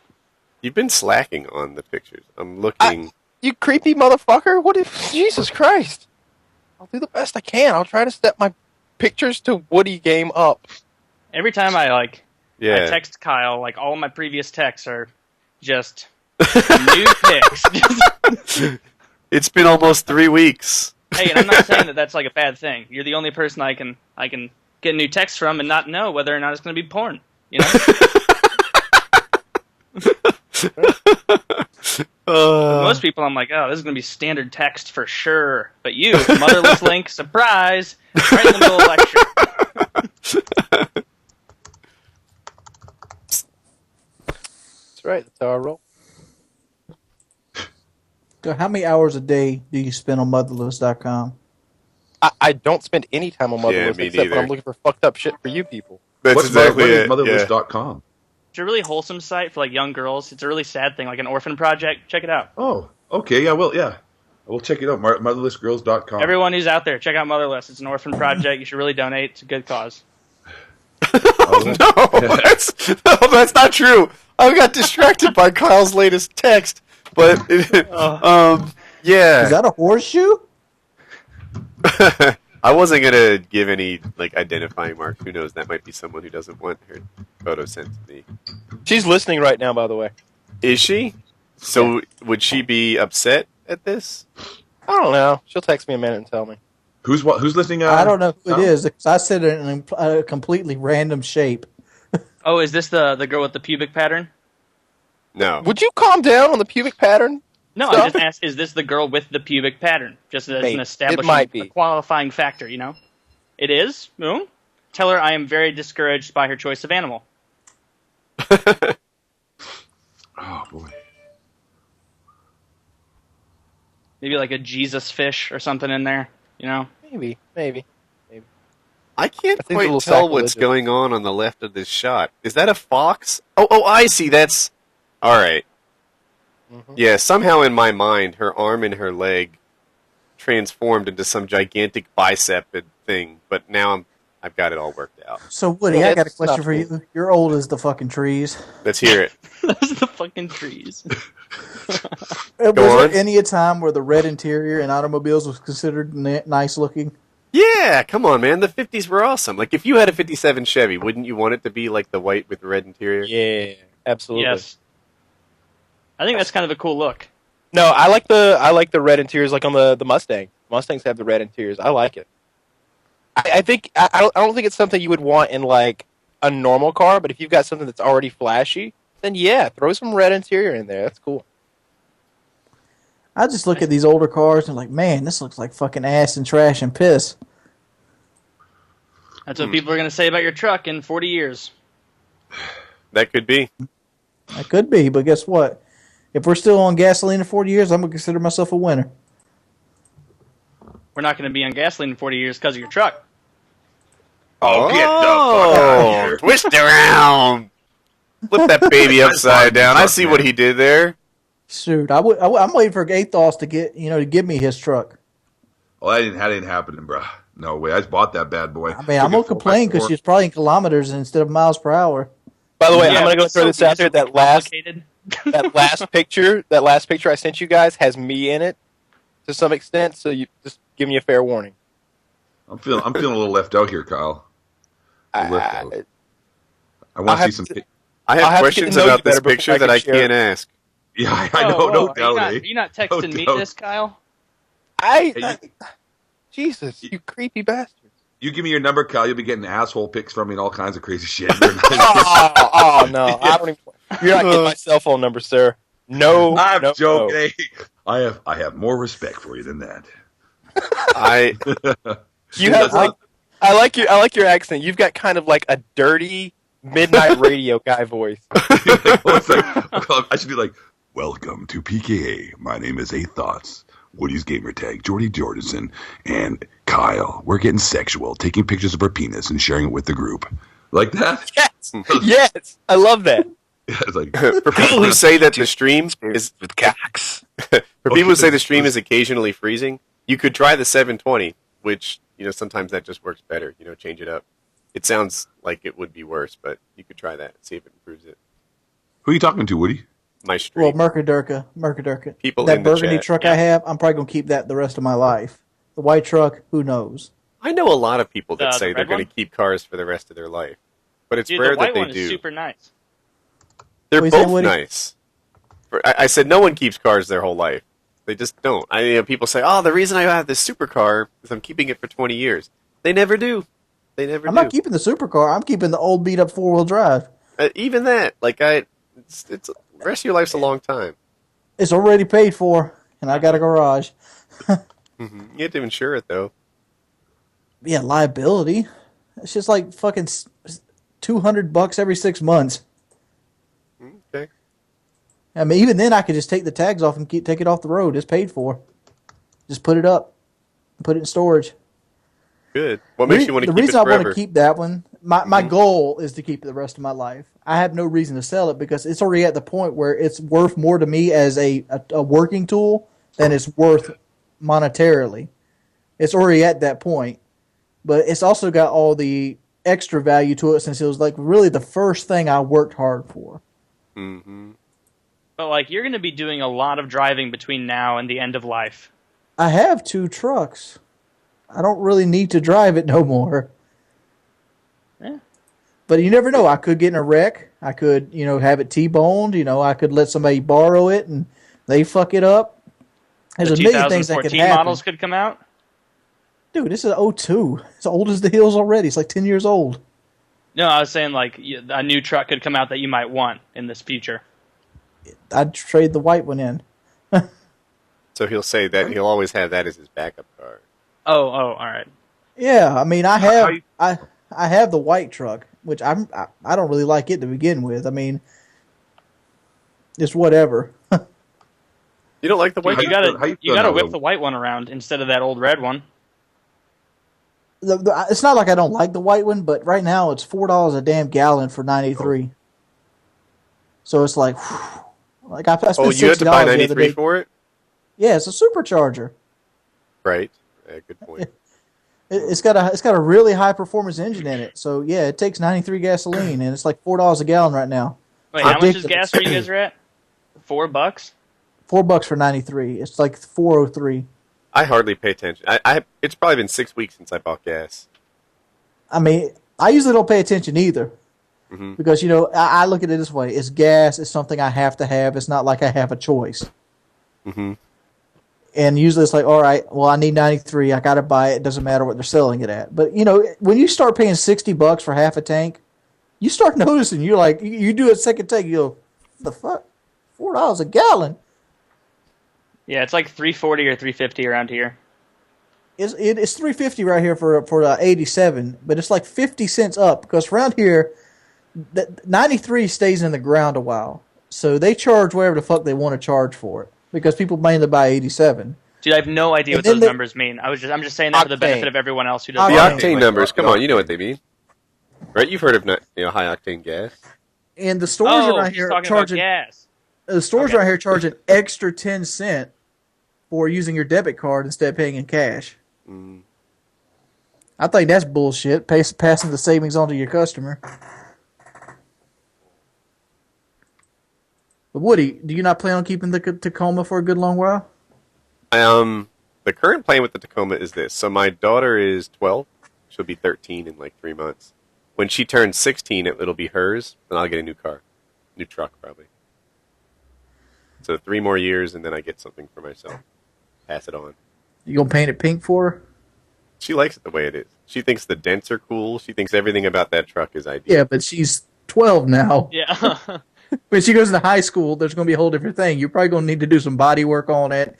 You've been slacking on the pictures. I'm looking... You creepy motherfucker! What if... Jesus Christ! I'll do the best I can. I'll try to step my pictures to Woody game up. Every time I Yeah. I text Kyle, all of my previous texts are just new pics. It's been almost 3 weeks. Hey, and I'm not saying that that's a bad thing. You're the only person I can get new texts from and not know whether or not it's going to be porn. Most people, I'm like, oh, this is going to be standard text for sure. But you, motherless link, surprise, right in the middle of lecture. That's right. That's how I roll. So how many hours a day do you spend on motherless.com? I don't spend any time on Motherless me except when neither. I'm looking for fucked up shit for you people. That's What's exactly it. Motherless.com? It's a really wholesome site for young girls. It's a really sad thing, an orphan project. Check it out. Oh, okay. Yeah, well, yeah. We'll check it out. Motherlessgirls.com. Everyone who's out there, check out Motherless. It's an orphan project. You should really donate. It's a good cause. No, that's not true. I got distracted by Kyle's latest text. But yeah. Is that a horseshoe? I wasn't gonna give any like identifying marks. Who knows? That might be someone who doesn't want her photo sent to me. She's listening right now, by the way. Is she? So would she be upset at this? I don't know. She'll text me a minute and tell me. Who's listening? I don't know who it is. 'Cause I said it in a completely random shape. Oh, is this the girl with the pubic pattern? No. Would you calm down on the pubic pattern? No, stuff? I just asked, is this the girl with the pubic pattern? Just as Maybe. an establishment, It might be. a qualifying factor, you know? It is? No? Tell her I am very discouraged by her choice of animal. Oh boy. Maybe like a Jesus fish or something in there, you know? Maybe. I can't I think it's a quite little tell what's sacrilegious. going on the left of this shot. Is that a fox? Oh, I see. That's all right. Mm-hmm. Yeah, somehow in my mind, her arm and her leg transformed into some gigantic bicep thing. But now I've got it all worked out. So, Woody, Yeah, I got a it's question not for you. You're old as the fucking trees. Let's hear it. Those are the fucking trees. Was Go on. there any a time where the red interior in automobiles was considered nice looking? Yeah, come on, man. The 50s were awesome. Like, if you had a 57 Chevy, wouldn't you want it to be like the white with the red interior? Yeah, absolutely. Yes. I think that's kind of a cool look. No, I like the red interiors, like on the Mustang. Mustangs have the red interiors. I like it. I think I don't think it's something you would want in like a normal car, but if you've got something that's already flashy, then yeah, throw some red interior in there. That's cool. I just look at these older cars and like, man, this looks like fucking ass and trash and piss. That's what people are going to say about your truck in 40 years. That could be. I could be, but guess what? If we're still on gasoline in 40 years, I'm going to consider myself a winner. We're not going to be on gasoline in 40 years because of your truck. Oh, get the fuck out of here. Twist around. Flip that baby upside down. I see what he did there. Shoot, I'm waiting for Athos to give me his truck. Oh, that ain't happening, bro. No way. I just bought that bad boy. I mean, I'm going to complain because she's probably in kilometers instead of miles per hour. By the way, Yeah, I'm gonna go it's throw so this out there. That last complicated. that last picture I sent you guys has me in it to some extent. So you just give me a fair warning. I'm feeling a little left out here, Kyle. Left out. I want to see some. I I'll have have to get questions to know you about this better before picture I that can I share can't it. ask. Yeah, I know. No doubt, Are eh? you not texting me doubt. this, Kyle? Jesus, you creepy bastard. You give me your number, Kyle. You'll be getting asshole pics from me and all kinds of crazy shit. Oh no, I don't even. You're not getting my cell phone number, sir. No, I'm no, joking. no. Hey, I have more respect for you than that. You have like, I like your accent. You've got kind of like a dirty midnight radio guy voice. I should be like, welcome to PKA. My name is Thoughts. Woody's Gamertag, Jordy Jordison, and Kyle. We're getting sexual, taking pictures of our penis and sharing it with the group. Like that? Yes, yes, I love that. It's like, For people who say that the stream is with cacks. for people who say the stream is occasionally freezing, you could try the 720, which sometimes that just works better. Change it up. It sounds like it would be worse, but you could try that. See if it improves it. who are you talking to, Woody? My stream. Well, Murka. People that in the burgundy chat, truck yeah. I have, I'm probably going to keep that the rest of my life. The white truck, who knows? I know a lot of people that The say they're red going one? to keep cars for the rest of their life, but it's Dude, rare the white that they one do. is super nice. They're What do you say, both Woody? nice. I said no one keeps cars their whole life. They just don't. People say, "Oh, the reason I have this supercar is I'm keeping it for 20 years." They never do. They never I'm do. not keeping the supercar. I'm keeping the old beat up 4-wheel drive. Even that, it's the rest of your life's a long time. It's already paid for, and I got a garage. You have to insure it though. Yeah, liability. It's just like fucking $200 every 6 months. Okay. I mean, even then, I could just take the tags off and take it off the road. It's paid for. Just put it up, put it in storage. Good. What makes you want to the keep it reason I forever? want to keep that one, my goal is to keep it the rest of my life. I have no reason to sell it because it's already at the point where it's worth more to me as a working tool than it's worth monetarily. It's already at that point, but it's also got all the extra value to it since it was like really the first thing I worked hard for. Mm-hmm. but like you're going to be doing a lot of driving between now and the end of life. I have 2 trucks. I don't really need to drive it no more. Yeah. But you never know. I could get in a wreck. I could, have it T-boned. I could let somebody borrow it and they fuck it up. There's The a million things that could 2014 happen. models could come out. Dude, this is '02. It's old as the hills already. It's like 10 years old. No, I was saying like a new truck could come out that you might want in this future. I'd trade the white one in. So he'll say that he'll always have that as his backup car. Oh, all right. Yeah, I mean, I How have the white truck, which I don't really like it to begin with. I mean, it's whatever. You don't like the white? You gotta whip the white one around instead of that old red one. It's not like I don't like the white one, but right now it's $4 a damn gallon for 93. So it's like, I spent $60 Oh, you had to buy the other 93 day. for it? Yeah, it's a supercharger. Right. Good point. It's got a really high performance engine in it. So yeah, it takes 93 gasoline, and it's like $4 a gallon right now. Wait, how much is gas where you guys are at? $4? $4 for 93. It's like 403. I hardly pay attention. It's probably been 6 weeks since I bought gas. I mean, I usually don't pay attention either. Mm-hmm. Because, I look at it this way. It's gas. It's something I have to have. It's not like I have a choice. Mm-hmm. And usually it's like, all right, well, I need 93. I got to buy it. It doesn't matter what they're selling it at. But, when you start paying $60 for half a tank, you start noticing. You're like, you do a second tank, you go, the fuck? $4 a gallon? Yeah, it's like $3.40 or $3.50 around here. It's $3.50 right here for 87, but it's like 50 cents up because around here, 93 stays in the ground a while, so they charge whatever the fuck they want to charge for it because people mainly buy 87. Dude, I have no idea what those numbers mean. I'm just saying that for the benefit of everyone else who doesn't. The octane numbers, come on, you know what they mean, right? You've heard of high octane gas. And the stores around here charging gas. The stores around here charge an extra 10 cent for using your debit card instead of paying in cash. Mm. I think that's bullshit. Passing the savings on to your customer. But Woody, do you not plan on keeping the Tacoma for a good long while? The current plan with the Tacoma is this. So my daughter is 12. She'll be 13 in like 3 months. When she turns 16, it'll be hers, and I'll get a new car. New truck, probably. So 3 more years, and then I get something for myself. Pass it on. You gonna paint it pink for her? She likes it the way it is. She thinks the dents are cool. She thinks everything about that truck is ideal. Yeah, but she's 12 now. Yeah. When she goes into high school, there's going to be a whole different thing. You're probably going to need to do some body work on it.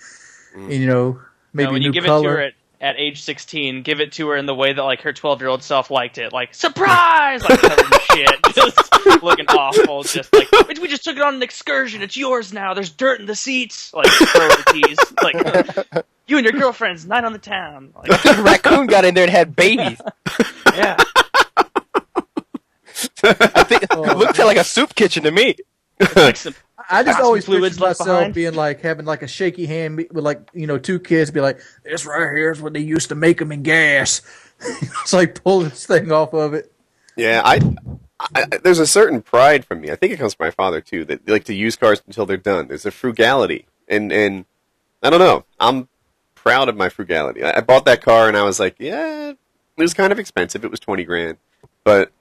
And, maybe now, when you give color. it to her at age 16, give it to her in the way that like her 12-year-old self liked it. Like, surprise! Like, covered in shit. Just looking awful. Just like, we just took it on an excursion. It's yours now. There's dirt in the seats. Like, throw the keys. Like, you and your girlfriend's night on the town. Like, Raccoon got in there and had babies. yeah. I think it looked like a soup kitchen to me. Like some I just always fluids pictured left myself behind. being like having like a shaky hand with like 2 kids, be like, this right here is what they used to make them in gas. It's like pull this thing off of it. Yeah, I there's a certain pride from me. I think it comes from my father too. That they like to use cars until they're done. There's a frugality, and I don't know. I'm proud of my frugality. I bought that car and I was like, yeah, it was kind of expensive. It was $20,000, but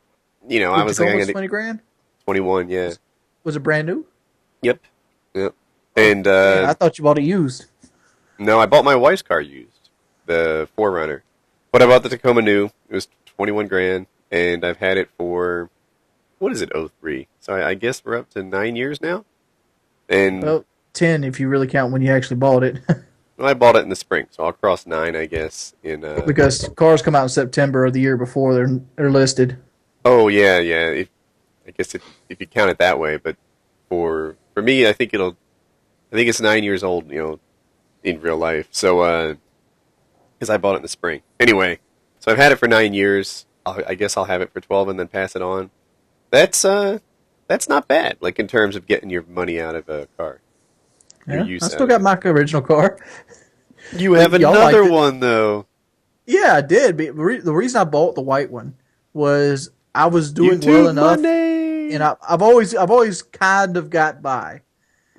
I was like, $20,000. 21, yeah. Was it brand new? Yep. And I thought you bought it used. no, I bought my wife's car used, the 4Runner. But I bought the Tacoma new. It was $21,000, and I've had it for, what is it, 03? So I guess we're up to 9 years now. And Well, 10 if you really count when you actually bought it. well, I bought it in the spring, so I'll cross 9, I guess. Because cars come out in September of the year before they're listed. Oh yeah. I guess if you count it that way, but for me, I think it's 9 years old, in real life. So, because I bought it in the spring. Anyway, so I've had it for 9 years. I guess I'll have it for 12 and then pass it on. That's not bad. Like in terms of getting your money out of a car. Yeah, I still got my original car. You have Y'all another liked it. one though. Yeah, I did. But the reason I bought the white one was I was doing well enough, Money. and I've always kind of got by.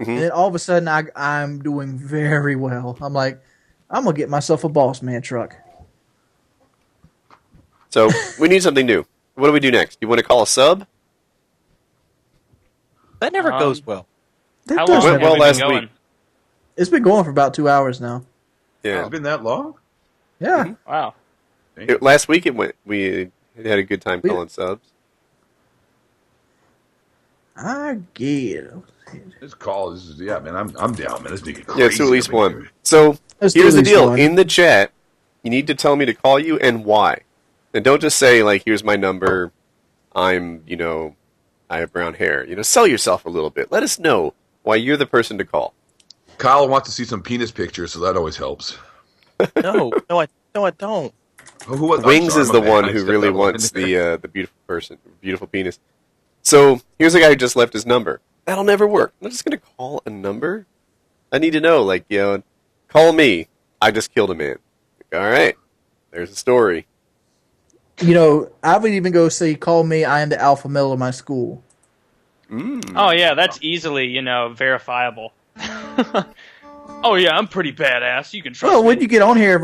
And then all of a sudden, I'm doing very well. I'm like, I'm going to get myself a Boss Man truck. So, we need something new. What do we do next? You want to call a sub? That never goes well. How does long went have well we last been going? week. It's been going for about 2 hours now. Yeah. It's been that long? Yeah. Wow. Last week we had a good time calling subs. I get This call is man. I'm down, man. This nigga crazy. Yeah, let's do at least over one. here. So, Let's do here's at the least deal. one. In the chat, you need to tell me to call you and why. And don't just say, like, here's my number, I have brown hair. Sell yourself a little bit. Let us know why you're the person to call. Kyle wants to see some penis pictures, so that always helps. No, I don't. Oh, who was, Wings I'm is sorry, the my one bad. I who stepped really out of line wants there. the beautiful penis. So, here's a guy who just left his number. That'll never work. I'm not just going to call a number. I need to know, call me. I just killed a man. All right. There's a story. I would even go say, call me, I am the alpha male of my school. Oh yeah, that's easily verifiable. Oh yeah, I'm pretty badass. You can trust Well, me. when you get on here,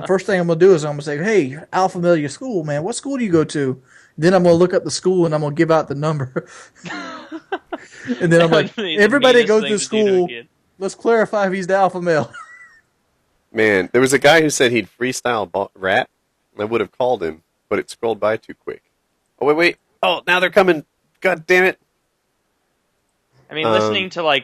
first thing I'm going to do is I'm going to say, hey, alpha male of your school, man. What school do you go to? Then I'm going to look up the school and I'm going to give out the number. And then I'm like, The everybody that goes meanest to thing do a school, kid. let's clarify if he's the alpha male. Man, there was a guy who said he'd freestyle rap. I would have called him, but it scrolled by too quick. Oh, wait. Oh, now they're coming. God damn it. I mean, listening to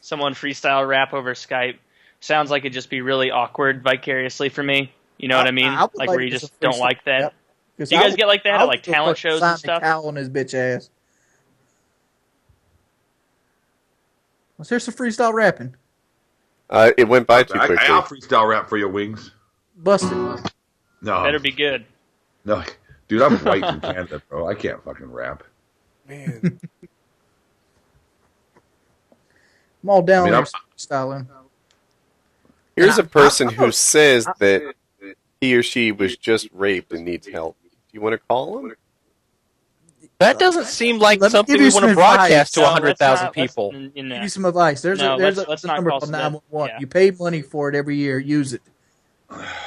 someone freestyle rap over Skype sounds like it'd just be really awkward vicariously for me. You know what I mean? I would Where you this just a don't freestyle like that. rap. Do you guys get like that at talent shows and stuff? Cow on his bitch ass. Let's hear some freestyle rapping. It went by too quickly. I'll freestyle rap for you, Wings. Bust it. No. Better be good. No. Dude, I'm white from Canada, bro. I can't fucking rap. Man. I'm all down I mean, with freestyling. Here's a person who says that he or she was just raped and needs help. Do you want to call him? That doesn't seem like Let me something give we you want to some advice. broadcast to No, 100,000 let's people. Give you some advice. There's No, a let's not number call called that. 911. Yeah. You pay money for it every year. Use it.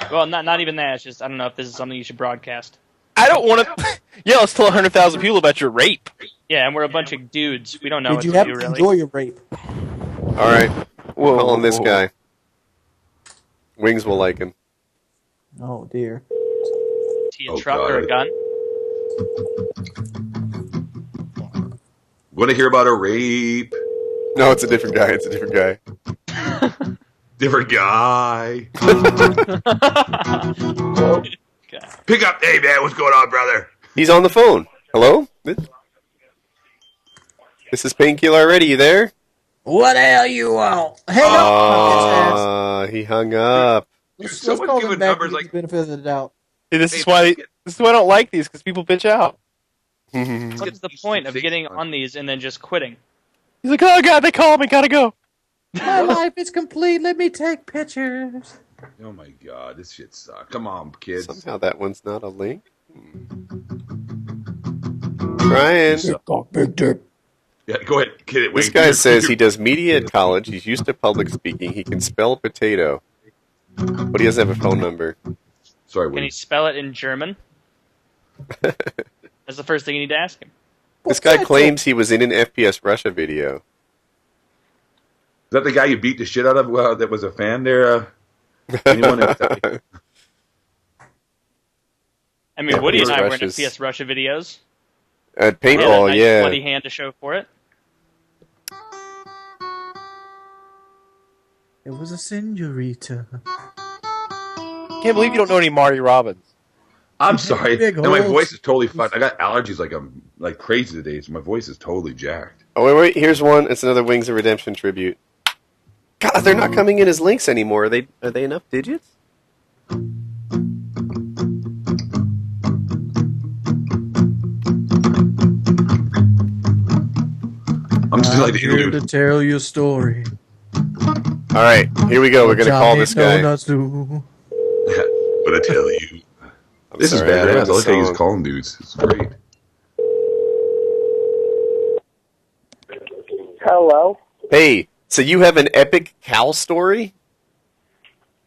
Well, not even that. It's just I don't know if this is something you should broadcast. I don't want to. Yeah, let's tell 100,000 people about your rape. Yeah, and we're a bunch of dudes. We don't know Did what you to have do to really. enjoy your rape? All right. We'll call him this guy. Wings will like him. Oh dear. Is he a truck or a gun? Want to hear about a rape? No, it's a different guy. Different guy. Pick up. Hey, man, what's going on, brother? He's on the phone. Hello? This is Painkiller already. You there? What the hell you want? Hang on. He hung up. Let's Someone call give him a back numbers and like- get the benefit of the doubt. Hey, this is why I don't like these, because people bitch out. What's the point of getting on these and then just quitting? He's like, oh god, they called me, gotta go. My life is complete. Let me take pictures. Oh, my God. This shit sucks. Come on, kids. Somehow that one's not a link. Trying. Big dick. Yeah, go ahead. Get it, This Wings. guy says he does media at college. He's used to public speaking. He can spell potato, but he doesn't have a phone number. Sorry, Can he Wings. spell it in German? That's the first thing you need to ask him. This guy claims he was in an FPS Russia video. Is that the guy you beat the shit out of that was a fan there? Anyone? I mean, Woody and I were in Russia's- FPS Russia videos. At We had a paintball, nice yeah. bloody hand to show for it. It was a senorita. Can't believe you don't know any Marty Robbins. I'm sorry. Big No, my holes. voice is totally fucked. I got allergies like I'm like crazy today, so my voice is totally jacked. Oh, wait, here's one. It's another Wings of Redemption tribute. God, they're not coming in as links anymore. Are they enough digits? I'm just like the here to dude. tell you a story. All right, here we go. We're going to call this guy. Donuts do. But I tell you, I'm this sorry, I is don't badass. I have the like how he's song. calling dudes. It's great. Hello. Hey, So you have an epic cow story?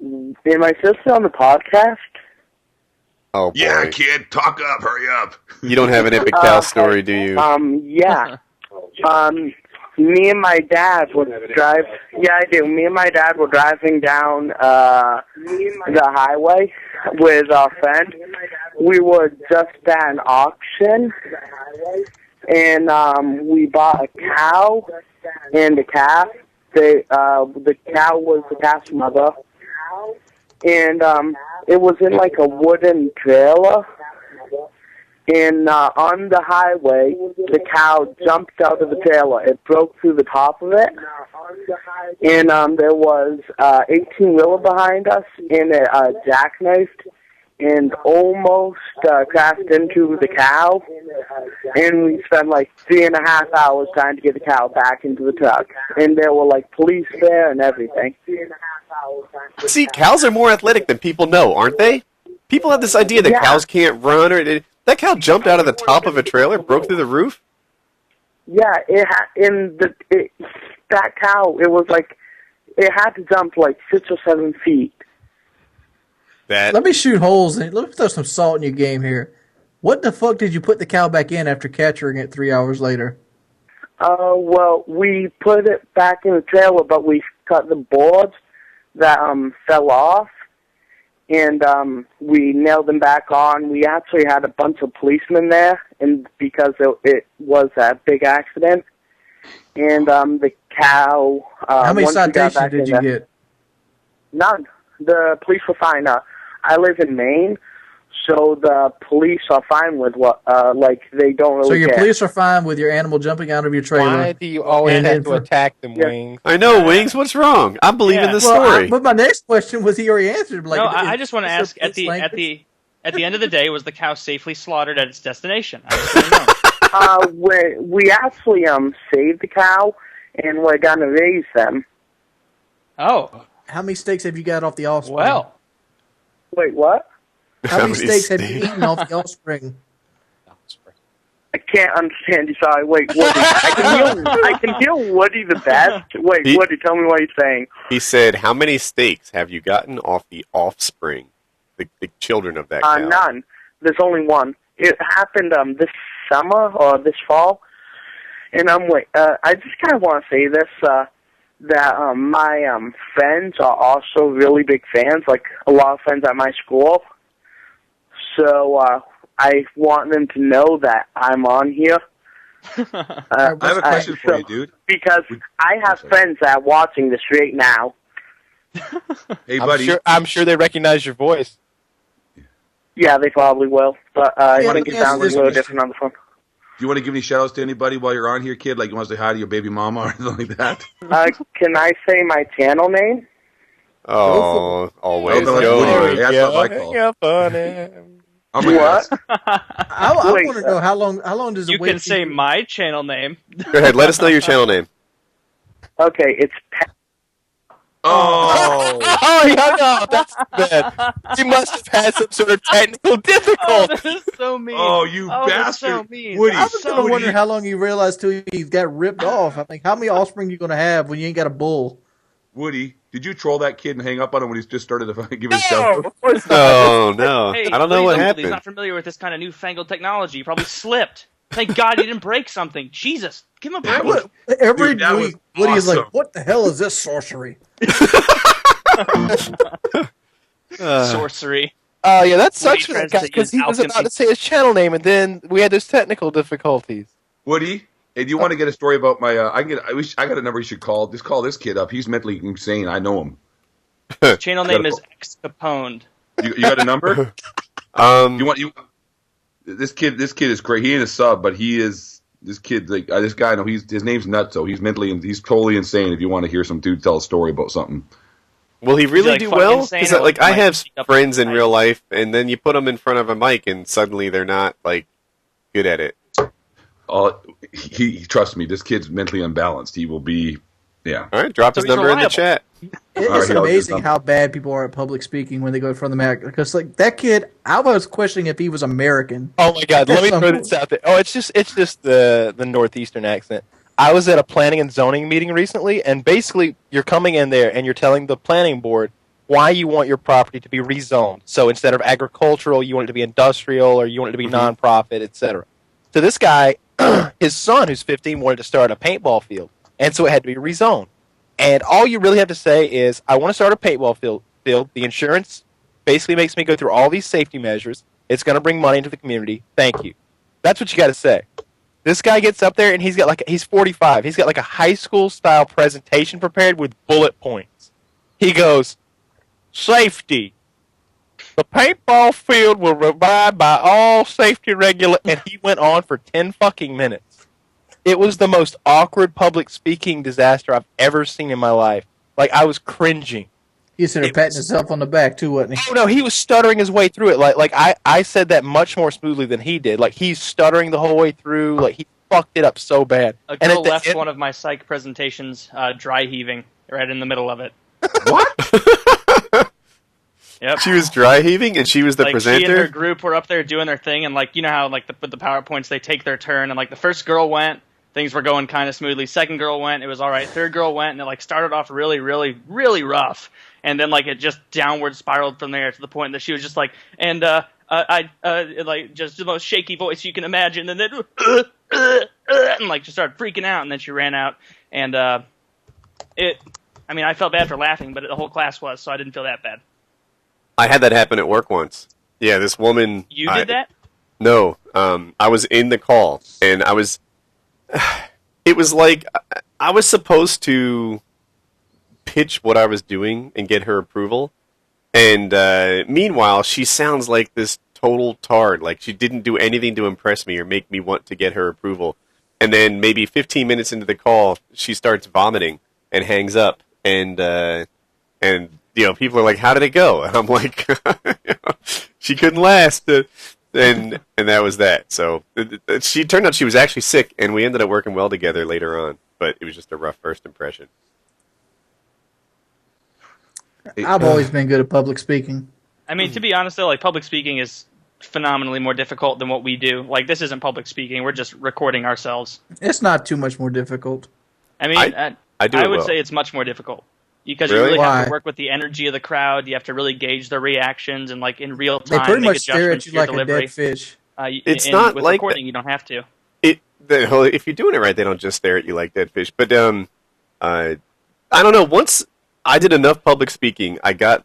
Am I sister on the podcast? Oh, boy. Yeah, kid, talk up, hurry up. You don't have an epic cow story, do you? Yeah. Me and my dad would drive. Yeah, I do. Me and my dad were driving down the highway with our friend. We were just at an auction, and we bought a cow and a calf. The cow was the calf's mother, and it was in like a wooden trailer. And on the highway, the cow jumped out of the trailer. It broke through the top of it. And there was 18-wheeler behind us, and it jackknifed and almost crashed into the cow. And we spent like 3.5 hours trying to get the cow back into the truck. And there were like police there and everything. See, cows are more athletic than people know, aren't they? People have this idea that cows can't run. That cow jumped out of the top of a trailer, broke through the roof? Yeah, that cow, it was like, it had to jump like 6 or 7 feet. Let me shoot holes in it. Let me throw some salt in your game here. What the fuck did you put the cow back in after capturing it 3 hours later? Well, we put it back in the trailer, but we cut the boards that fell off, and we nailed them back on. We actually had a bunch of policemen there, and because it was a big accident. And the cow... How many citations did you get? None. The police were fine. I live in Maine, so the police are fine with what, they don't really So your care. police are fine with your animal jumping out of your trailer. Why do you always have to attack them, Wings? I know, Wings. What's wrong? I believe in the story. But my next question was he already answered. Like, No, I just want to ask, at the end of the day, was the cow safely slaughtered at its destination? I just want to know. We actually saved the cow, and we're going to raise them. Oh. How many steaks have you got off the offspring? Well. Wait, what? How many steaks have you eaten off the offspring? I can't understand you. Sorry. Wait, Woody. I can hear Woody the best. Wait, Woody, tell me what he's saying. He said, how many steaks have you gotten off the offspring, the children of that cow? None. There's only one. It happened this summer or this fall. And I just kind of want to say this, that my friends are also really big fans, like a lot of friends at my school. So I want them to know that I'm on here. I have a question for you, dude. Because I have friends that are watching this right now. Hey, buddy. I'm sure they recognize your voice. Yeah, they probably will. But I think it sounds a little different on the phone. Do you want to give any shout-outs to anybody while you're on here, kid? Like you want to say hi to your baby mama or anything like that? Can I say my channel name? Oh, always go. go. That's what I call. Yeah, funny. What? I want to know how long does it You can say my channel name. Go ahead, let us know your channel name. Okay, it's Oh! Oh, yeah, no, that's bad. You must have had some sort of technical difficulty. Oh, that is so mean. Oh, you that's bastard. so mean. Woody, I was going to wonder how long you realized till he got ripped off. I think, how many offspring you going to have when you ain't got a bull? Woody, did you troll that kid and hang up on him when he's just started to give his No, shout-out? of course not. Oh, no. Hey, I don't know please what He's happened. not familiar with this kind of newfangled technology. He probably slipped. Thank God he didn't break something. Jesus, give him a break. Every Dude, that week, was Woody is like, awesome. what the hell is this sorcery? Sorcery. Oh, yeah, that Woody sucks for that tries guy to because use he was about alchemy. to say his channel name, and then we had those technical difficulties. Woody, hey, do you want to get a story about my? I got a number you should call. Just call this kid up. He's mentally insane. I know him. His channel name is X Capone. You got a number? This kid is great. He ain't a sub, but he is this kid. Like this guy, I know his name's Nutso. He's he's totally insane. If you want to hear some dude tell a story about something. Will he really like do fucking well? insane, Because or like I like have speak up friends in like- real life, and then you put them in front of a mic, and suddenly they're not like good at it. He trust me. This kid's mentally unbalanced. He will be. Yeah. All right, drop So his he's number in the reliable. chat. It's Alright, I'll amazing do how bad people are at public speaking when they go in front of the mic. Because like that kid, I was questioning if he was American. Oh my God! Let me That's throw this out there. Oh, it's just the northeastern accent. I was at a planning and zoning meeting recently, and basically you're coming in there and you're telling the planning board why you want your property to be rezoned. So instead of agricultural, you want it to be industrial, or you want it to be nonprofit, etc. So this guy, his son, who's 15, wanted to start a paintball field, and so it had to be rezoned. And all you really have to say is, I want to start a paintball field. The insurance basically makes me go through all these safety measures. It's going to bring money into the community. Thank you. That's what you got to say. This guy gets up there and he's 45. He's got like a high school style presentation prepared with bullet points. He goes, safety. The paintball field will abide by all safety regulations. And he went on for 10 fucking minutes. It was the most awkward public speaking disaster I've ever seen in my life. Like, I was cringing. He was sort of patting himself on the back too, wasn't he? Oh no, he was stuttering his way through it. Like I said that much more smoothly than he did. Like, he's stuttering the whole way through. Like, he fucked it up so bad. A girl left one of my psych presentations dry heaving right in the middle of it. What? Yep. She was dry heaving, and she was the presenter? She and her group were up there doing their thing, and you know how with the PowerPoints they take their turn, and the first girl went, things were going kind of smoothly. Second girl went, it was all right. Third girl went, and it started off really, really, really rough. And then it just downward spiraled from there to the point that she was just just the most shaky voice you can imagine, and then and just started freaking out, and then she ran out, and I felt bad for laughing, but the whole class was, so I didn't feel that bad. I had that happen at work once. Yeah, this woman. You did that? No, I was in the call, and I was. It was like I was supposed to pitch what I was doing and get her approval, and meanwhile she sounds like this total tard, like she didn't do anything to impress me or make me want to get her approval. And then maybe 15 minutes into the call, she starts vomiting and hangs up, and people are like, "How did it go?" And I'm like, "She couldn't last." And that was that. So she turned out she was actually sick, and we ended up working well together later on. But it was just a rough first impression. I've always been good at public speaking. I mean, to be honest, though, public speaking is phenomenally more difficult than what we do. This isn't public speaking; we're just recording ourselves. It's not too much more difficult. I mean, I would say it's much more difficult because you really have to work with the energy of the crowd. You have to really gauge their reactions and in real time they pretty make much stare at adjustments you to your like delivery. a dead fish. It's not with like recording, you don't have to. If you're doing it right, they don't just stare at you like dead fish. But I don't know. Once I did enough public speaking, I got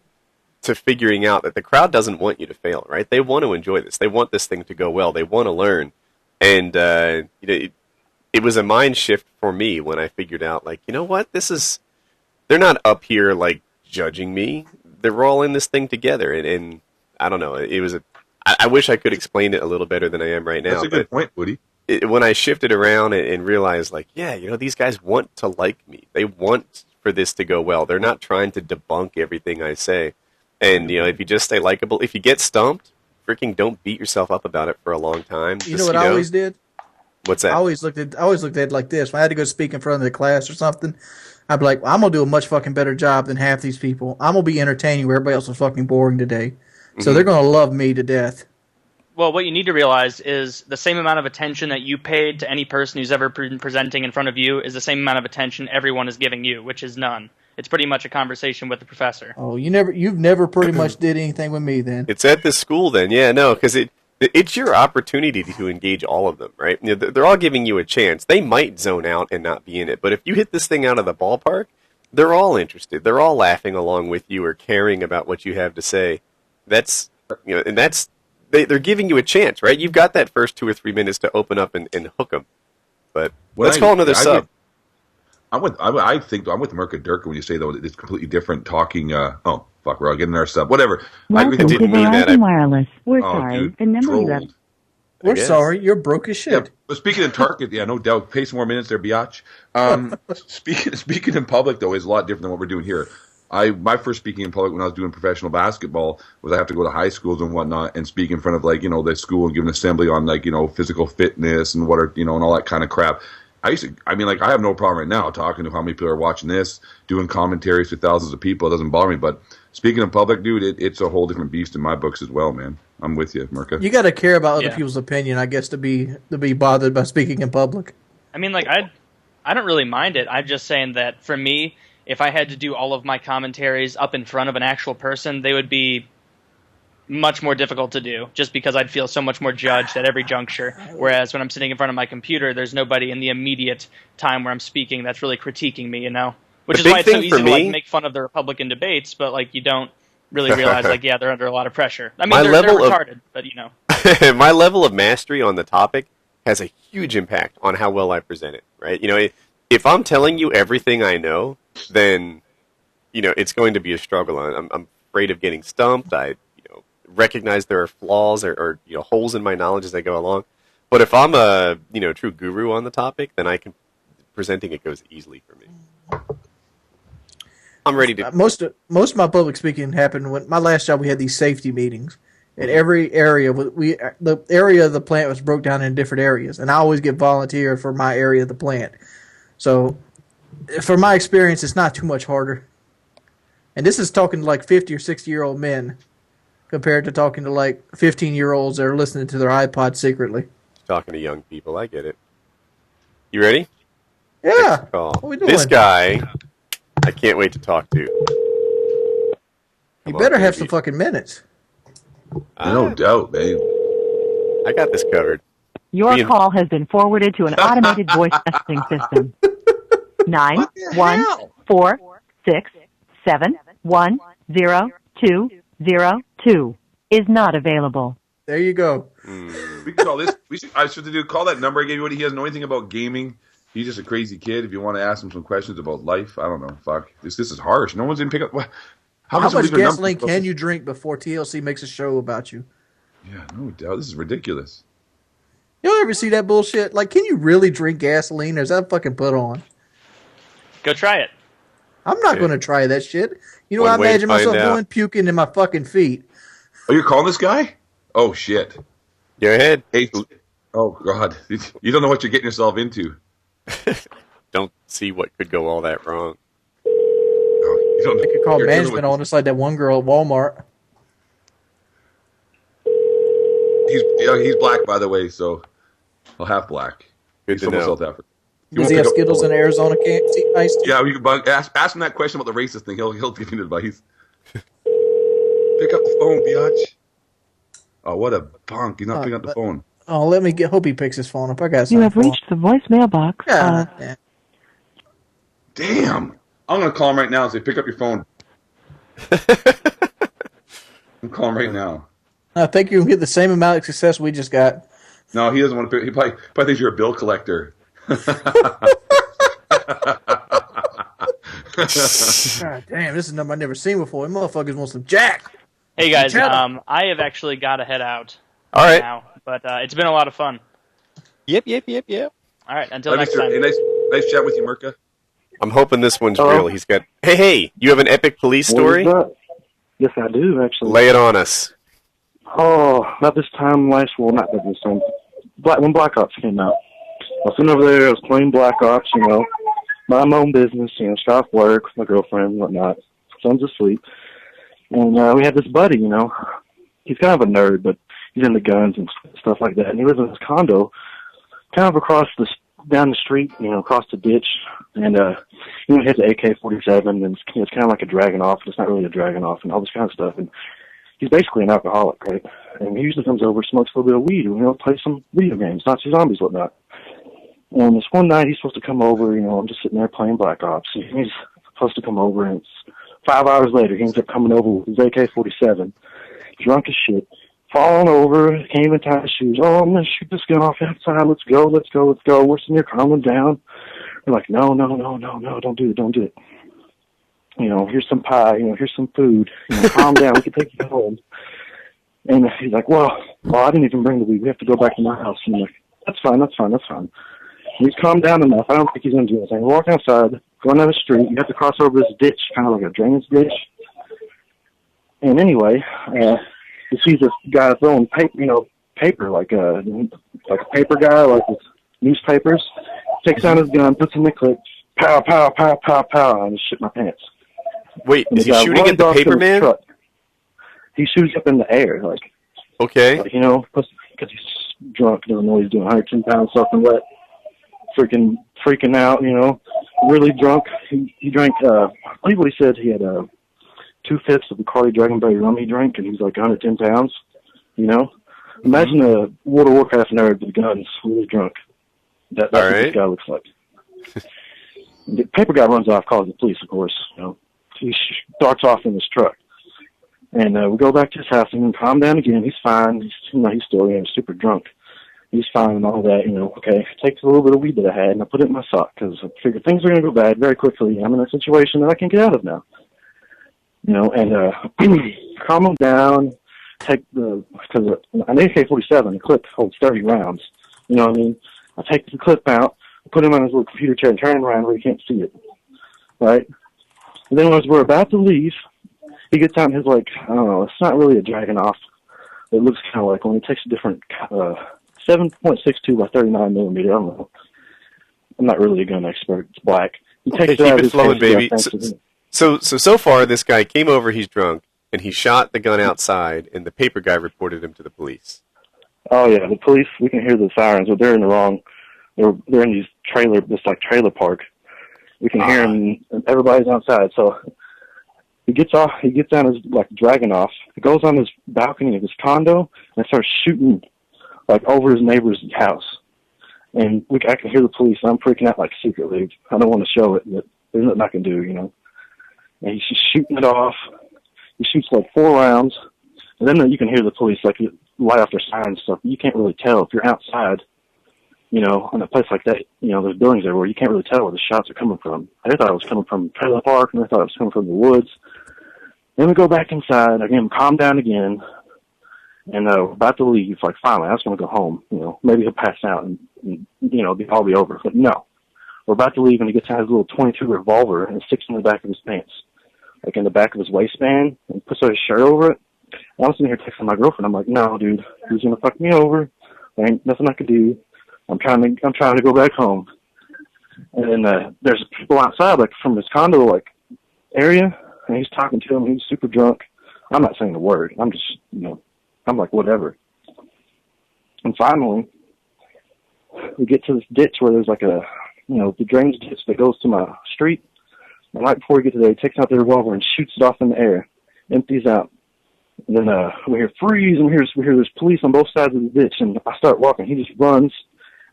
to figuring out that the crowd doesn't want you to fail, right? They want to enjoy this. They want this thing to go well. They want to learn. And it was a mind shift for me when I figured out, you know what? They're not up here, judging me. They're all in this thing together. And I don't know. I wish I could explain it a little better than I am right now. That's a good point, Woody. When I shifted around and realized, these guys want to like me. They want for this to go well. They're not trying to debunk everything I say. And, if you just stay likable, if you get stumped, freaking don't beat yourself up about it for a long time. You know what I always did? What's that? I always looked at it like this. When I had to go speak in front of the class or something, I'd be like, I'm going to do a much fucking better job than half these people. I'm going to be entertaining where everybody else is fucking boring today. So they're going to love me to death. Well, what you need to realize is the same amount of attention that you paid to any person who's ever been presenting in front of you is the same amount of attention everyone is giving you, which is none. It's pretty much a conversation with the professor. Oh, you've never pretty much did anything with me then. It's at this school then, yeah, no, because it's your opportunity to engage all of them, right? They're all giving you a chance. They might zone out and not be in it, but if you hit this thing out of the ballpark, they're all interested. They're all laughing along with you or caring about what you have to say. That's they're giving you a chance, right? You've got that first 2 or 3 minutes to open up and hook them. But let's call another sub. I'm with Murka Durka when you say, though, it's completely different talking. We're all getting our sub. Whatever. Welcome to Verizon Wireless. We're sorry. Dude, The number you have. We're sorry. You're broke as shit. Yeah, but speaking in target, yeah, no doubt. Pay some more minutes there, biatch. Speaking in public, though, is a lot different than what we're doing here. My first speaking in public when I was doing professional basketball was I have to go to high schools and whatnot and speak in front of the school and give an assembly on physical fitness and and all that kind of crap. I have no problem right now talking to how many people are watching this, doing commentaries to thousands of people. It doesn't bother me. But speaking in public, dude, it's a whole different beast in my books as well, man. I'm with you, Murka. You got to care about other people's opinion, I guess, to be bothered by speaking in public. I mean, I I don't really mind it. I'm just saying that for me, if I had to do all of my commentaries up in front of an actual person, they would be much more difficult to do, just because I'd feel so much more judged at every juncture. Whereas when I'm sitting in front of my computer, there's nobody in the immediate time where I'm speaking that's really critiquing me, Which is why it's so easy to make fun of the Republican debates, but you don't really realize they're under a lot of pressure. I mean, they're retarded, but my level of mastery on the topic has a huge impact on how well I present it, right? If I'm telling you everything I know, then it's going to be a struggle. I'm afraid of getting stumped. I recognize there are flaws or holes in my knowledge as I go along. But if I'm a true guru on the topic, then presenting it goes easily for me. I'm ready to. Most of my public speaking happened when my last job. We had these safety meetings. In every area, the area of the plant was broke down in different areas, and I always get volunteer for my area of the plant. So, from my experience, it's not too much harder. And this is talking to 50 or 60-year-old men, compared to talking to 15-year-olds that are listening to their iPod secretly. Talking to young people, I get it. You ready? Yeah. What are we doing? This guy, I can't wait to talk to. You better have some fucking minutes. No doubt, babe. I got this covered. Your call has been forwarded to an automated voice messaging system. 91467102002 is not available. There you go. We can call this. I should call that number I gave you. He doesn't know anything about gaming. He's just a crazy kid. If you want to ask him some questions about life, I don't know. Fuck. This is harsh. No one's in pickup. How much gasoline can you drink before TLC makes a show about you? Yeah, no doubt. This is ridiculous. You don't ever see that bullshit? Can you really drink gasoline, or is that fucking put on? Go try it. I'm not going to try that shit. I imagine myself doing, puking in my fucking feet. Oh, you're calling this guy? Oh, shit. Go ahead. Hey, oh, God. You don't know what you're getting yourself into. Don't see what could go all that wrong. They could call management on us like that one girl at Walmart. He's black, by the way, so half black. Good to know. South Africa. Does he have Skittles in Arizona? Iced tea? Yeah, you can ask him that question about the racist thing. He'll give you advice. Pick up the phone, biatch. Oh, what a punk! He's not picking up the phone. Oh, hope he picks his phone up. I got. You have reached the voicemail box. Damn! I'm gonna call him right now and say, pick up your phone. I'm calling him right now. I think you'll get the same amount of success we just got. No, he doesn't want to pick. He probably thinks you're a bill collector. God damn, this is a number I've never seen before. Them motherfuckers want some jack. Hey guys, I have actually got to head out. All right. Now, but it's been a lot of fun. Yep. All right, until next time. Hey, nice chat with you, Murka. I'm hoping this one's real. He's got. Hey, you have an epic police story? Yes, I do actually. Lay it on us. Oh, not this time not this time. When Black Ops came out. I was sitting over there, I was playing Black Ops, mind my own business, stop work, my girlfriend, whatnot. Son's asleep. And we had this buddy, he's kind of a nerd, but he's into guns and stuff like that. And he lives in this condo, kind of down the street, across the ditch. And, he has an AK-47, and it's kind of like a Dragunov, but it's not really a Dragunov, and all this kind of stuff. And he's basically an alcoholic, right? And he usually comes over, smokes a little bit of weed, and play some video games, Nazi zombies, whatnot. And this one night, he's supposed to come over, I'm just sitting there playing Black Ops. And he's supposed to come over, and it's 5 hours later, he ends up coming over with his AK-47, drunk as shit, falling over, can't even tie his shoes. Oh, I'm going to shoot this gun off outside. Let's go. We're sitting here calming down. We're like, no, don't do it. Here's some pie, here's some food. Calm down, we can take you home. And he's like, well, I didn't even bring the weed. We have to go back to my house. And I'm like, that's fine. He's calmed down enough. I don't think he's going to do anything. We're walking outside, going down the street. You have to cross over this ditch, kind of like a drainage ditch. And anyway, you see this guy throwing paper, like a paper guy, like with newspapers. Takes down his gun, puts in the clip, pow, pow, pow, pow, pow, and just shit my pants. Wait, is he shooting at the paper man? He shoots up in the air, Okay. Because he's drunk, doesn't know he's doing 110 pounds soaking wet. freaking out, you know, really drunk. He drank, I believe what he said, he had 2/5 of the Carly Dragonberry rum he drank, and he was like 110 pounds, you know. Imagine a World of Warcraft nerd with guns, really drunk. That's what this guy looks like. The paper guy runs off, calls the police, of course. You know, he darts off in his truck, and we go back to his house and calm down again. He's fine. He's still super drunk. He's fine and all that. You know, okay. Takes a little bit of weed that I had, and I put it in my sock because I figured things are going to go bad very quickly. I'm in a situation that I can't get out of now. You know, and calm him down. Take because an AK-47, the clip holds 30 rounds. You know what I mean? I take the clip out, put him on his little computer chair, and turn him around where he can't see it. Right? And then as we're about to leave, he gets out and he's like, I don't know, it's not really a dragon off. It looks kind of like when he takes a different 7.62 by 39 millimeter. I don't know. I'm not really a gun expert. It's black. He takes keep it flowing, baby. So far, this guy came over, he's drunk, and he shot the gun outside, and the paper guy reported him to the police. Oh, yeah, the police, we can hear the sirens, but they're in the wrong, they're in this trailer park. We can hear them, and everybody's outside, so he gets on his, dragging off. He goes on his balcony of his condo and starts shooting, over his neighbor's house. And I can hear the police, and I'm freaking out, secretly. I don't want to show it, but there's nothing I can do, you know. And he's just shooting it off. He shoots 4 rounds, and then you can hear the police light off their sirens and stuff. You can't really tell if you're outside, you know, in a place like that. You know, there's buildings everywhere. You can't really tell where the shots are coming from. I thought it was coming from the trailer park, and I thought it was coming from the woods. Then we go back inside. I get him calm down again, and we're about to leave. Finally, I was going to go home. You know, maybe he'll pass out and you know, all be over. But no, we're about to leave, and he gets out his little .22 revolver and sticks it in the back of his pants. In the back of his waistband, and puts his shirt over it. I'm sitting here texting my girlfriend. I'm like, no, dude, he's gonna fuck me over. There ain't nothing I can do. I'm trying to go back home. And then there's people outside, from his condo, area, and he's talking to him. He's super drunk. I'm not saying a word. I'm just, you know, I'm like, whatever. And finally, we get to this ditch where there's the drainage ditch that goes to my street. And right before we get to there, he takes out the revolver and shoots it off in the air, empties out. And then we hear freeze, and we hear there's police on both sides of the ditch. And I start walking. He just runs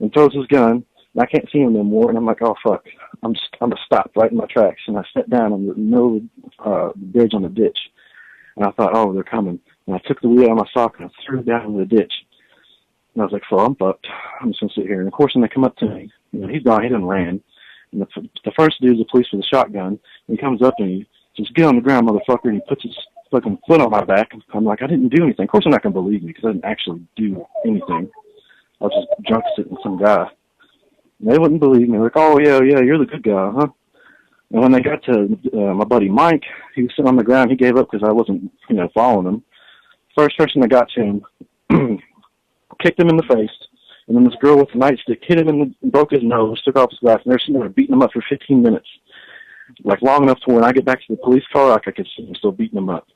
and throws his gun, and I can't see him no more. And I'm like, oh fuck! I'm gonna stop right in my tracks. And I sat down on the middle of the bridge on the ditch. And I thought, oh, they're coming. And I took the wheel out of my sock and I threw it down in the ditch. And I was like, so I'm fucked. I'm just gonna sit here. And of course, when they come up to me, you know, he's gone. He done ran. And the first dude's the police with a shotgun. And he comes up and he says, get on the ground, motherfucker. And he puts his fucking foot on my back. I'm like, I didn't do anything. Of course they're not going to believe me because I didn't actually do anything. I was just drunk sitting with some guy. And they wouldn't believe me. They're like, oh, yeah, you're the good guy, huh? And when they got to my buddy Mike, he was sitting on the ground. He gave up because I wasn't, you know, following him. First person that got to him kicked him in the face. And then this girl with the nightstick hit him and broke his nose, took off his glasses, and they're sitting there beating him up for 15 minutes. Long enough to when I get back to the police car, I could see him still beating him up.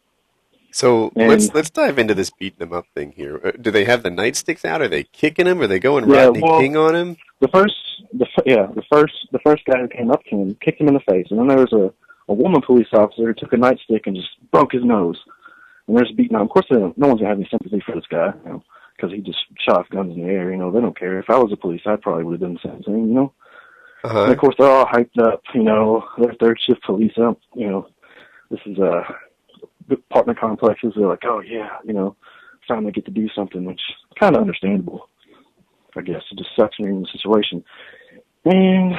So let's dive into this beating him up thing here. Do they have the nightsticks out? Are they kicking him? Are they going Rodney King on him? The first guy who came up to him kicked him in the face, and then there was a woman police officer who took a nightstick and just broke his nose. And they're just beating him. Of course, no one's gonna have any sympathy for this guy, you know, because he just shot off guns in the air. You know, they don't care. If I was the police, I probably would have done the same thing. You know. And of course, they're all hyped up. You know, they're third shift police. You know, this is apartment complexes. They're like, oh yeah, you know, finally get to do something, which is kind of understandable, I guess. It just sucks when you're in the situation. And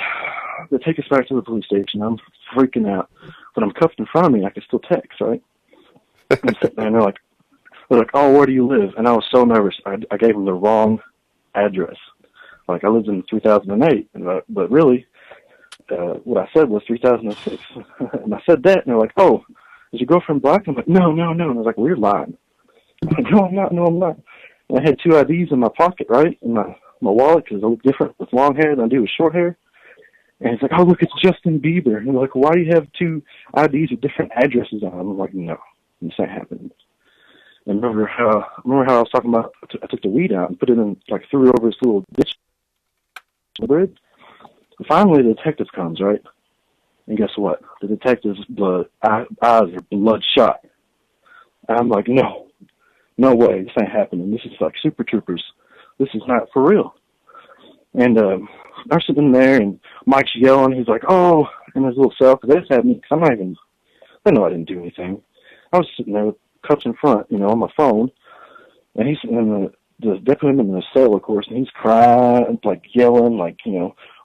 they take us back to the police station. I'm freaking out, but I'm cuffed in front of me. I can still text, right? And they're like, oh, where do you live? And I was so nervous. I gave them the wrong address. I lived in 2008, but really, what I said was 2006. And I said that, and they're like, oh, is your girlfriend black? I'm like, no. And I was like, we're lying. I'm like, no, I'm not. And I had 2 IDs in my pocket, right, in my wallet, because I look different with long hair than I do with short hair. And he's like, oh, look, it's Justin Bieber. And they're like, why do you have 2 IDs with different addresses on them? I'm like, no, this ain't happening. And remember how I was talking about, I took the weed out and put it in, threw it over this little ditch. Finally, the detective comes, right? And guess what? The detective's eyes are bloodshot. And I'm like, no way, this ain't happening. This is like Super Troopers. This is not for real. And I'm sitting there, and Mike's yelling. He's like, oh, in his little cell, because they just had me, because they know I didn't do anything. I was sitting there with cups in front, on my phone, and he's sitting in they put him in the cell, of course, and he's crying, like yelling, like,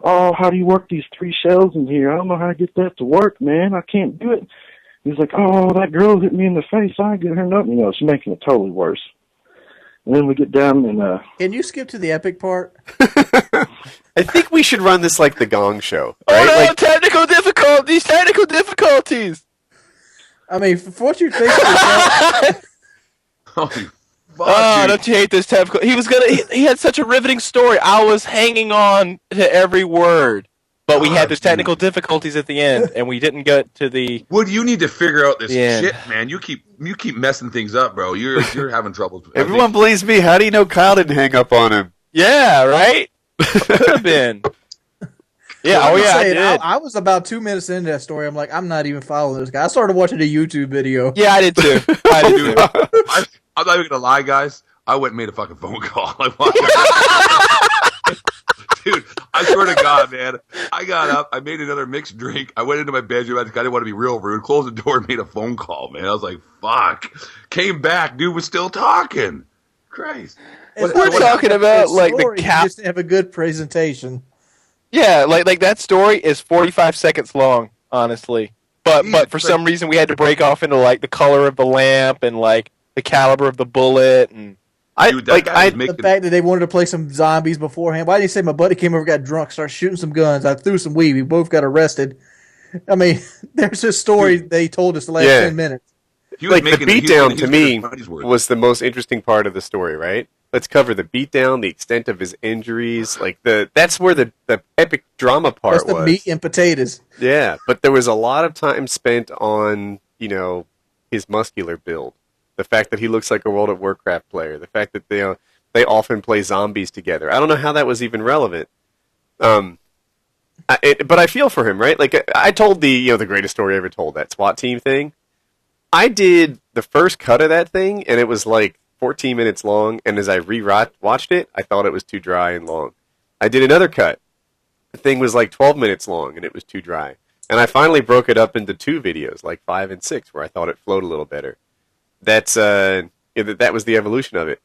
oh, how do you work these 3 shells in here? I don't know how to get that to work, man. I can't do it. He's like, oh, that girl hit me in the face. I get her nothing. She's making it totally worse. And then we get down and... Can you skip to the epic part? I think we should run this like the Gong Show. Oh Right? no, technical difficulties! I mean, for what you think... Holy fuck, Oh, dude. don't you hate this technical... He had such a riveting story. I was hanging on to every word. But we had those technical difficulties at the end, and we didn't get to the... Wood, you need to figure out this Yeah. shit, man. You keep messing things up, bro. You're having trouble. Everyone believes me. How do you know Kyle didn't hang up on him? Yeah, right? Could have been. Yeah, I'm oh just yeah, I saying, did. I was about 2 minutes into that story. I'm like, I'm not even following this guy. I started watching a YouTube video. Yeah, I did too. Dude, I'm not even gonna lie, guys. I went and made a fucking phone call. Dude, I swear to God, man. I got up, I made another mixed drink, I went into my bedroom, I didn't want to be real rude, closed the door and made a phone call, man. I was like, fuck. Came back, dude was still talking. Christ. It's We're not talking a about, good like, the story, you cap... just have a good presentation. Yeah, like that story is 45 seconds long, honestly. But for some reason we had to break off into like the color of the lamp and like the caliber of the bullet and Dude, The fact that they wanted to play some zombies beforehand. Why didn't you say my buddy came over, got drunk, started shooting some guns? I threw some weed. We both got arrested. I mean, there's a story they told us the last 10 minutes. Like the beatdown to me was the most interesting part of the story, right? Let's cover the beatdown, the extent of his injuries, that's where the epic drama part was. That's the meat and potatoes. Yeah, but there was a lot of time spent on, his muscular build. The fact that he looks like a World of Warcraft player. The fact that they often play zombies together. I don't know how that was even relevant. But I feel for him, right? Like I told the greatest story ever told, that SWAT team thing. I did the first cut of that thing, and it was like 14 minutes long. And as I watched it, I thought it was too dry and long. I did another cut. The thing was like 12 minutes long, and it was too dry. And I finally broke it up into 2 videos, like 5 and 6, where I thought it flowed a little better. That's that was the evolution of it.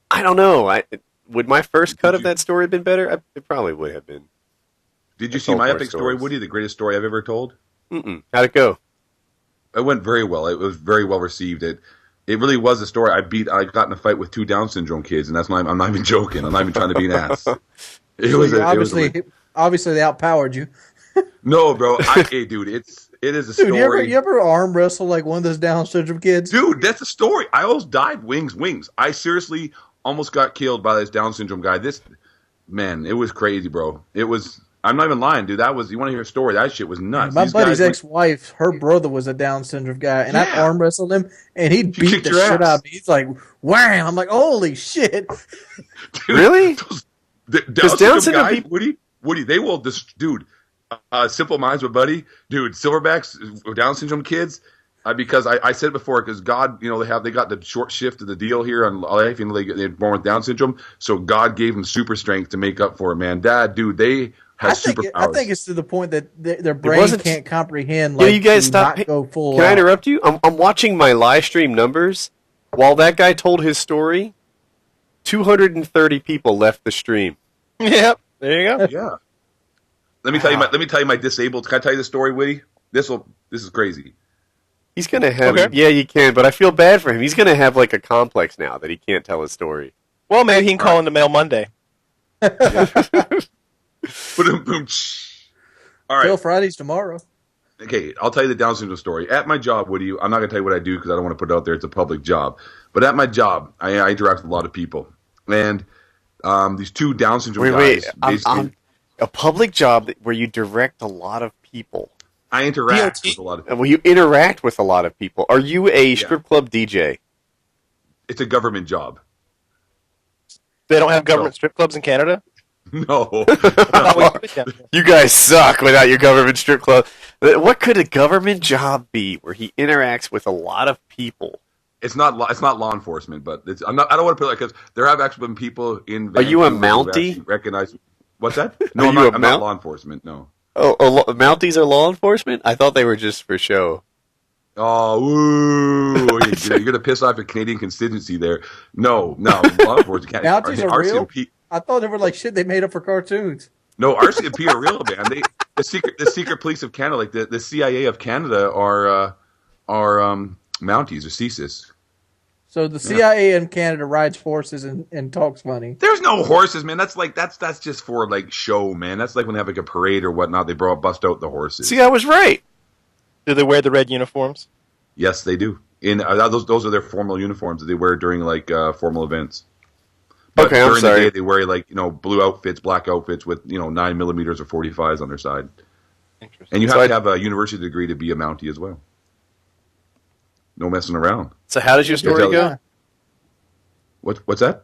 I don't know. Would my first cut of that story have been better? It probably would have been. Did you see my epic story, Woody? The greatest story I've ever told? Mm-mm. How'd it go? It went very well. It was very well received. It really was a story. I got in a fight with 2 Down syndrome kids, and that's not. I'm not even joking. I'm not even trying to be an ass. Obviously, they outpowered you. No, bro. Dude, it is a story. Dude, you ever arm wrestle like one of those Down syndrome kids? Dude, that's a story. I almost died. Wings. I seriously almost got killed by this Down syndrome guy. It was crazy, bro. It was. I'm not even lying, dude. You want to hear a story? That shit was nuts. My buddy's ex-wife, her brother was a Down syndrome guy, and I arm wrestled him, and he beat the shit out of me. He's like, wham! I'm like, holy shit. Dude, really? Down syndrome guys, Woody, they will dude. Simple Minds with Buddy, dude. Silverbacks, Down syndrome kids. Because I said it before, because God, they got the short shift of the deal here on life. They're born with Down syndrome, so God gave them super strength to make up for it. Man, they have superpowers. I think it's to the point that their brain can't comprehend. You guys stop. Go full. Can I interrupt you? I'm watching my live stream numbers while that guy told his story. 230 people left the stream. Yep, there you go. Yeah. Let me tell you my disabled. Can I tell you the story, Woody? This is crazy. He's gonna have. Yeah, you can, but I feel bad for him. He's gonna have like a complex now that he can't tell his story. Well, maybe he can call into Mail Monday. All right. Till Friday's tomorrow. Okay, I'll tell you the Down syndrome story. At my job, Woody, I'm not going to tell you what I do because I don't want to put it out there. It's a public job. But at my job, I interact with a lot of people. And these 2 Down syndrome guys... a public job where you direct a lot of people. I interact with a lot of people. Well, you interact with a lot of people. Are you a strip club DJ? It's a government job. They don't have government strip clubs in Canada? No. You guys suck without your government strip club. What could a government job be where he interacts with a lot of people? It's not law enforcement, but I don't want to put it like, because there have actually been people in Vancouver. Are you a Mountie? Recognize what's that? No, Are you I'm not law enforcement. No. Oh, Mounties are law enforcement? I thought they were just for show. Oh, woo! You're gonna piss off your Canadian constituency there. No, law enforcement can't. Mounties are real? RCMP. I thought they were like shit they made up for cartoons. No, RCMP are real, man. The secret police of Canada, like the CIA of Canada, are Mounties or CSIS. So the CIA in Canada rides horses and talks money. There's no horses, man. That's just for like show, man. That's like when they have like a parade or whatnot. They bust out the horses. See, I was right. Do they wear the red uniforms? Yes, they do. In those are their formal uniforms that they wear during like formal events. But okay, I'm during sorry. the day, they wear like blue outfits, black outfits with 9mm or 45s on their side. Interesting. And you have to have a university degree to be a Mountie as well. No messing around. So how does your story go? What's that?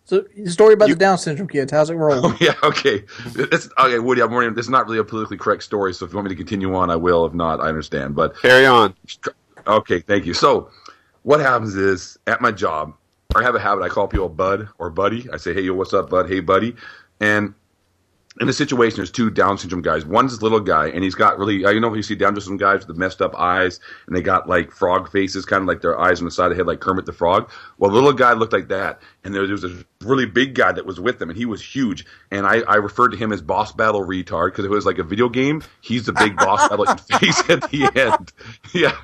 So the story about the Down syndrome kids. How's it roll? Oh yeah, okay. Okay, Woody. This is not really a politically correct story, so if you want me to continue on, I will. If not, I understand. But carry on. Okay, thank you. So, what happens is at my job, I have a habit. I call people bud or buddy. I say, "Hey, yo, what's up, bud? Hey, buddy." And in the situation, there's two Down syndrome guys. One's this little guy, and he's got really, you see Down syndrome guys with the messed up eyes, and they got like frog faces, kind of like their eyes on the side of the head, like Kermit the Frog. Well, the little guy looked like that, and there was a really big guy that was with them, and he was huge. And I referred to him as Boss Battle Retard because it was like a video game. He's the big boss battle face at the end. Yeah.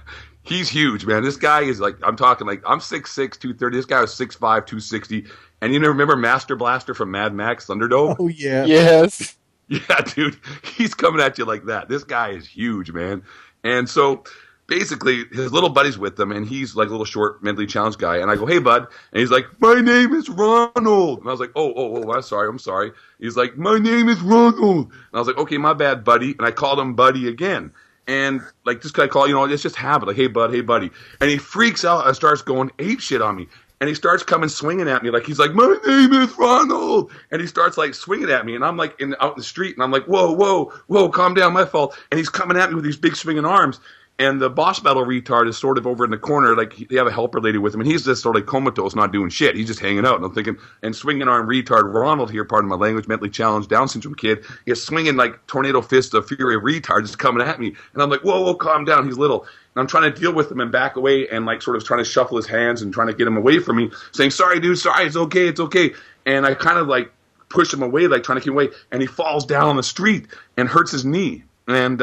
He's huge, man. This guy is like, I'm talking like, I'm 6'6", 230. This guy was 6'5", 260. And you remember Master Blaster from Mad Max Thunderdome? Oh, yeah. Yes. Yeah, dude. He's coming at you like that. This guy is huge, man. And so basically his little buddy's with them, and he's like a little short, mentally challenged guy. And I go, "Hey, bud." And he's like, "My name is Ronald." And I was like, oh, I'm sorry. He's like, "My name is Ronald." And I was like, "Okay, my bad, buddy." And I called him buddy again. And like this guy called, it's just habit. Like, "Hey, bud, hey, buddy." And he freaks out and starts going ape shit on me. And he starts coming swinging at me. Like, he's like, "My name is Ronald." And he starts like swinging at me. And I'm like out in the street. And I'm like, whoa, calm down, my fault. And he's coming at me with these big swinging arms. And the boss battle retard is sort of over in the corner. Like, they have a helper lady with him. And he's just sort of like comatose, not doing shit. He's just hanging out. And I'm thinking, and swinging arm retard Ronald here, pardon my language, mentally challenged Down syndrome kid, is swinging like tornado fist of fury retard just coming at me. And I'm like, whoa, calm down. He's little. And I'm trying to deal with him and back away and like sort of trying to shuffle his hands and trying to get him away from me, saying, "Sorry, dude, sorry, it's okay. And I kind of like push him away, like trying to keep him away. And he falls down on the street and hurts his knee. And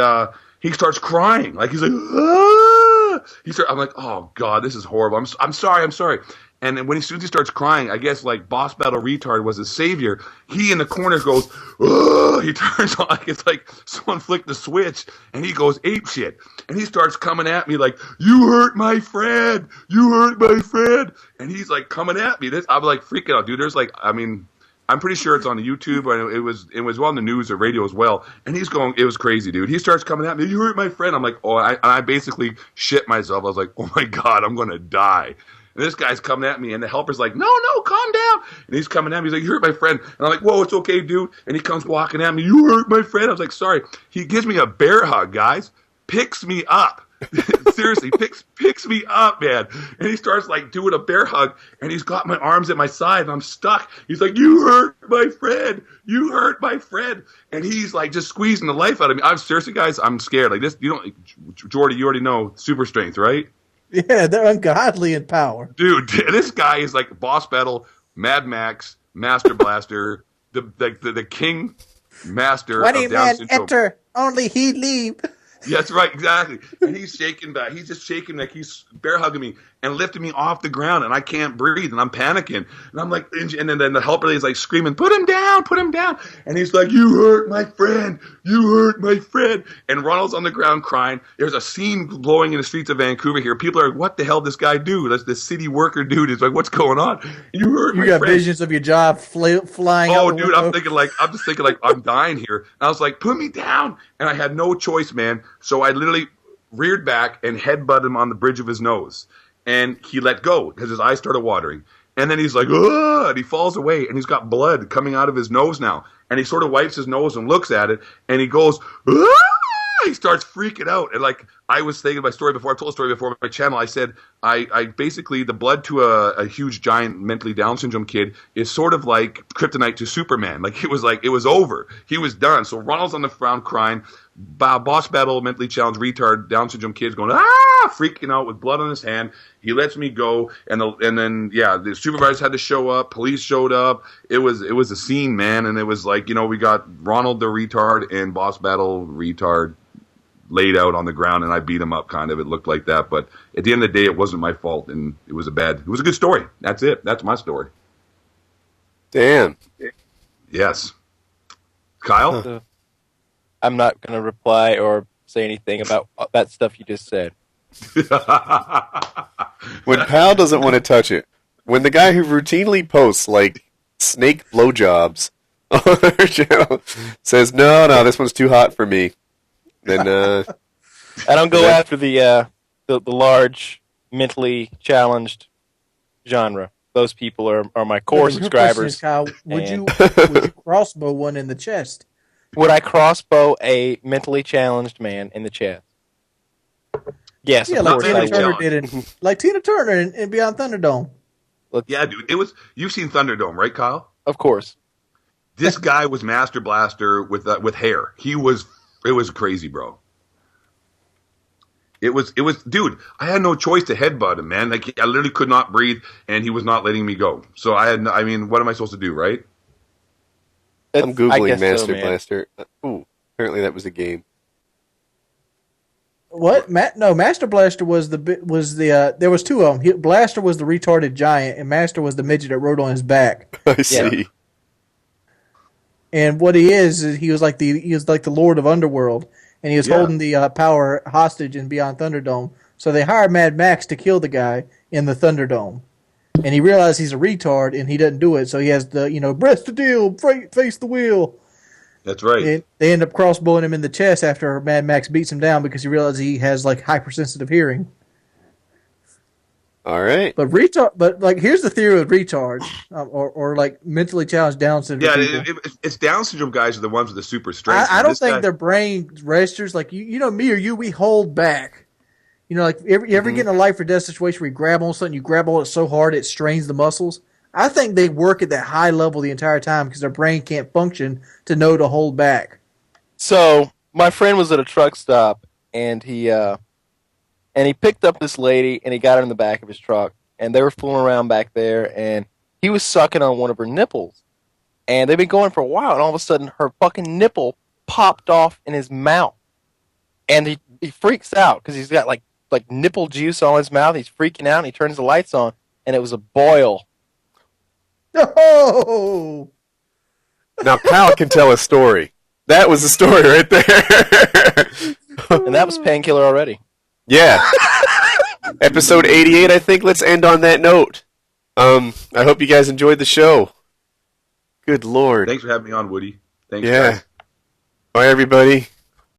he starts crying. Like, he's like, "Ah!" I'm like, "Oh, God, this is horrible. I'm sorry. And then as soon as he starts crying, I guess like Boss Battle Retard was his savior. He in the corner goes, "Oh!" He turns on, like it's like someone flicked the switch, and he goes ape shit. And he starts coming at me like, "You hurt my friend. And he's like coming at me. I'm like freaking out, dude. There's like, I'm pretty sure it's on YouTube. And it was on the news or radio as well. And he's going, it was crazy, dude. He starts coming at me. "You hurt my friend." I'm like, oh, I basically shit myself. I was like, oh my God, I'm going to die. And this guy's coming at me, and the helper's like, no, calm down. And he's coming at me. He's like, "You hurt my friend." And I'm like, "Whoa, it's okay, dude." And he comes walking at me. "You hurt my friend." I was like, "Sorry." He gives me a bear hug, guys. Picks me up. Seriously, picks me up, man. And he starts like doing a bear hug, and he's got my arms at my side, and I'm stuck. He's like, "You hurt my friend. And he's like just squeezing the life out of me. I'm seriously, guys, I'm scared. Like this, Jordy, you already know super strength, right? Yeah, they're ungodly in power. Dude, this guy is like Boss Battle, Mad Max, Master Blaster, the king master of Down men syndrome. enter, only he leave. Yeah, that's right, exactly. And he's shaking back. He's just shaking like he's bear hugging me and lifting me off the ground, and I can't breathe, and I'm panicking. And I'm like, and then the helper lady's like screaming, "Put him down. And he's like, "You hurt my friend. And Ronald's on the ground crying. There's a scene blowing in the streets of Vancouver here. People are like, "What the hell did this guy do?" That's the city worker dude. Is like, "What's going on?" "You hurt my friend." You got visions of your job flying out. Oh, dude, I'm just thinking like I'm dying here. And I was like, "Put me down." And I had no choice, man. So I literally reared back and headbutted him on the bridge of his nose. And he let go because his eyes started watering. And then he's like, "Ugh!" And he falls away, and he's got blood coming out of his nose now. and he sort of wipes his nose and looks at it, and he goes, "Ah!" He starts freaking out. And like, I was thinking my story before, I told a story before on my channel. I said, I basically, the blood to a huge, giant, mentally Down syndrome kid is sort of like kryptonite to Superman. Like, it was over. He was done. So Ronald's on the ground crying. Boss battle, mentally challenged, retard, Down syndrome kid's going, freaking out with blood on his hand. He lets me go. And then the supervisors had to show up. Police showed up. It was a scene, man. And it was like, we got Ronald the retard and boss battle retard laid out on the ground, and I beat him up, kind of. It looked like that, but at the end of the day, it wasn't my fault, and it was a good story. That's it. That's my story. Damn. Yes. Kyle? I'm not going to reply or say anything about that stuff you just said. When Pal doesn't want to touch it, when the guy who routinely posts, like, snake blowjobs on our channel says, no, this one's too hot for me, then I don't go after the large mentally challenged genre. Those people are my core subscribers. Kyle, would you crossbow one in the chest? Would I crossbow a mentally challenged man in the chest? Yes, yeah, like Tina Turner did like Tina Turner in Beyond Thunderdome. Yeah, dude, you've seen Thunderdome, right, Kyle? Of course. This guy was Master Blaster with hair. It was crazy, bro. It was, dude, I had no choice to headbutt him, man. Like, I literally could not breathe, and he was not letting me go. So what am I supposed to do, right? I'm Googling Master Blaster. Ooh, apparently that was a game. What? No, Master Blaster was there was two of them. Blaster was the retarded giant, and Master was the midget that rode on his back. I see. Yeah. And what he is he was like the Lord of Underworld, and he was holding the power hostage in Beyond Thunderdome. So they hired Mad Max to kill the guy in the Thunderdome, and he realized he's a retard and he doesn't do it. So he has the breast to deal, face the wheel. That's right. And they end up crossbowing him in the chest after Mad Max beats him down because he realizes he has like hypersensitive hearing. All right. But here's the theory with retards or like mentally challenged Down syndrome. Yeah, it's Down syndrome guys are the ones with the super strength. I don't think their brain registers like me or you. We hold back. Like you ever get in a life or death situation where you grab on something, you grab on it so hard it strains the muscles. I think they work at that high level the entire time because their brain can't function to know to hold back. So my friend was at a truck stop and he picked up this lady and he got her in the back of his truck and they were fooling around back there and he was sucking on one of her nipples and they've been going for a while and all of a sudden her fucking nipple popped off in his mouth and he freaks out because he's got like nipple juice on his mouth. He's freaking out and he turns the lights on and it was a boil. Oh! Now Pal can tell a story. That was the story right there. And that was Painkiller already. Yeah. Episode 88, I think. Let's end on that note. I hope you guys enjoyed the show. Good Lord. Thanks for having me on, Woody. Thanks, yeah. guys. Bye, everybody.